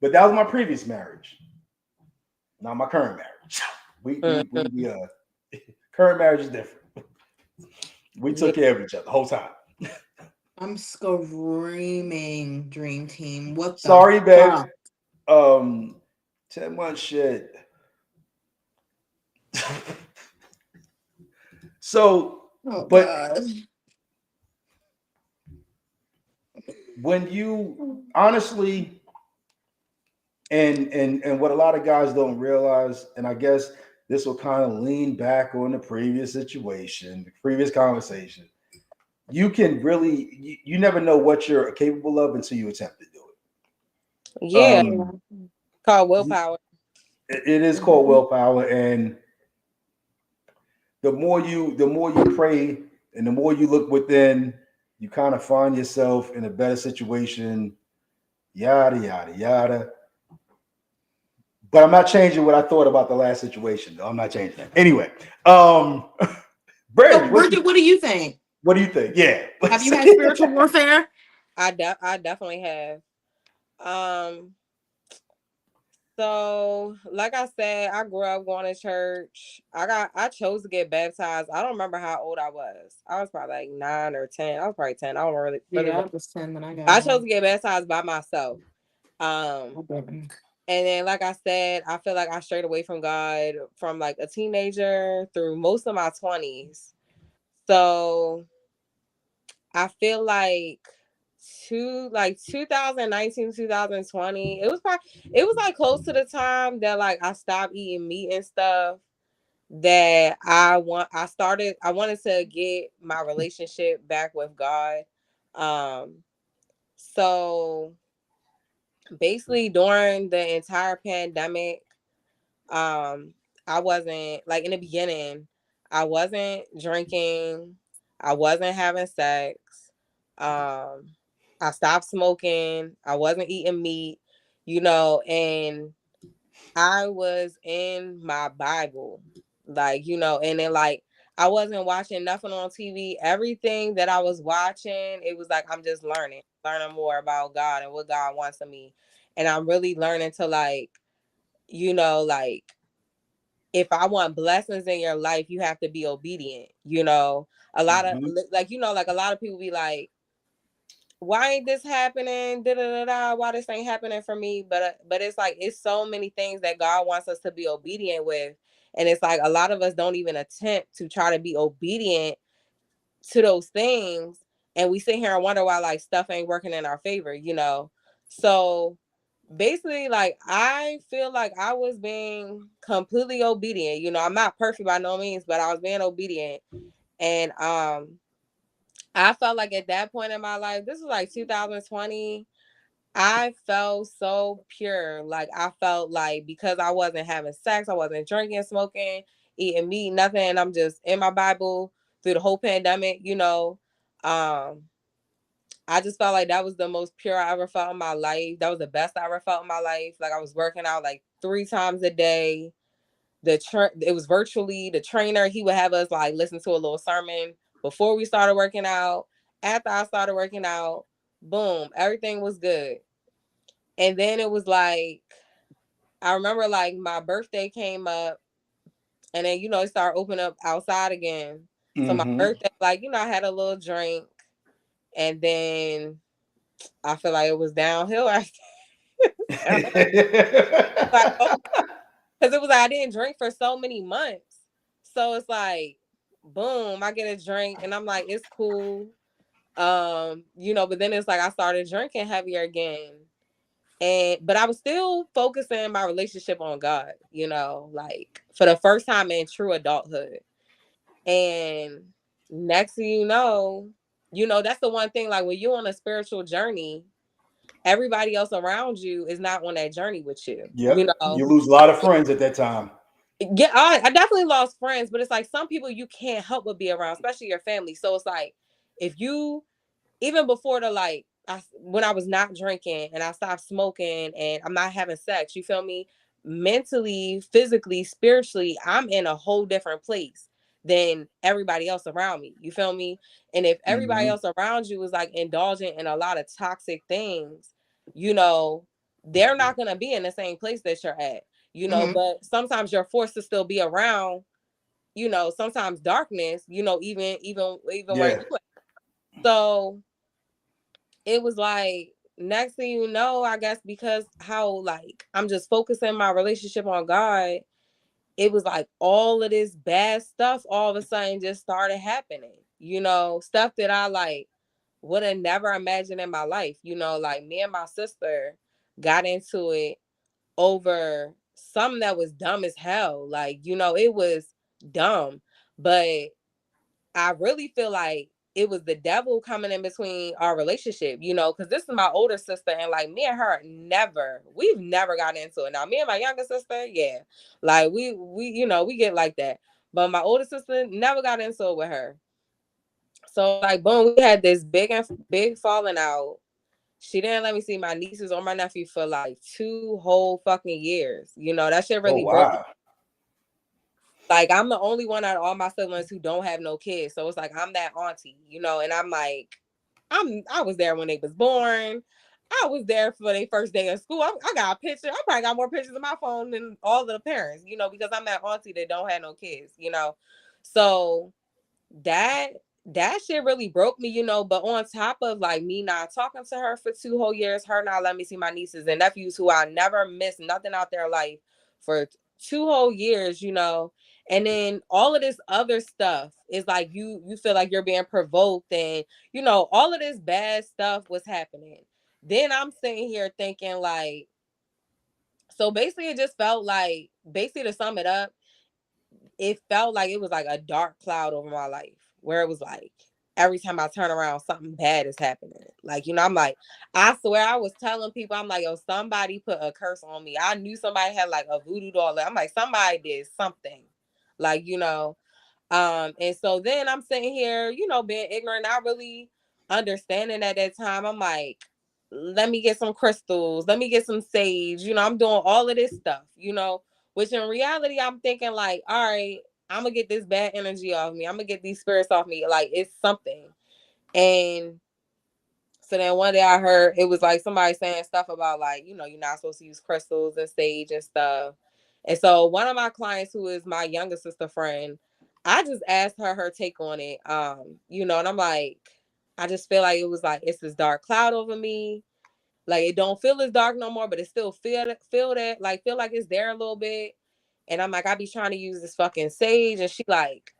Speaker 1: But that was my previous marriage, not my current marriage. We Current marriage is different. We
Speaker 3: Yeah.
Speaker 1: took care of each other the whole time.
Speaker 2: I'm screaming, Dream Team. What the
Speaker 1: Sorry, babe.
Speaker 2: fuck?
Speaker 1: 10 months shit. So,
Speaker 2: Oh
Speaker 1: but
Speaker 2: god.
Speaker 1: when you honestly, and what a lot of guys don't realize, and I guess this will kind of lean back on the previous situation, the previous conversation. You can really, you never know what you're capable of until you attempt to do it.
Speaker 3: Yeah. Called
Speaker 1: It
Speaker 3: willpower.
Speaker 1: it is called willpower, and the more you pray and the more you look within, you kind of find yourself in a better situation. Yada yada yada. But I'm not changing what I thought about the last situation. Though. I'm not changing that. Anyway,
Speaker 2: So,
Speaker 1: Brandy,
Speaker 2: Bridget, what do you think?
Speaker 1: what do you think? Yeah.
Speaker 2: Have you had spiritual warfare?
Speaker 3: I definitely have. Um, so like I said, I grew up going to church. I chose to get baptized. I don't remember how old I was. I was probably like 9 or 10. I was probably 10. I don't really
Speaker 2: Yeah, I
Speaker 3: remember.
Speaker 2: was 10 when I got
Speaker 3: I chose
Speaker 2: one.
Speaker 3: to get baptized by myself. Um, and then like I said, I feel like I strayed away from God from like a teenager through most of my 20s. So I feel like 2019 2020 it was like close to the time that like I stopped eating meat and stuff that I wanted to get my relationship back with God. Um so basically during the entire pandemic, um I wasn't like in the beginning, I wasn't drinking, I wasn't having sex, um I stopped smoking, I wasn't eating meat, and I was in my Bible, and then like I wasn't watching nothing on TV. Everything that I was watching, it was like I'm just learning more about God and what God wants of me. And I'm really learning to like if I want blessings in your life, you have to be obedient. A lot of
Speaker 1: Mhm.
Speaker 3: like a lot of people be like, why ain't this happening? Da, da, da, da, why this ain't happening for me? But it's like it's so many things that God wants us to be obedient with. And it's like a lot of us don't even attempt to try to be obedient to those things. And we sit here and wonder why like stuff ain't working in our favor. So basically, like I feel like I was being completely obedient. I'm not perfect by no means, but I was being obedient. And I felt like at that point in my life, this was like 2020, I felt so pure. Like I felt like because I wasn't having sex, I wasn't drinking, smoking, eating meat, nothing, and I'm just in my Bible through the whole pandemic. Um, I just felt like that was the most pure I ever felt in my life. That was the best I ever felt in my life. Like I was working out like 3 times a day. It was virtually the trainer. He would have us like listen to a little sermon before we started working out. After I started working out, boom, everything was good. And then it was like I remember like my birthday came up, and then it started opening up outside again. So my
Speaker 1: Mhm.
Speaker 3: birthday, like I had a little drink, and then I feel like it was downhill after. Like, oh, because it was like I didn't drink for so many months. So it's like, boom, I get a drink and I'm like, it's cool. But then it's like I started drinking heavier again. But I was still focusing my relationship on God, like for the first time in true adulthood. And next thing that's the one thing, like when you're on a spiritual journey, everybody else around you is not on that journey with you.
Speaker 1: Yep. You lose a lot of friends at that time.
Speaker 3: Yeah, I definitely lost friends, but it's like some people you can't help but be around, especially your family. So it's like if you even before when I was not drinking and I stopped smoking and I'm not having sex, you feel me? Mentally, physically, spiritually, I'm in a whole different place than everybody else around me. You feel me? And if everybody
Speaker 1: Mhm.
Speaker 3: else around you is like indulgent in a lot of toxic things, you know, they're not gonna be in the same place that you're at.
Speaker 2: Mhm.
Speaker 3: But sometimes you're forced to still be around sometimes darkness, even where
Speaker 1: Yeah.
Speaker 3: you at. So it was like, next thing you know, I guess because how like I'm just focusing my relationship on God, it was like all of this bad stuff all of a sudden just started happening. Stuff that I like would have never imagined in my life. Like me and my sister got into it over something that was dumb as hell. Like, it was dumb. But I really feel like it was the devil coming in between our relationship, because this is my older sister, and like me and her we've never gotten into it. Now, me and my younger sister, yeah, like we get like that. But my older sister never got into it with her. So like, boom, we had this big falling out. She didn't let me see my nieces or my nephew for like 2 whole fucking years. That shit
Speaker 1: Oh
Speaker 3: really broke me.
Speaker 1: wow.
Speaker 3: Like, I'm the only one out of all my siblings who don't have no kids. So it's like, I'm that auntie, and I'm like, I was there when they was born. I was there for their first day of school. I got a picture. I probably got more pictures on my phone than all of the parents, because I'm that auntie that don't have no kids, So that shit really broke me, but on top of like me not talking to her for 2 whole years, her not letting me see my nieces and nephews who I never missed nothing out their life for 2 whole years, and then all of this other stuff is like you feel like you're being provoked, and all of this bad stuff was happening. Then I'm sitting here thinking like, so basically it just felt like, basically to sum it up, it felt like it was like a dark cloud over my life, where it was like every time I turn around, something bad is happening. Like, I'm like, I swear I was telling people, I'm like, yo, somebody put a curse on me. I knew somebody had like a voodoo doll. I'm like, somebody did something. Like, and so then I'm sitting here, being ignorant, not really understanding at that time. I'm like, let me get some crystals, let me get some sage, I'm doing all of this stuff, which in reality, I'm thinking like, all right, I'm gonna get this bad energy off me. I'm gonna get these spirits off me. Like, it's something. And so then one day I heard it was like somebody saying stuff about like, you're not supposed to use crystals and sage and stuff. And so one of my clients, who is my younger sister friend, I just asked her take on it. And I'm like, I just feel like it was like, it's this dark cloud over me. Like, it don't feel as dark no more, but it still feel that, like, feel like it's there a little bit. And I'm like, I be trying to use this fucking sage. And she like,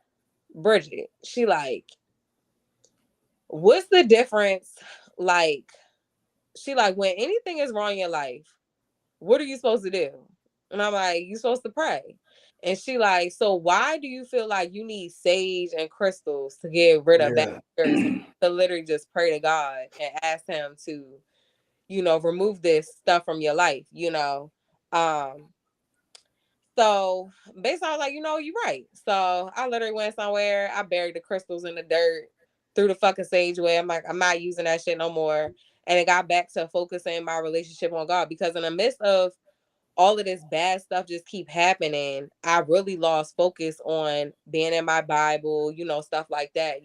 Speaker 3: Bridget, she like, what's the difference? Like, she like, when anything is wrong in your life, what are you supposed to do? And I'm like, you're supposed to pray. And she like, so why do you feel like you need sage and crystals to get rid of bad spirits? To literally just pray to God and ask him to, remove this stuff from your life, So basically I was like, you're right. So I literally went somewhere, I buried the crystals in the dirt, threw the fucking sage away. I'm like, I'm not using that shit no more. And it got back to focusing my relationship on God, because in the midst of all of this bad stuff just keep happening, I really lost focus on being in my Bible, stuff like that,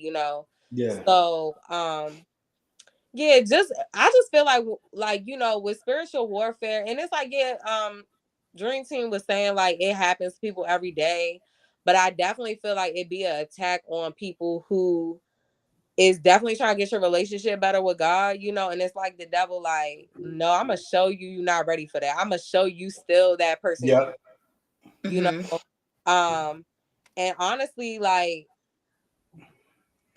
Speaker 1: Yeah.
Speaker 3: So yeah, I just feel like with spiritual warfare, and it's like, yeah, Dream Team was saying like it happens to people every day, but I definitely feel like it'd be an attack on people who is definitely trying to get your relationship better with God, and it's like the devil like, no, I'm gonna show you you're not ready for that. I'm gonna show you still that person.
Speaker 1: Yep.
Speaker 3: And honestly, like,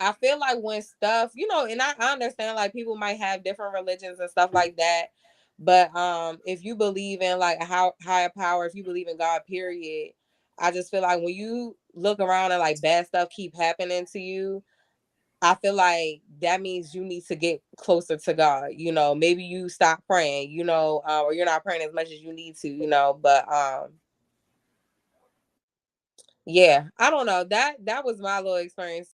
Speaker 3: I feel like when stuff, and I understand like people might have different religions and stuff like that. But if you believe in like a higher power, if you believe in God, period, I just feel like when you look around and like bad stuff keep happening to you, I feel like that means you need to get closer to God. Maybe you stop praying, or you're not praying as much as you need to, but yeah, I don't know. That was my little experience.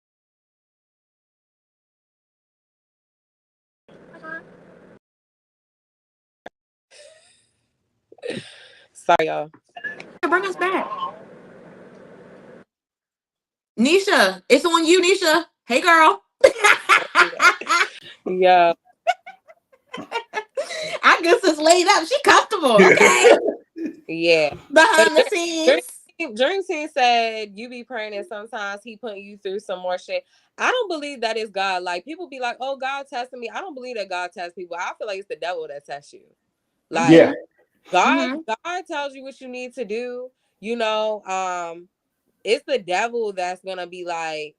Speaker 3: Sorry, y'all.
Speaker 2: Bring us back. Nisha, it's on you, Nisha. Hey, girl.
Speaker 3: Yeah.
Speaker 2: I guess it's laid up. She comfortable. Okay.
Speaker 3: Yeah.
Speaker 2: Behind the scenes.
Speaker 3: Dream Team said you be praying and sometimes he putting you through some more shit. I don't believe that is God. Like people be like, oh, God testing me. I don't believe that God tests people. I feel like it's the devil that tests you. Like
Speaker 1: Yeah.
Speaker 3: God tells you what you need to do. You know, it's the devil that's gonna be like,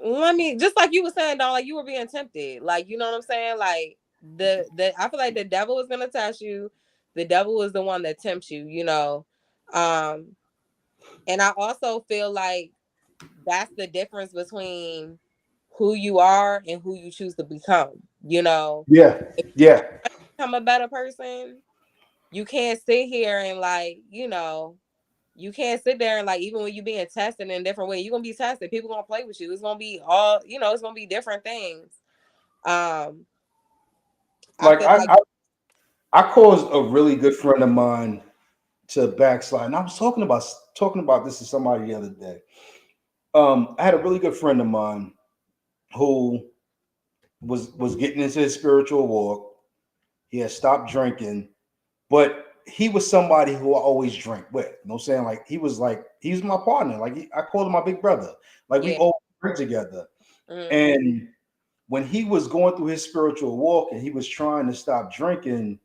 Speaker 3: let me, just like you were saying, Don, like you were being tempted. Like, you know what I'm saying? Like I feel like the devil is gonna test you. The devil is the one that tempts you, you know. And I also feel like that's the difference between who you are and who you choose to become. You know,
Speaker 1: Yeah.
Speaker 3: if
Speaker 1: Yeah.
Speaker 3: you become a better person, you can't sit here and like, you know, you can't sit there and like, even when you're being tested in a different way, you're gonna be tested. People gonna play with you. It's gonna be all, you know, it's gonna be different things. I
Speaker 1: Like
Speaker 3: feel like
Speaker 1: I caused a really good friend of mine to backslide. And I was talking about this to somebody the other day. I had a really good friend of mine who was getting into his spiritual walk. He had stopped drinking, but he was somebody who I always drank with. You know what I'm saying? Like he was my partner. Like I called him my big brother. Like we
Speaker 3: yeah.
Speaker 1: always drink together. And when he was going through his spiritual walk and he was trying to stop drinking,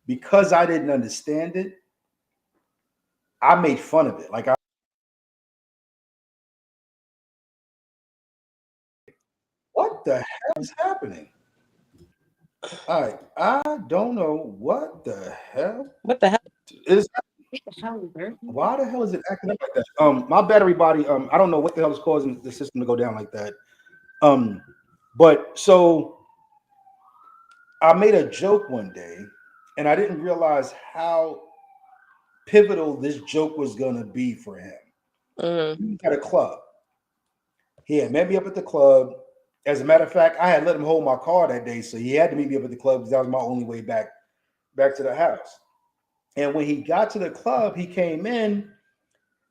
Speaker 1: because I didn't understand it, I made fun of it. Like what the hell is happening? All right, I don't know what the hell
Speaker 3: What the hell?
Speaker 1: is. Why the hell is it acting up like that? My battery body. I don't know what the hell is causing the system to go down like that. But so I made a joke one day, and I didn't realize how pivotal this joke was gonna be for him. He was at a club. He had met me up at the club. As a matter of fact, I had let him hold my car that day, so he had to meet me up at the club because that was my only way back to the house. And when he got to the club, he came in,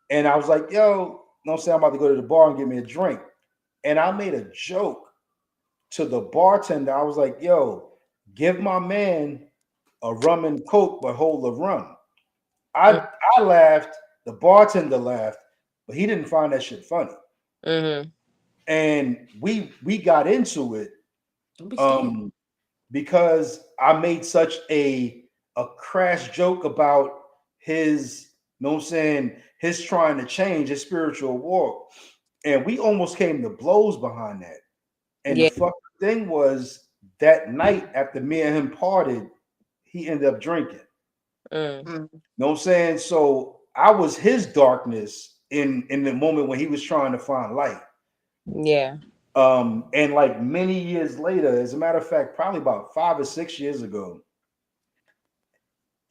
Speaker 1: and I was like, "Yo, no, say I'm about to go to the bar and get me a drink." And I made a joke to the bartender. I was like, "Yo, give my man a rum and coke, but hold the rum." I laughed. The bartender laughed, but he didn't find that shit funny. And we got into it because I made such a crass joke about his, you know what I'm saying, his trying to change his spiritual walk. And we almost came to blows behind that. And the fucking thing was that night after me and him parted, he ended up drinking. You know what I'm saying? So I was his darkness in the moment when he was trying to find light.
Speaker 3: Yeah.
Speaker 1: And like many years later, as a matter of fact, probably about 5 or 6 years ago,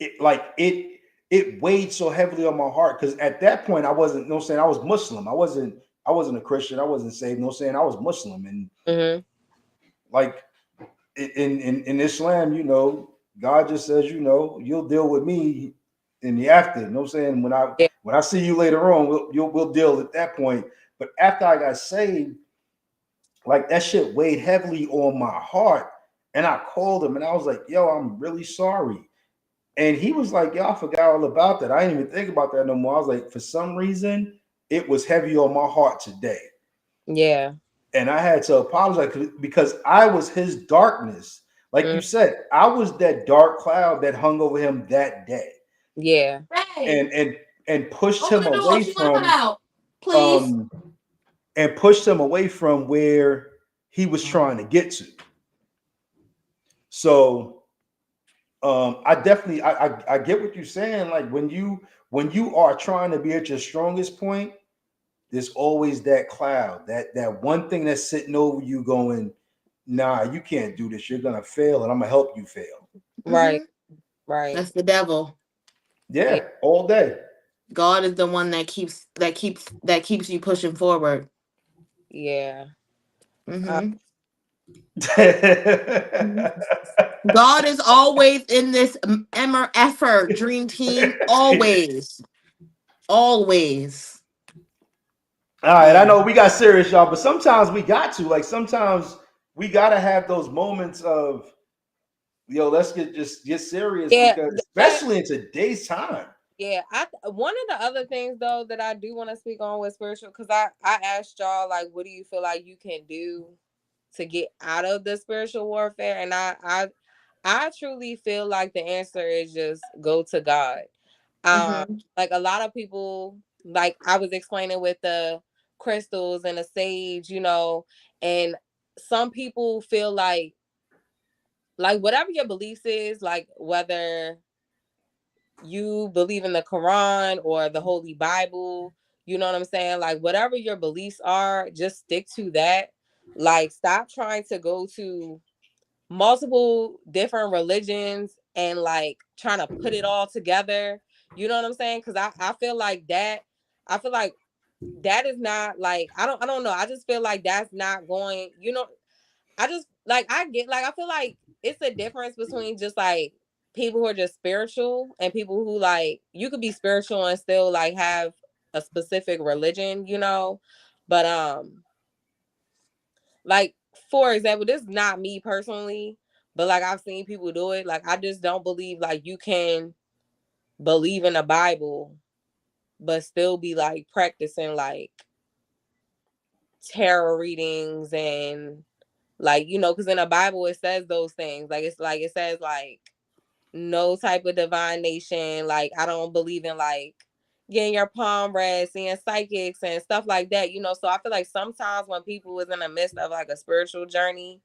Speaker 1: it weighed so heavily on my heart because at that point I wasn't, you know what I'm saying, I was Muslim. I wasn't a Christian. I wasn't saved. You know what I'm saying? I was Muslim. And like in Islam, you know, God just says, you know, you'll deal with me in the after. You know what I'm saying? When I see you later on, we'll deal at that point. But after I got saved, like that shit weighed heavily on my heart. And I called him and I was like, yo, I'm really sorry. And he was like, yo, I forgot all about that. I didn't even think about that no more. I was like, for some reason, it was heavy on my heart today.
Speaker 3: Yeah.
Speaker 1: And I had to apologize because I was his darkness. Like you said, I was that dark cloud that hung over him that day.
Speaker 3: Yeah.
Speaker 1: And pushed him away from and pushed him away from where he was trying to get to. So I definitely I get what you're saying. Like when you are trying to be at your strongest point, there's always that cloud, that one thing that's sitting over you going, nah, you can't do this. You're gonna fail, and I'm gonna help you fail.
Speaker 3: Right. Right.
Speaker 2: That's the devil.
Speaker 1: Yeah, all day.
Speaker 2: God is the one that keeps you pushing forward.
Speaker 3: Yeah.
Speaker 2: God is always in this effort, Dream Team. Always. Always.
Speaker 1: All right, I know we got serious, y'all, but sometimes we got to. Like sometimes we gotta have those moments of, yo, let's get serious because especially in today's time.
Speaker 3: Yeah, one of the other things though that I do want to speak on with spiritual, because I asked y'all like, what do you feel like you can do to get out of the spiritual warfare? And I truly feel like the answer is just go to God.
Speaker 2: Mhm.
Speaker 3: Like a lot of people, like I was explaining with the crystals and the sage, and some people feel like whatever your beliefs is, like whether you believe in the Quran or the Holy Bible, you know what I'm saying? Like whatever your beliefs are, just stick to that. Like stop trying to go to multiple different religions and like trying to put it all together. You know what I'm saying? Cause I feel like I feel like that is not like I don't know. I just feel like that's not going, I just like I feel like it's a difference between just like people who are just spiritual and people who like you could be spiritual and still like have a specific religion, But like for example, this is not me personally, but like I've seen people do it. Like I just don't believe like you can believe in the Bible but still be like practicing like tarot readings and like because in the Bible it says those things, like it's like it says like no type of divination, like I don't believe in like getting your palm read, seeing psychics and stuff like that, so I feel like sometimes when people is in the midst of like a spiritual journey,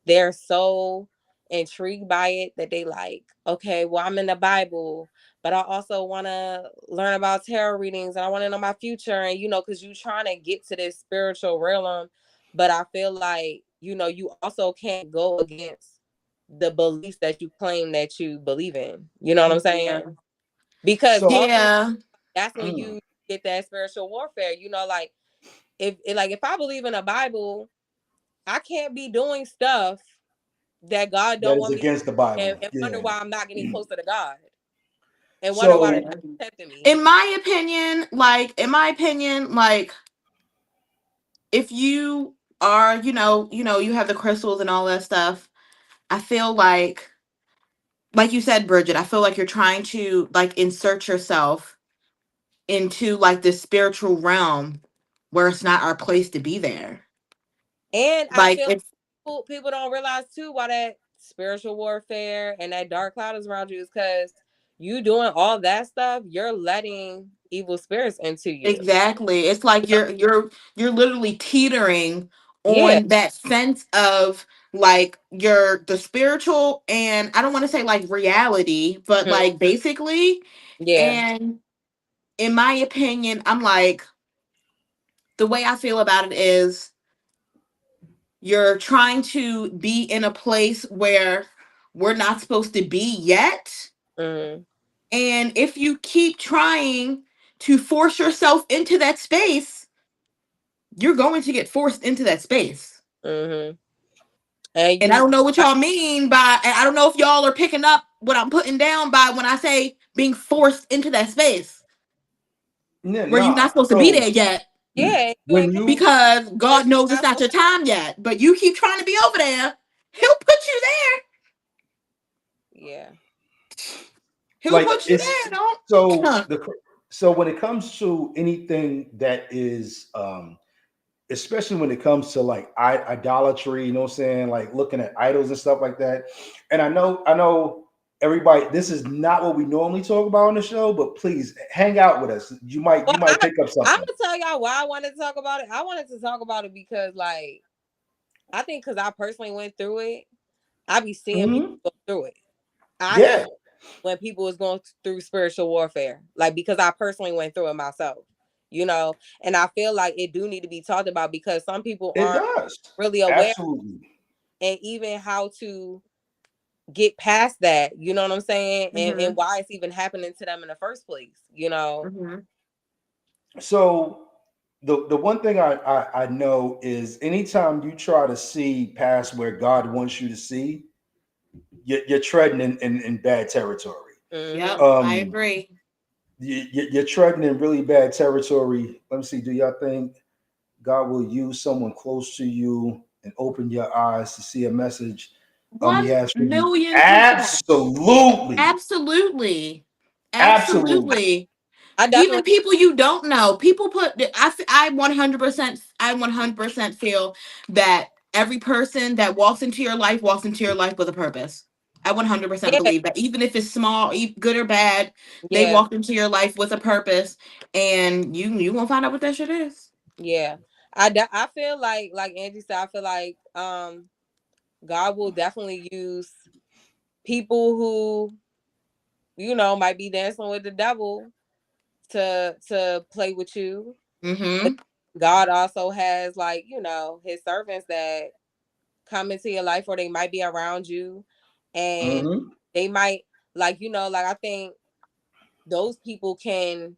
Speaker 3: they're so intrigued by it that they like, okay, well, I'm in the Bible, but I also want to learn about tarot readings and I want to know my future. And, because you're trying to get to this spiritual realm. But I feel like, you also can't go against the beliefs that you claim that you believe in. You know what I'm saying?
Speaker 2: Yeah.
Speaker 3: Because
Speaker 1: So
Speaker 3: ultimately,
Speaker 2: Yeah.
Speaker 3: that's when you get that spiritual warfare. Like if I believe in a Bible, I can't be doing stuff that God
Speaker 1: that
Speaker 3: don't
Speaker 1: is
Speaker 3: want me
Speaker 1: against the Bible.
Speaker 3: and wonder
Speaker 1: Yeah.
Speaker 3: why I'm not getting closer to God and wonder why they're
Speaker 1: So
Speaker 2: Yeah.
Speaker 3: not accepting me.
Speaker 2: In my opinion, like if you are, you have the crystals and all that stuff, I feel like you said, Bridget, I feel like you're trying to like insert yourself into like this spiritual realm where it's not our place to be there.
Speaker 3: And I
Speaker 2: Like
Speaker 3: feel
Speaker 2: it's
Speaker 3: people don't realize too why that spiritual warfare and that dark cloud is around you is because you doing all that stuff, you're letting evil spirits into you.
Speaker 2: exactly. It's like you're literally teetering
Speaker 3: Yeah.
Speaker 2: on that sense of like the spiritual and I don't want to say like reality, but
Speaker 3: Mhm.
Speaker 2: like basically.
Speaker 3: Yeah.
Speaker 2: And in my opinion, I'm like the way I feel about it is you're trying to be in a place where we're not supposed to be yet.
Speaker 3: Mm-hmm.
Speaker 2: And if you keep trying to force yourself into that space, you're going to get forced into that space.
Speaker 3: Mm-hmm. And
Speaker 2: And I don't know what y'all mean by, and I don't know if y'all are picking up what I'm putting down by when I say being forced into that space
Speaker 1: yeah,
Speaker 2: where you're
Speaker 1: nah.
Speaker 2: not supposed to be
Speaker 1: So
Speaker 2: there yet
Speaker 3: yeah, you
Speaker 1: when
Speaker 3: ain't getting
Speaker 1: you
Speaker 2: because
Speaker 3: because
Speaker 2: God
Speaker 3: you're
Speaker 2: knows it's
Speaker 3: not
Speaker 2: not
Speaker 3: supposed
Speaker 2: your time yet. But you keep trying to be over there, He'll put you there.
Speaker 3: yeah.
Speaker 2: He'll
Speaker 1: like
Speaker 2: put you
Speaker 1: it's
Speaker 2: there. Don't.
Speaker 1: so
Speaker 2: Huh.
Speaker 1: the so when it comes to anything that is especially when it comes to like idolatry, you know what I'm saying, like looking at idols and stuff like that. And I know everybody, this is not what we normally talk about on the show, but please hang out with us. You might
Speaker 3: Well,
Speaker 1: you might pick up
Speaker 3: I'm
Speaker 1: something.
Speaker 3: gonna tell y'all why I wanted to talk about it. I wanted to talk about it because, like, I think because I personally went through it, I be seeing people
Speaker 1: Mhm.
Speaker 3: go through it. I
Speaker 1: Yeah,
Speaker 3: see when people is going through spiritual warfare, like because I personally went through it myself, and I feel like it do need to be talked about because some people
Speaker 1: it
Speaker 3: aren't
Speaker 1: does.
Speaker 3: really aware
Speaker 1: Absolutely.
Speaker 3: and even how to get past that. You know what I'm saying, and
Speaker 2: Mm-hmm.
Speaker 3: why it's even happening to them in the first place.
Speaker 2: Mm-hmm.
Speaker 1: So the one thing I know is anytime you try to see past where God wants you to see, you're treading in bad territory.
Speaker 3: Hmm.
Speaker 2: Yep, I
Speaker 1: Um,
Speaker 2: agree.
Speaker 1: you're treading in really bad territory. Let me see. Do y'all think God will use someone close to you and open your eyes to see a message He
Speaker 2: One
Speaker 1: has for you?
Speaker 2: million percent.
Speaker 1: Absolutely.
Speaker 2: Absolutely.
Speaker 1: Absolutely.
Speaker 3: I
Speaker 2: Even
Speaker 3: definitely,
Speaker 2: people you don't know, people put. I 100% feel that every person that walks into your life with a purpose. I 100%
Speaker 3: yeah,
Speaker 2: believe that, even if it's small, good or bad, they
Speaker 3: yeah,
Speaker 2: walked into your life with a purpose, and you gonna find out what that shit is.
Speaker 3: yeah. I feel like Angie said, I feel like God will definitely use people who, you know, might be dancing with the devil to play with you.
Speaker 2: Mm-hmm.
Speaker 3: God also has, like, you know, his servants that come into your life, or they might be around you, and
Speaker 1: Mm-hmm.
Speaker 3: they might, like, you know, like, I think those people can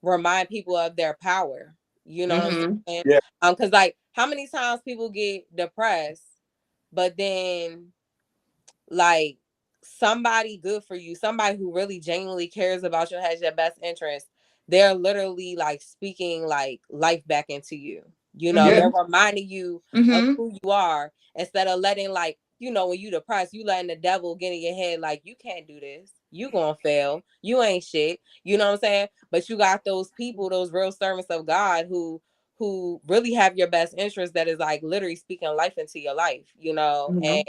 Speaker 3: remind people of their power. You know what I'm
Speaker 2: Mm-hmm.
Speaker 3: saying?
Speaker 1: Yeah.
Speaker 3: Because, like, how many times people get depressed, but then, like, somebody good for you, somebody who really genuinely cares about you, has your best interest, they're literally like speaking like life back into you. You know,
Speaker 1: Yeah.
Speaker 3: they're reminding you of
Speaker 2: Mm-hmm.
Speaker 3: who you are, instead of letting, like, you know, when you depressed, you letting the devil get in your head like, you can't do this, you gonna fail, you ain't shit. You know what I'm saying? But you got those people, those real servants of God, who really have your best interest, that is like literally speaking life into your life, you know.
Speaker 2: Mm-hmm.
Speaker 3: And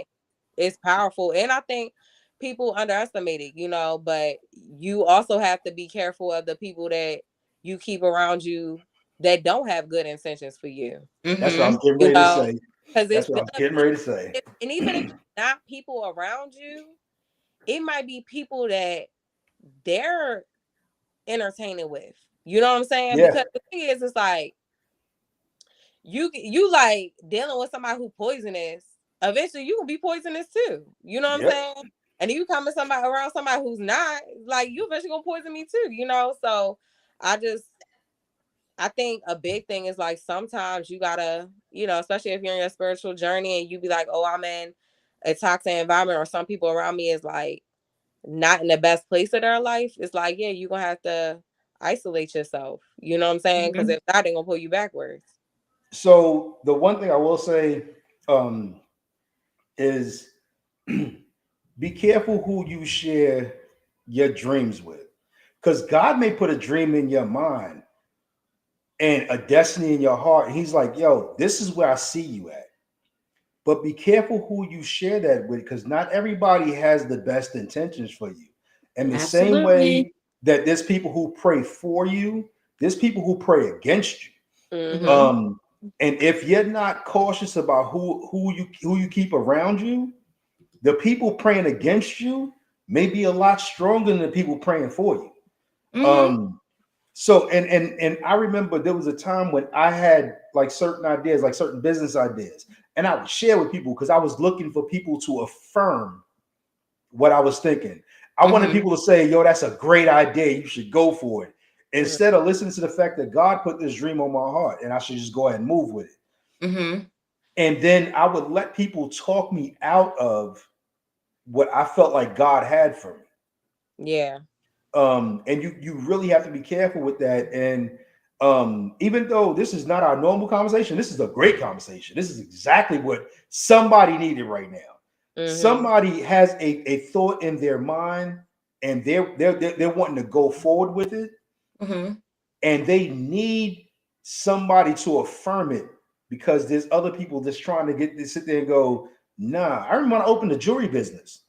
Speaker 3: it's powerful. And I think people underestimate it, you know, but you also have to be careful of the people that you keep around you that don't have good intentions for you,
Speaker 1: That's what I
Speaker 2: Mm-hmm.
Speaker 1: was getting
Speaker 3: you
Speaker 1: ready to
Speaker 3: know,
Speaker 1: say.
Speaker 3: because
Speaker 1: That's
Speaker 3: it's
Speaker 1: what I
Speaker 3: good.
Speaker 1: was getting ready to say.
Speaker 3: And even if it's not people around you, it might be people that they're entertaining with. You know what I'm saying?
Speaker 1: Yeah.
Speaker 3: Because the thing is, it's like you like dealing with somebody who poisonous. Eventually, you can be poisonous too. You know what I'm
Speaker 1: Yep.
Speaker 3: saying? And you come to somebody around somebody who's not, like, you eventually gonna poison me too. You know? So I just I think a big thing is, like, sometimes you gotta, you know, especially if you're in your spiritual journey and you be like, oh, I'm in a toxic environment, or some people around me is like not in the best place of their life. It's like, yeah, you're gonna have to isolate yourself. You know what I'm saying? Because
Speaker 2: Mm-hmm.
Speaker 3: if not, they're gonna pull you backwards.
Speaker 1: So the one thing I will say um, is be careful who you share your dreams with, because God may put a dream in your mind and a destiny in your heart. And he's like, yo, this is where I see you at. But be careful who you share that with, because not everybody has the best intentions for you. And the same
Speaker 2: Absolutely.
Speaker 1: way that there's people who pray for you, there's people who pray against you.
Speaker 3: Mm-hmm.
Speaker 2: Mm-hmm.
Speaker 1: And if you're not cautious about who you keep around you, the people praying against you may be a lot stronger than the people praying for you.
Speaker 2: Mm-hmm.
Speaker 1: Um, so and I remember there was a time when I had like certain ideas, like certain business ideas, and I would share with people because I was looking for people to affirm what I was thinking. I wanted
Speaker 2: Mm-hmm.
Speaker 1: people to say, yo, that's a great idea. You should go for it.
Speaker 3: Mm-hmm.
Speaker 1: Instead of listening to the fact that God put this dream on my heart and I should just go ahead and move with it.
Speaker 2: Mm-hmm.
Speaker 1: And then I would let people talk me out of what I felt like God had for me.
Speaker 3: Yeah.
Speaker 1: And you really have to be careful with that. And even though this is not our normal conversation, this is a great conversation. This is exactly what somebody needed right now.
Speaker 3: Mm-hmm.
Speaker 1: Somebody has a thought in their mind, and they're wanting to go forward with it,
Speaker 2: Mm-hmm.
Speaker 1: and they need somebody to affirm it, because there's other people that's trying to get this sit there and go, nah. I remember when I opened the jewelry business,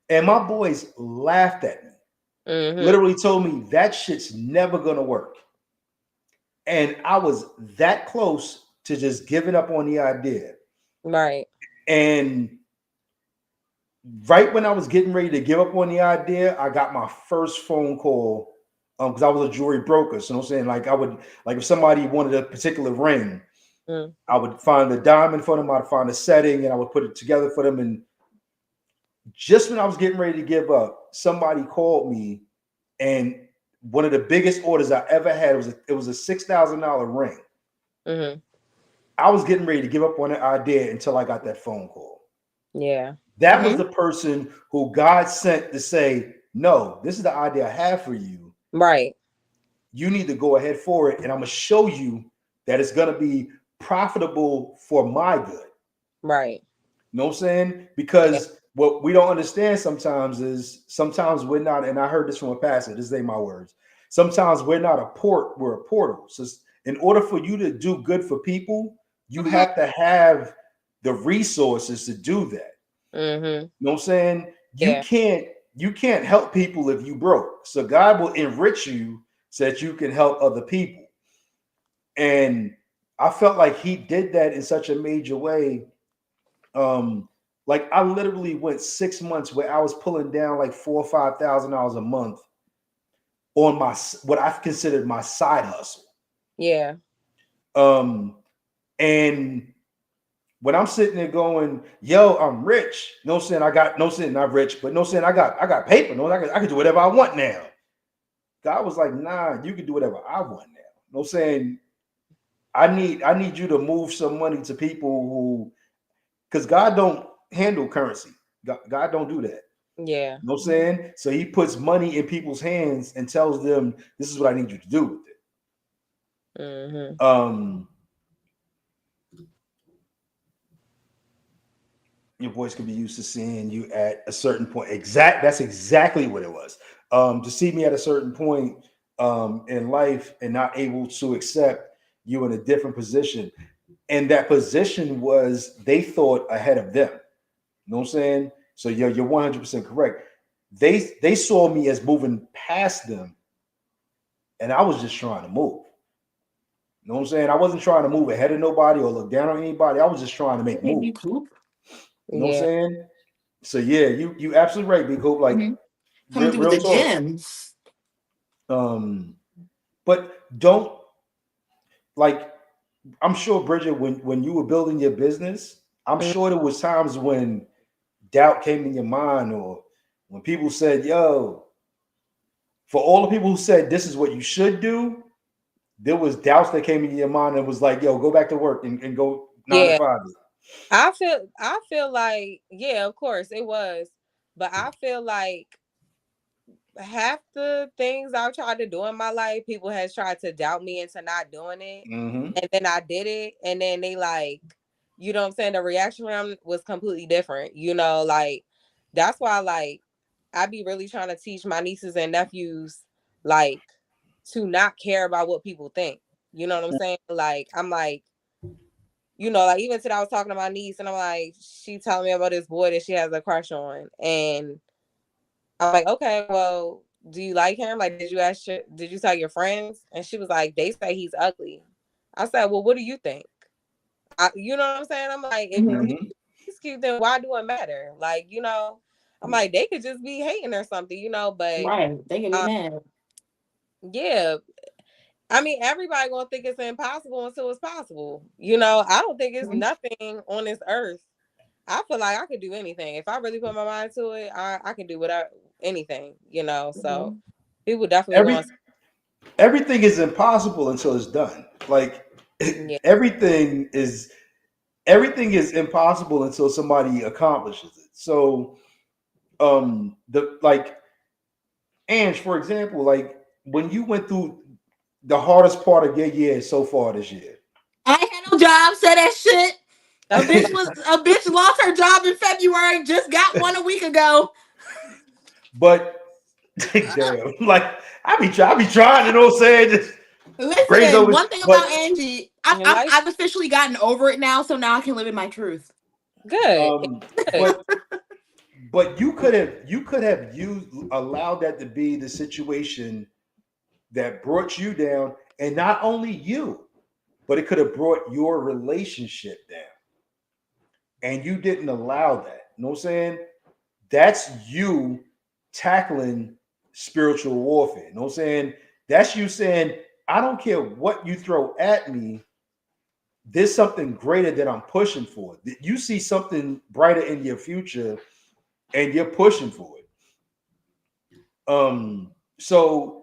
Speaker 1: and my boys laughed at me,
Speaker 3: Mm-hmm.
Speaker 1: literally told me that shit's never gonna work. And I was that close to just giving up on the idea.
Speaker 3: Right.
Speaker 1: And right when I was getting ready to give up on the idea, I got my first phone call, because I was a jewelry broker. So I'm saying, like, I would, like, if somebody wanted a particular ring,
Speaker 3: Mm.
Speaker 1: I would find the diamond for them, I'd find the setting, and I would put it together for them. And just when I was getting ready to give up, somebody called me, and one of the biggest orders I ever had was it was a $6,000 ring.
Speaker 3: Mm-hmm.
Speaker 1: I was getting ready to give up on that idea until I got that phone call.
Speaker 3: Yeah.
Speaker 1: That was
Speaker 2: Mm-hmm.
Speaker 1: the person who God sent to say, no, this is the idea I have for you.
Speaker 3: Right.
Speaker 1: You need to go ahead for it. And I'm going to show you that it's going to be profitable for my good.
Speaker 3: Right.
Speaker 1: You know what I'm saying?
Speaker 3: Yeah.
Speaker 1: Because what we don't understand sometimes is sometimes we're not, and I heard this from a pastor, this ain't my words. Sometimes we're not a port, we're a portal. So in order for you to do good for people, you have to have the resources to do that.
Speaker 3: Mm-hmm.
Speaker 1: You know what I'm saying?
Speaker 3: Yeah.
Speaker 1: You can't help people if you broke. So God will enrich you so that you can help other people. And I felt like he did that in such a major way. Like I literally went 6 months where I was pulling down like $4,000 or $5,000 a month on my what I've considered my side hustle.
Speaker 3: Yeah.
Speaker 1: And when I'm sitting there going, yo, I'm rich. No saying I got no saying not rich, but no saying I got paper. No, I can do whatever I want now. God was like, nah, you can do whatever I want now. No saying I need you to move some money to people who, because God don't handle currency. God don't do that.
Speaker 3: Yeah.
Speaker 1: You know what I'm saying? So he puts money in people's hands and tells them, this is what I need you to do with it.
Speaker 3: Mm-hmm.
Speaker 1: Your voice could be used to seeing you at a certain point. That's exactly what it was. To see me at a certain point in life and not able to accept you in a different position. And that position was they thought ahead of them. You know what I'm saying? So you're 100% correct. They saw me as moving past them, and I was just trying to move. You know what I'm saying? I wasn't trying to move ahead of nobody or look down on anybody. I was just trying to make moves. You know what I'm saying? So yeah, you absolutely right, Big Hope. Like
Speaker 2: coming through
Speaker 1: real
Speaker 2: with the
Speaker 1: talk.
Speaker 2: gems.
Speaker 1: But don't like. I'm sure, Bridget, when you were building your business, I'm sure there was times when doubt came in your mind, or when people said, "Yo," for all the people who said this is what you should do, there was doubts that came in your mind and was like, "Yo, go back to work and go 9 to 5."
Speaker 3: I feel like, yeah, of course it was, but I feel like half the things I've tried to do in my life, people has tried to doubt me into not doing it, and then I did it, and then they like, you know what I'm saying, the reaction from them was completely different. You know, like that's why like I be really trying to teach my nieces and nephews like to not care about what people think. You know what I'm saying? Like I'm like, you know, like even today I was talking to my niece and I'm like, she telling me about this boy that she has a crush on, and I'm like, okay, well, do you like him? Like, did you tell your friends? And she was like, they say he's ugly. I said, well, what do you think? You know what I'm saying? I'm like, if he's cute, then why do it matter? Like, you know, I'm like, they could just be hating or something, you know, but
Speaker 2: right, they can be mad.
Speaker 3: Yeah. I mean, everybody gonna think it's impossible until it's possible. You know, I don't think it's nothing on this earth. I feel like I could do anything. If I really put my mind to it, I can do whatever anything, you know. So people definitely want
Speaker 1: Everything is impossible until it's done. Like everything is impossible until somebody accomplishes it. So the like Ange, for example, like when you went through the hardest part of your year so far this year.
Speaker 2: I ain't had no job, say that shit. A bitch lost her job in February, just got one a week ago.
Speaker 1: But damn, like I be trying, you know what I'm saying? Just
Speaker 2: listen, one thing about Angie, I've officially gotten over it now, so now I can live in my truth.
Speaker 3: Good.
Speaker 1: But you could have allowed that to be the situation that brought you down, and not only you, but it could have brought your relationship down. And you didn't allow that. You know what I'm saying? That's you tackling spiritual warfare. You know what I'm saying? That's you saying, I don't care what you throw at me. There's something greater that I'm pushing for. You see something brighter in your future and you're pushing for it. So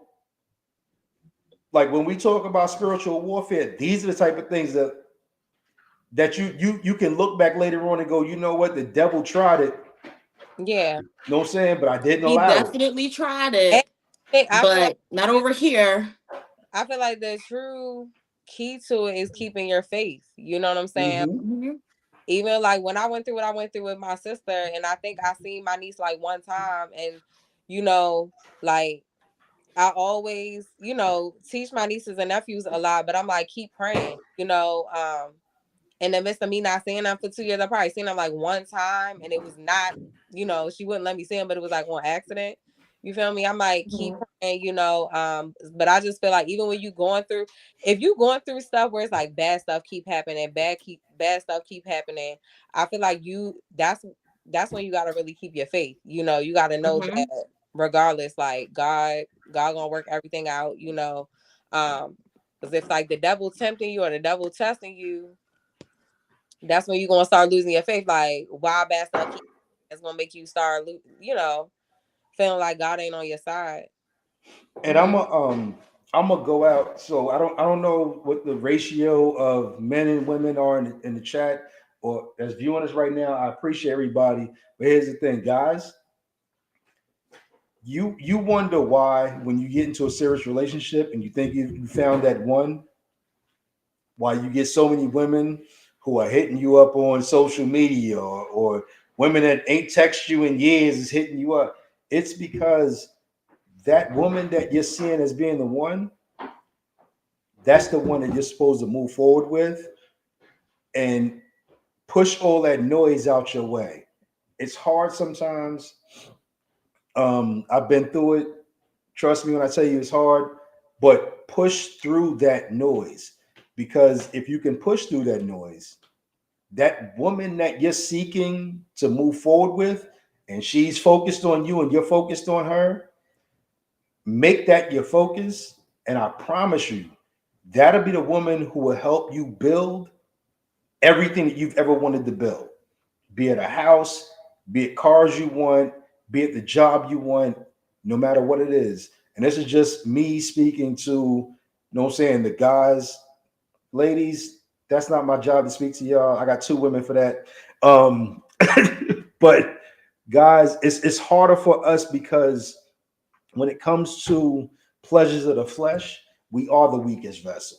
Speaker 1: like when we talk about spiritual warfare, these are the type of things that you can look back later on and go, you know what, the devil tried it.
Speaker 3: Yeah.
Speaker 1: You know what I'm saying? But I didn't
Speaker 2: He
Speaker 1: allow
Speaker 2: definitely tried it. But not over here.
Speaker 3: I feel like the true key to it is keeping your faith. You know what I'm saying? even like when I went through what I went through with my sister, and I think I seen my niece like one time, and you know, like I always, you know, teach my nieces and nephews a lot, but I'm like, keep praying, you know. In the midst of me not seeing them for 2 years, I probably seen them like one time, and it was not, you know, she wouldn't let me see them, but it was like on accident. You feel me? I'm like, keep praying, you know. But I just feel like even when you going through, if you going through stuff where it's like bad stuff keep happening, bad stuff keep happening, I feel like that's when you gotta really keep your faith. You know, you gotta know that regardless, like God gonna work everything out, you know. Because if like the devil tempting you or the devil testing you, that's when you're gonna start losing your faith. Like, why bad stuff keep, it's gonna make you start, you know, feeling like God ain't on your side.
Speaker 1: And I'm gonna go out. So I don't know what the ratio of men and women are in the chat or that's viewing us right now. I appreciate everybody, but here's the thing, guys. You wonder why when you get into a serious relationship and you think you found that one, why you get so many women who are hitting you up on social media or women that ain't text you in years is hitting you up. It's because that woman that you're seeing as being the one, that's the one that you're supposed to move forward with and push all that noise out your way. It's hard sometimes. I've been through it. Trust me when I tell you it's hard, but push through that noise because if you can push through that noise, that woman that you're seeking to move forward with, and she's focused on you and you're focused on her, make that your focus. And I promise you, that'll be the woman who will help you build everything that you've ever wanted to build, be it a house, be it cars you want, be it the job you want, no matter what it is. And this is just me speaking to, you know what I'm saying, the guys, ladies, that's not my job to speak to y'all. I got two women for that. But guys, it's harder for us because when it comes to pleasures of the flesh, we are the weakest vessel.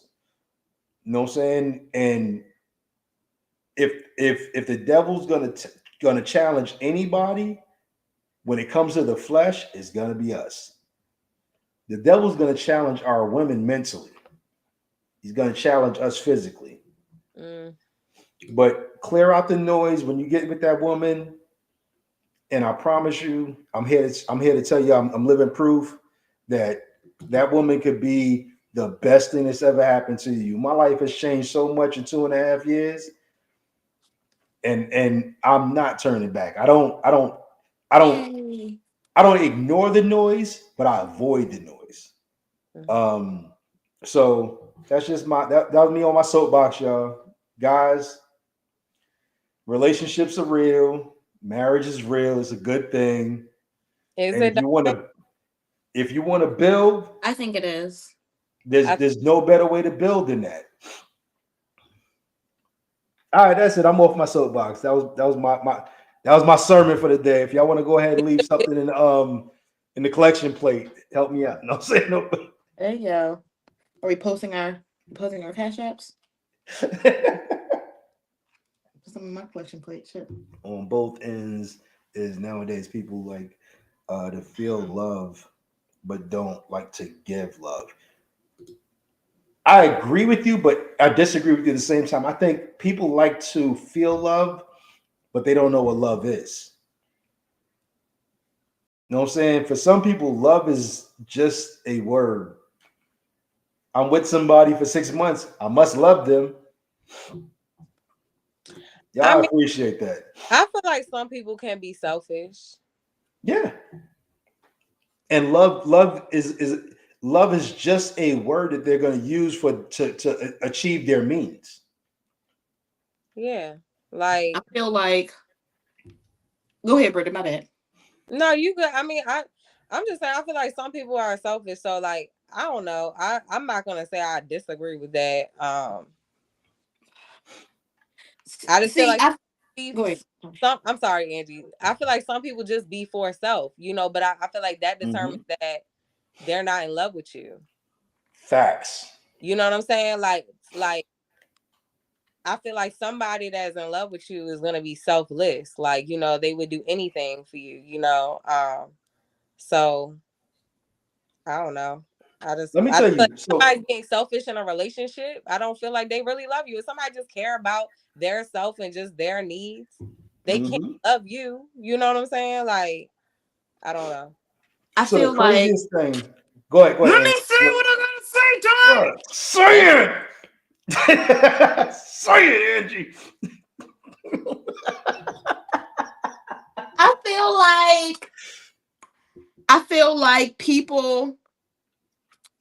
Speaker 1: You know what I'm saying? And if the devil's gonna challenge anybody when it comes to the flesh, it's gonna be us. The devil's gonna challenge our women mentally. He's gonna challenge us physically. But clear out the noise when you get with that woman, and I promise you, I'm here to tell you, I'm living proof that that woman could be the best thing that's ever happened to you. My life has changed so much in 2.5 years, and I'm not turning back. I don't ignore the noise, but I avoid the noise. So that's just that was me on my soapbox, y'all. Guys, relationships are real, marriage is real, it's a good thing.
Speaker 3: Is
Speaker 1: And
Speaker 3: it?
Speaker 1: if you want to build,
Speaker 2: I think it is.
Speaker 1: There's no better way to build than that. All right, that's it. I'm off my soapbox. That was my sermon for the day. If y'all want to go ahead and leave something in the collection plate, help me out. No, I'm saying no.
Speaker 2: There you go. Are we posting our cash apps? Some of my collection plate. Shit.
Speaker 1: On both ends is nowadays people like to feel love, but don't like to give love. I agree with you, but I disagree with you at the same time. I think people like to feel love, but they don't know what love is. You know what I'm saying? For some people, love is just a word. I'm with somebody for 6 months. I must love them. Y'all appreciate that.
Speaker 3: I feel like some people can be selfish.
Speaker 1: Yeah. And love is just a word that they're going to use to achieve their means.
Speaker 3: Yeah. Like
Speaker 2: I feel like go ahead, Britta, my bad.
Speaker 3: No, you good. I mean, I'm just saying I feel like some people are selfish. So like, I don't know. I'm not gonna say I disagree with that. I just feel like
Speaker 2: go ahead.
Speaker 3: I'm sorry, Angie. I feel like some people just be for self, you know, but I feel like that determines that they're not in love with you.
Speaker 1: Facts.
Speaker 3: You know what I'm saying? Like I feel like somebody that's in love with you is gonna be selfless. Like, you know, they would do anything for you, you know. So I don't know.
Speaker 1: Let me
Speaker 3: I
Speaker 1: tell
Speaker 3: feel like
Speaker 1: you. So
Speaker 3: somebody being selfish in a relationship, I don't feel like they really love you. If somebody just care about their self and just their needs, they can't
Speaker 1: mhm.
Speaker 3: love you. You know what I'm saying? Like, I don't know.
Speaker 2: I
Speaker 1: So the
Speaker 2: feel like,
Speaker 1: craziest thing. Go ahead. Go
Speaker 2: let
Speaker 1: ahead.
Speaker 2: me
Speaker 1: Ann.
Speaker 2: say what I gotta say, Tom.
Speaker 1: Say it. Say it, Angie.
Speaker 2: I feel like people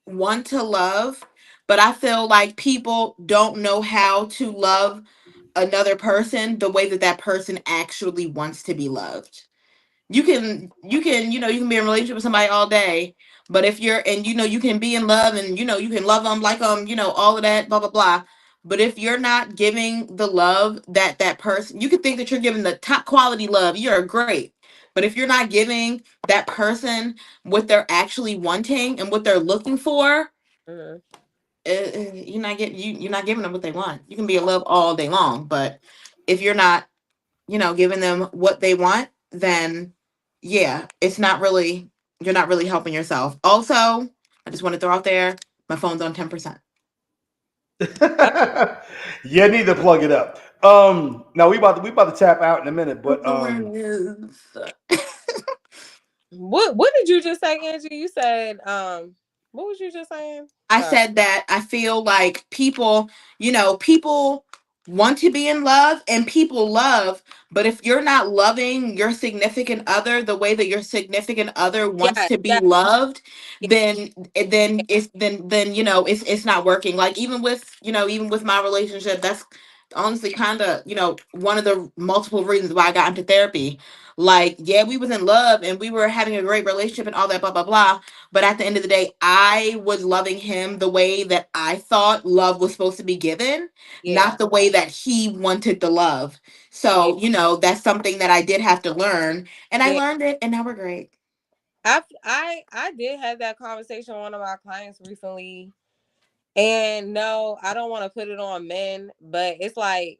Speaker 2: want to love, but I feel like people don't know how to love another person the way that that person actually wants to be loved. You can be in a relationship with somebody all day, but if you're and you can be in love, and you can love them, like them, all of that, blah blah blah. But if you're not giving the love that that person, you could think that you're giving the top quality love, you're great. But if you're not giving that person what they're actually wanting and what they're looking for,
Speaker 3: Mhm.
Speaker 2: you're not giving them what they want. You can be in love all day long, but if you're not giving them what they want, then yeah, it's not really, you're not really helping yourself. Also, I just want to throw out there, my phone's on 10%.
Speaker 1: You need to plug it up. Now we about to tap out in a minute, but
Speaker 3: What did you just say, Angie? You said what was you just saying?
Speaker 2: I
Speaker 3: Sorry.
Speaker 2: said that I feel like people want to be in love and people love, but if you're not loving your significant other the way that your significant other wants
Speaker 3: Yeah,
Speaker 2: to be
Speaker 3: yeah,
Speaker 2: loved,
Speaker 3: yeah,
Speaker 2: then it's not working. Like even with my relationship, that's honestly kind of one of the multiple reasons why I got into therapy. Like, yeah, we was in love and we were having a great relationship and all that, blah blah blah, but at the end of the day, I was loving him the way that I thought love was supposed to be given,
Speaker 3: yeah,
Speaker 2: not the way that he wanted the love.
Speaker 3: yeah,
Speaker 2: So, that's something that I did have to learn. And I
Speaker 3: yeah.
Speaker 2: learned it, and now we're great.
Speaker 3: I did have that conversation with one of my clients recently. And no, I don't want to put it on men, but it's like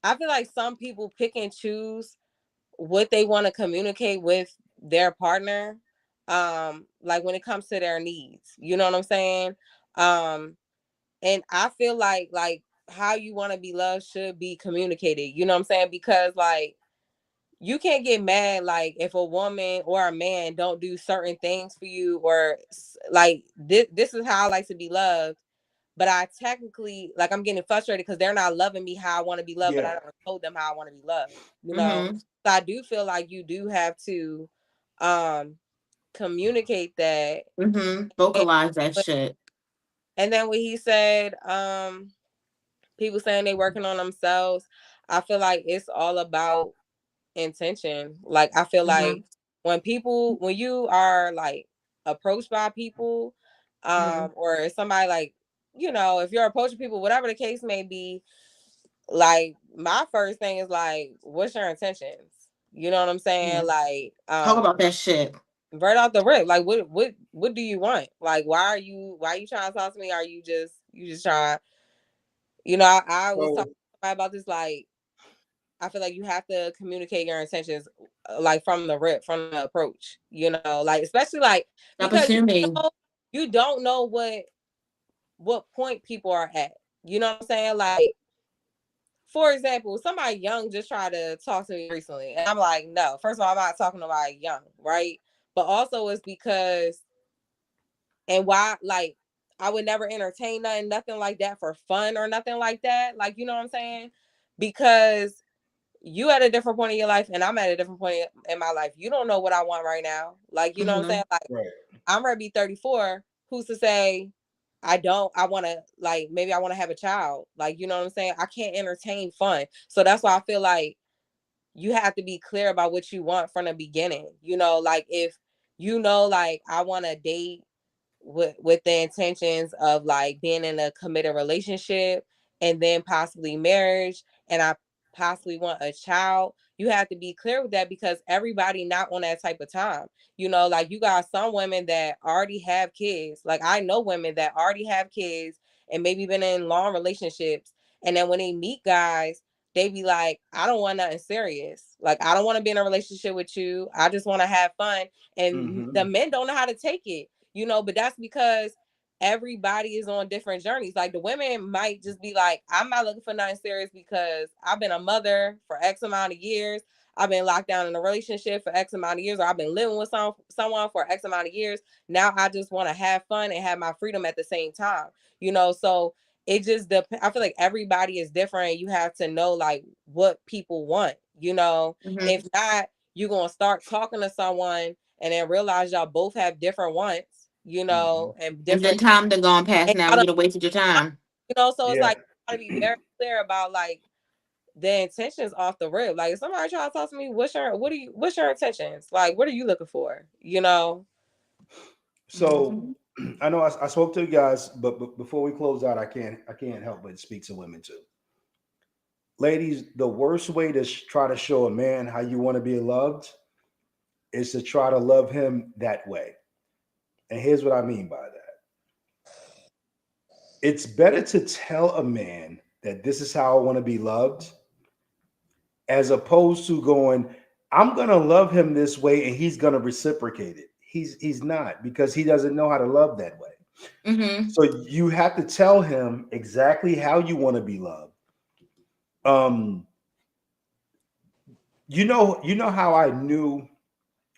Speaker 3: I feel like some people pick and choose what they want to communicate with their partner. Like when it comes to their needs. You know what I'm saying? Um, and I feel like how you want to be loved should be communicated. You know what I'm saying? Because like you can't get mad like if a woman or a man don't do certain things for you, or like this is how I like to be loved, but I technically like I'm getting frustrated because they're not loving me how I want to be loved, but I
Speaker 1: yeah.
Speaker 3: never told them how I want to be loved, you know.
Speaker 2: Mm-hmm.
Speaker 3: So I do feel like you do have to um communicate that.
Speaker 2: Mm-hmm.
Speaker 3: and,
Speaker 2: Vocalize that shit.
Speaker 3: and then when he said people saying they working on themselves, I feel like it's all about intention. Like I feel
Speaker 2: Mm-hmm.
Speaker 3: like when you are like approached by people,
Speaker 2: Mm-hmm.
Speaker 3: or somebody like, if you're approaching people, whatever the case may be, like my first thing is like, what's your intentions? You know what I'm saying?
Speaker 2: Yeah.
Speaker 3: Like,
Speaker 2: Talk about that shit.
Speaker 3: right off the rip, like what do you want? Like why are you trying to talk to me? Are you just trying, I was talking
Speaker 1: So
Speaker 3: to somebody about this, like I feel like you have to communicate your intentions, like from the rip, from the approach, like especially like
Speaker 2: Stop
Speaker 3: because
Speaker 2: assuming.
Speaker 3: you don't know what point people are at. You know what I'm saying? Like, for example, somebody young just tried to talk to me recently, and I'm like, no. First of all, I'm not talking about young, right? But also, it's because and why, like, I would never entertain nothing like that for fun or nothing like that. Like, you know what I'm saying? Because you at a different point in your life and I'm at a different point in my life. You don't know what I want right now. Like, you know what I'm
Speaker 2: Mm-hmm.
Speaker 3: saying? Like,
Speaker 1: right.
Speaker 3: I'm ready to be 34. Who's to say I want to, like, maybe I want to have a child. Like, you know what I'm saying? I can't entertain fun. So that's why I feel like you have to be clear about what you want from the beginning. Like if like I want to date with the intentions of like being in a committed relationship and then possibly marriage, and I possibly want a child, you have to be clear with that because everybody not on that type of time. Like you got some women that already have kids. Like I know women that already have kids and maybe been in long relationships, And then when they meet guys, they be like, I don't want nothing serious. Like, I don't want to be in a relationship with you. I just want to have fun. And the men don't know how to take it, but that's because everybody is on different journeys. Like, the women might just be like, I'm not looking for nothing serious because I've been a mother for X amount of years. I've been locked down in a relationship for X amount of years, or I've been living with someone for X amount of years. Now I just want to have fun and have my freedom at the same time, so it just depends. I feel like everybody is different. You have to know like what people want, If not, you're going to start talking to someone and then realize y'all both have different wants, and different.
Speaker 2: And then time done gone past now. You done wasted your time.
Speaker 3: So it's like, you gotta be very clear about like the intentions off the rip. Like, if somebody try to talk to me, what's your intentions? Like, what are you looking for?
Speaker 1: So I know I spoke to you guys, but before we close out, I can't help but speak to women too. Ladies, the worst way to try to show a man how you want to be loved is to try to love him that way. And here's what I mean by that. It's better to tell a man that this is how I want to be loved, as opposed to going, I'm going to love him this way and he's going to reciprocate it. He's not, because he doesn't know how to love that way.
Speaker 2: Mm-hmm.
Speaker 1: So you have to tell him exactly how you want to be loved. You know how I knew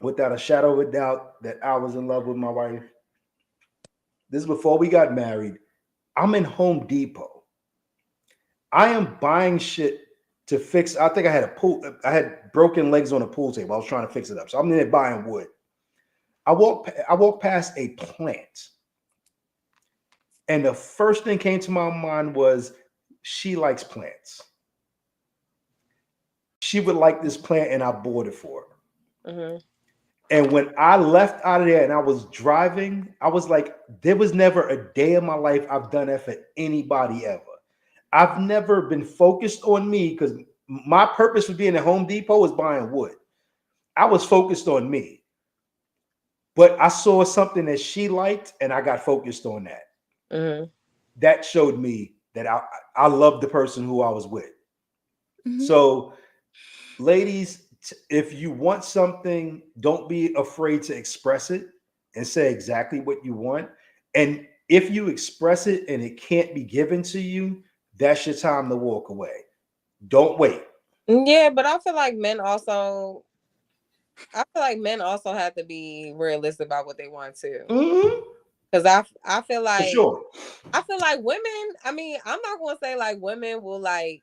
Speaker 1: without a shadow of a doubt that I was in love with my wife? This is before we got married. I'm in Home Depot. I am buying shit to fix. I think I had broken legs on a pool table. I was trying to fix it up. So I'm in there buying wood. I walked past a plant. And the first thing came to my mind was, she likes plants. She would like this plant, and I bought it for her. Mm-hmm. And when I left out of there and I was driving, I was like, there was never a day in my life I've done that for anybody ever. I've never been focused on me, because my purpose for being at Home Depot was buying wood. I was focused on me. But I saw something that she liked, and I got focused on that. Mm-hmm. That showed me that I loved the person who I was with. Mm-hmm. So, ladies, if you want something, don't be afraid to express it and say exactly what you want. And if you express it and it can't be given to you, that's your time to walk away. Don't wait.
Speaker 3: Yeah, but I feel like men also have to be realistic about what they want to. Mm-hmm. Because I feel like,
Speaker 1: for sure.
Speaker 3: I feel like women, I mean, I'm not going to say like women will like,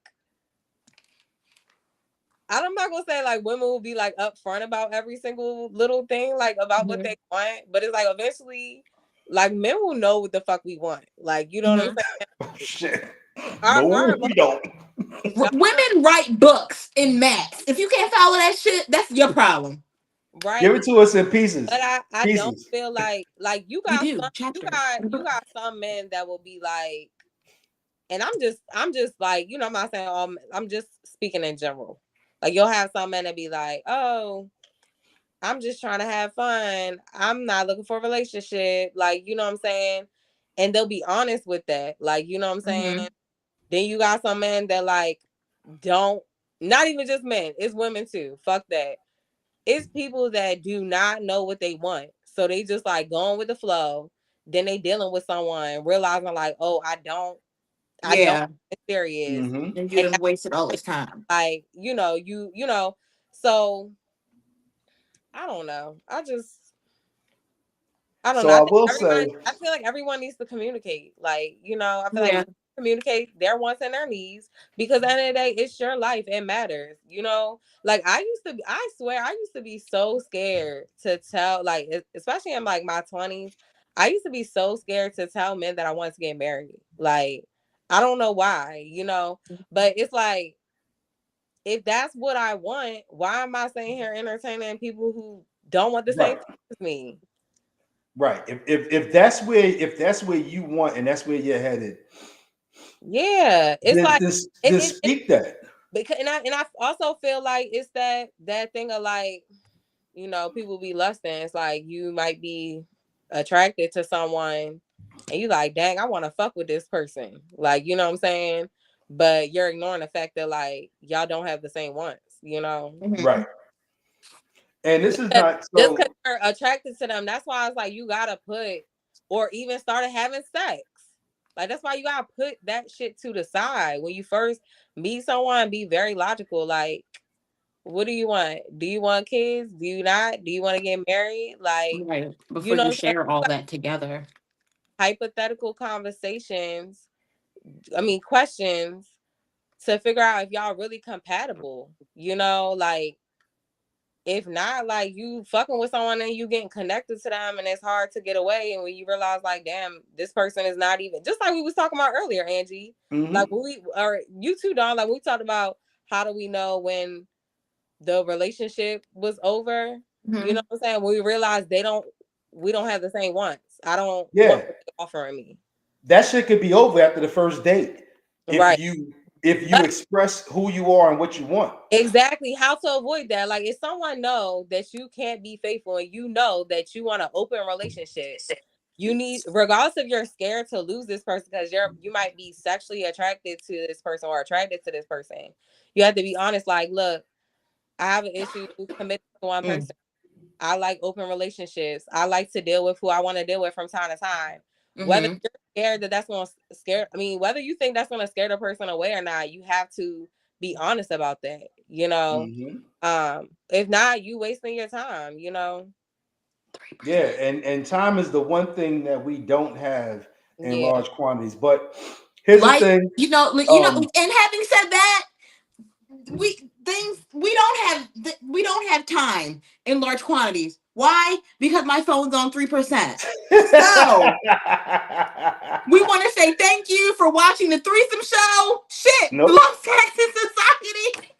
Speaker 3: I'm not going to say like women will be like upfront about every single little thing, like about mm-hmm. what they want. But it's like eventually, like men will know what the fuck we want. Like, you know mm-hmm. what I'm saying?
Speaker 1: Oh, shit.
Speaker 3: No,
Speaker 1: we don't.
Speaker 2: Women write books in maps. If you can't follow that shit, that's your problem.
Speaker 3: Right.
Speaker 1: Give it to us in pieces.
Speaker 3: But I don't feel like you got
Speaker 2: you
Speaker 3: some men that will be like, and I'm just like, I'm not saying I'm just speaking in general. Like, you'll have some men that be like, oh, I'm just trying to have fun. I'm not looking for a relationship. Like, you know what I'm saying? And they'll be honest with that. Like, you know what I'm saying? Mm-hmm. Then you got some men that like not even just men, it's women too. Fuck that. It's people that do not know what they want. So they just like going with the flow. Then they dealing with someone, realizing like, oh, I don't serious.
Speaker 2: Mm-hmm. And you done wasted all this time.
Speaker 3: Like, so I don't know. I don't know. I feel like everyone needs to communicate. Like, I feel like communicate their wants and their needs, because at the end of the day, it's your life. It matters. Like I swear I used to be so scared to tell, like, especially in like my 20s, I used to be so scared to tell men that I wanted to get married. Like, I don't know why, but it's like, if that's what I want, why am I sitting here entertaining people who don't want the same thing as me?
Speaker 1: Right. If that's where you want and that's where you're headed.
Speaker 3: Yeah. It's
Speaker 1: just speak that.
Speaker 3: Because and I also feel like it's that thing of like, people be lusting. It's like you might be attracted to someone and you like, dang, I want to fuck with this person. Like, you know what I'm saying? but you're ignoring the fact that like y'all don't have the same wants, you know?
Speaker 2: Mhm.
Speaker 1: Right. And this is not
Speaker 3: Just
Speaker 1: so.
Speaker 3: because you're attracted to them, that's why I was like, you gotta put, or even started having sex. Like that's why you gotta put that shit to the side when you first meet someone. Be very logical. Like, what do you want? Do you want kids? Do you not? Do you want to get married? Like,
Speaker 2: Right. Before
Speaker 3: you know,
Speaker 2: you
Speaker 3: what I'm saying?
Speaker 2: share all that together.
Speaker 3: Hypothetical conversations. I mean, questions to figure out if y'all really compatible. You know, like if not, like you fucking with someone and you getting connected to them and it's hard to get away. And when you realize like, damn, this person is not even, just like we was talking about earlier, Angie, like when we, or you too, Dawn, like we talked about how do we know when the relationship was over? You know what I'm saying? When we realize we don't have the same wants. I don't want what they're offering me.
Speaker 1: That shit could be over after the first date.
Speaker 3: Right.
Speaker 1: If you express who you are and what you want.
Speaker 3: Exactly. How to avoid that. Like if someone know that you can't be faithful and you know that you want an open relationship, you need, regardless if you're scared to lose this person because you might be sexually attracted to this person or attracted to this person. You have to be honest, like, look, I have an issue committed to one person. I like open relationships. I like to deal with who I want to deal with from time to time. Whether you're scared that that's going to scare, I mean, whether you think that's going to scare the person away or not, you have to be honest about that, you know? If not, you wasting your time, you know?
Speaker 1: Yeah, and time is the one thing that we don't have in large quantities. But here's the thing.
Speaker 2: You know, and having said that, we don't have time in large quantities. Why? Because my phone's on 3%. So we want to say thank you for watching the Threesome Show. Shit, Love, Sex, and Society.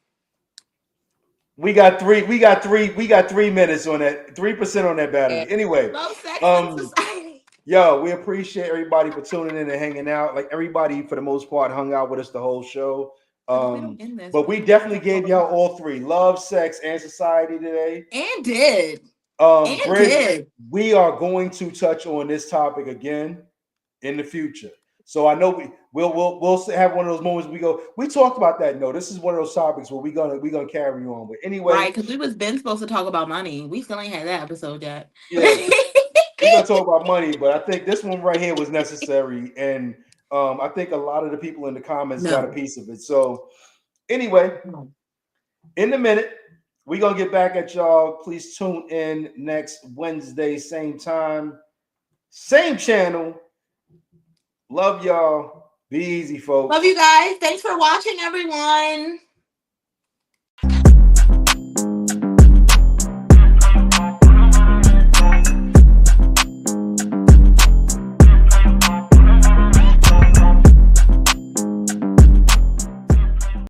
Speaker 1: We got 3 minutes on that, 3% on that battery. Anyway,
Speaker 2: Love, Sex, and Society.
Speaker 1: Yo, we appreciate everybody for tuning in and hanging out. Like everybody, for the most part, hung out with us the whole show. But we definitely gave y'all all three: Love, Sex, and Society today.
Speaker 2: And did.
Speaker 1: Bridget, we are going to touch on this topic again in the future. So I know we'll have one of those moments we talked about that. No, this is one of those topics where we're gonna carry on with. Anyway,
Speaker 2: right? Because we was been supposed to talk about money. We still ain't had that episode yet.
Speaker 1: Yeah. We're gonna talk about money, but I think this one right here was necessary, and I think a lot of the people in the comments got a piece of it. So anyway, in a minute, we're gonna get back at y'all. Please tune in next Wednesday, same time, same channel. Love y'all. Be easy, folks.
Speaker 2: Love you guys. Thanks for watching, everyone.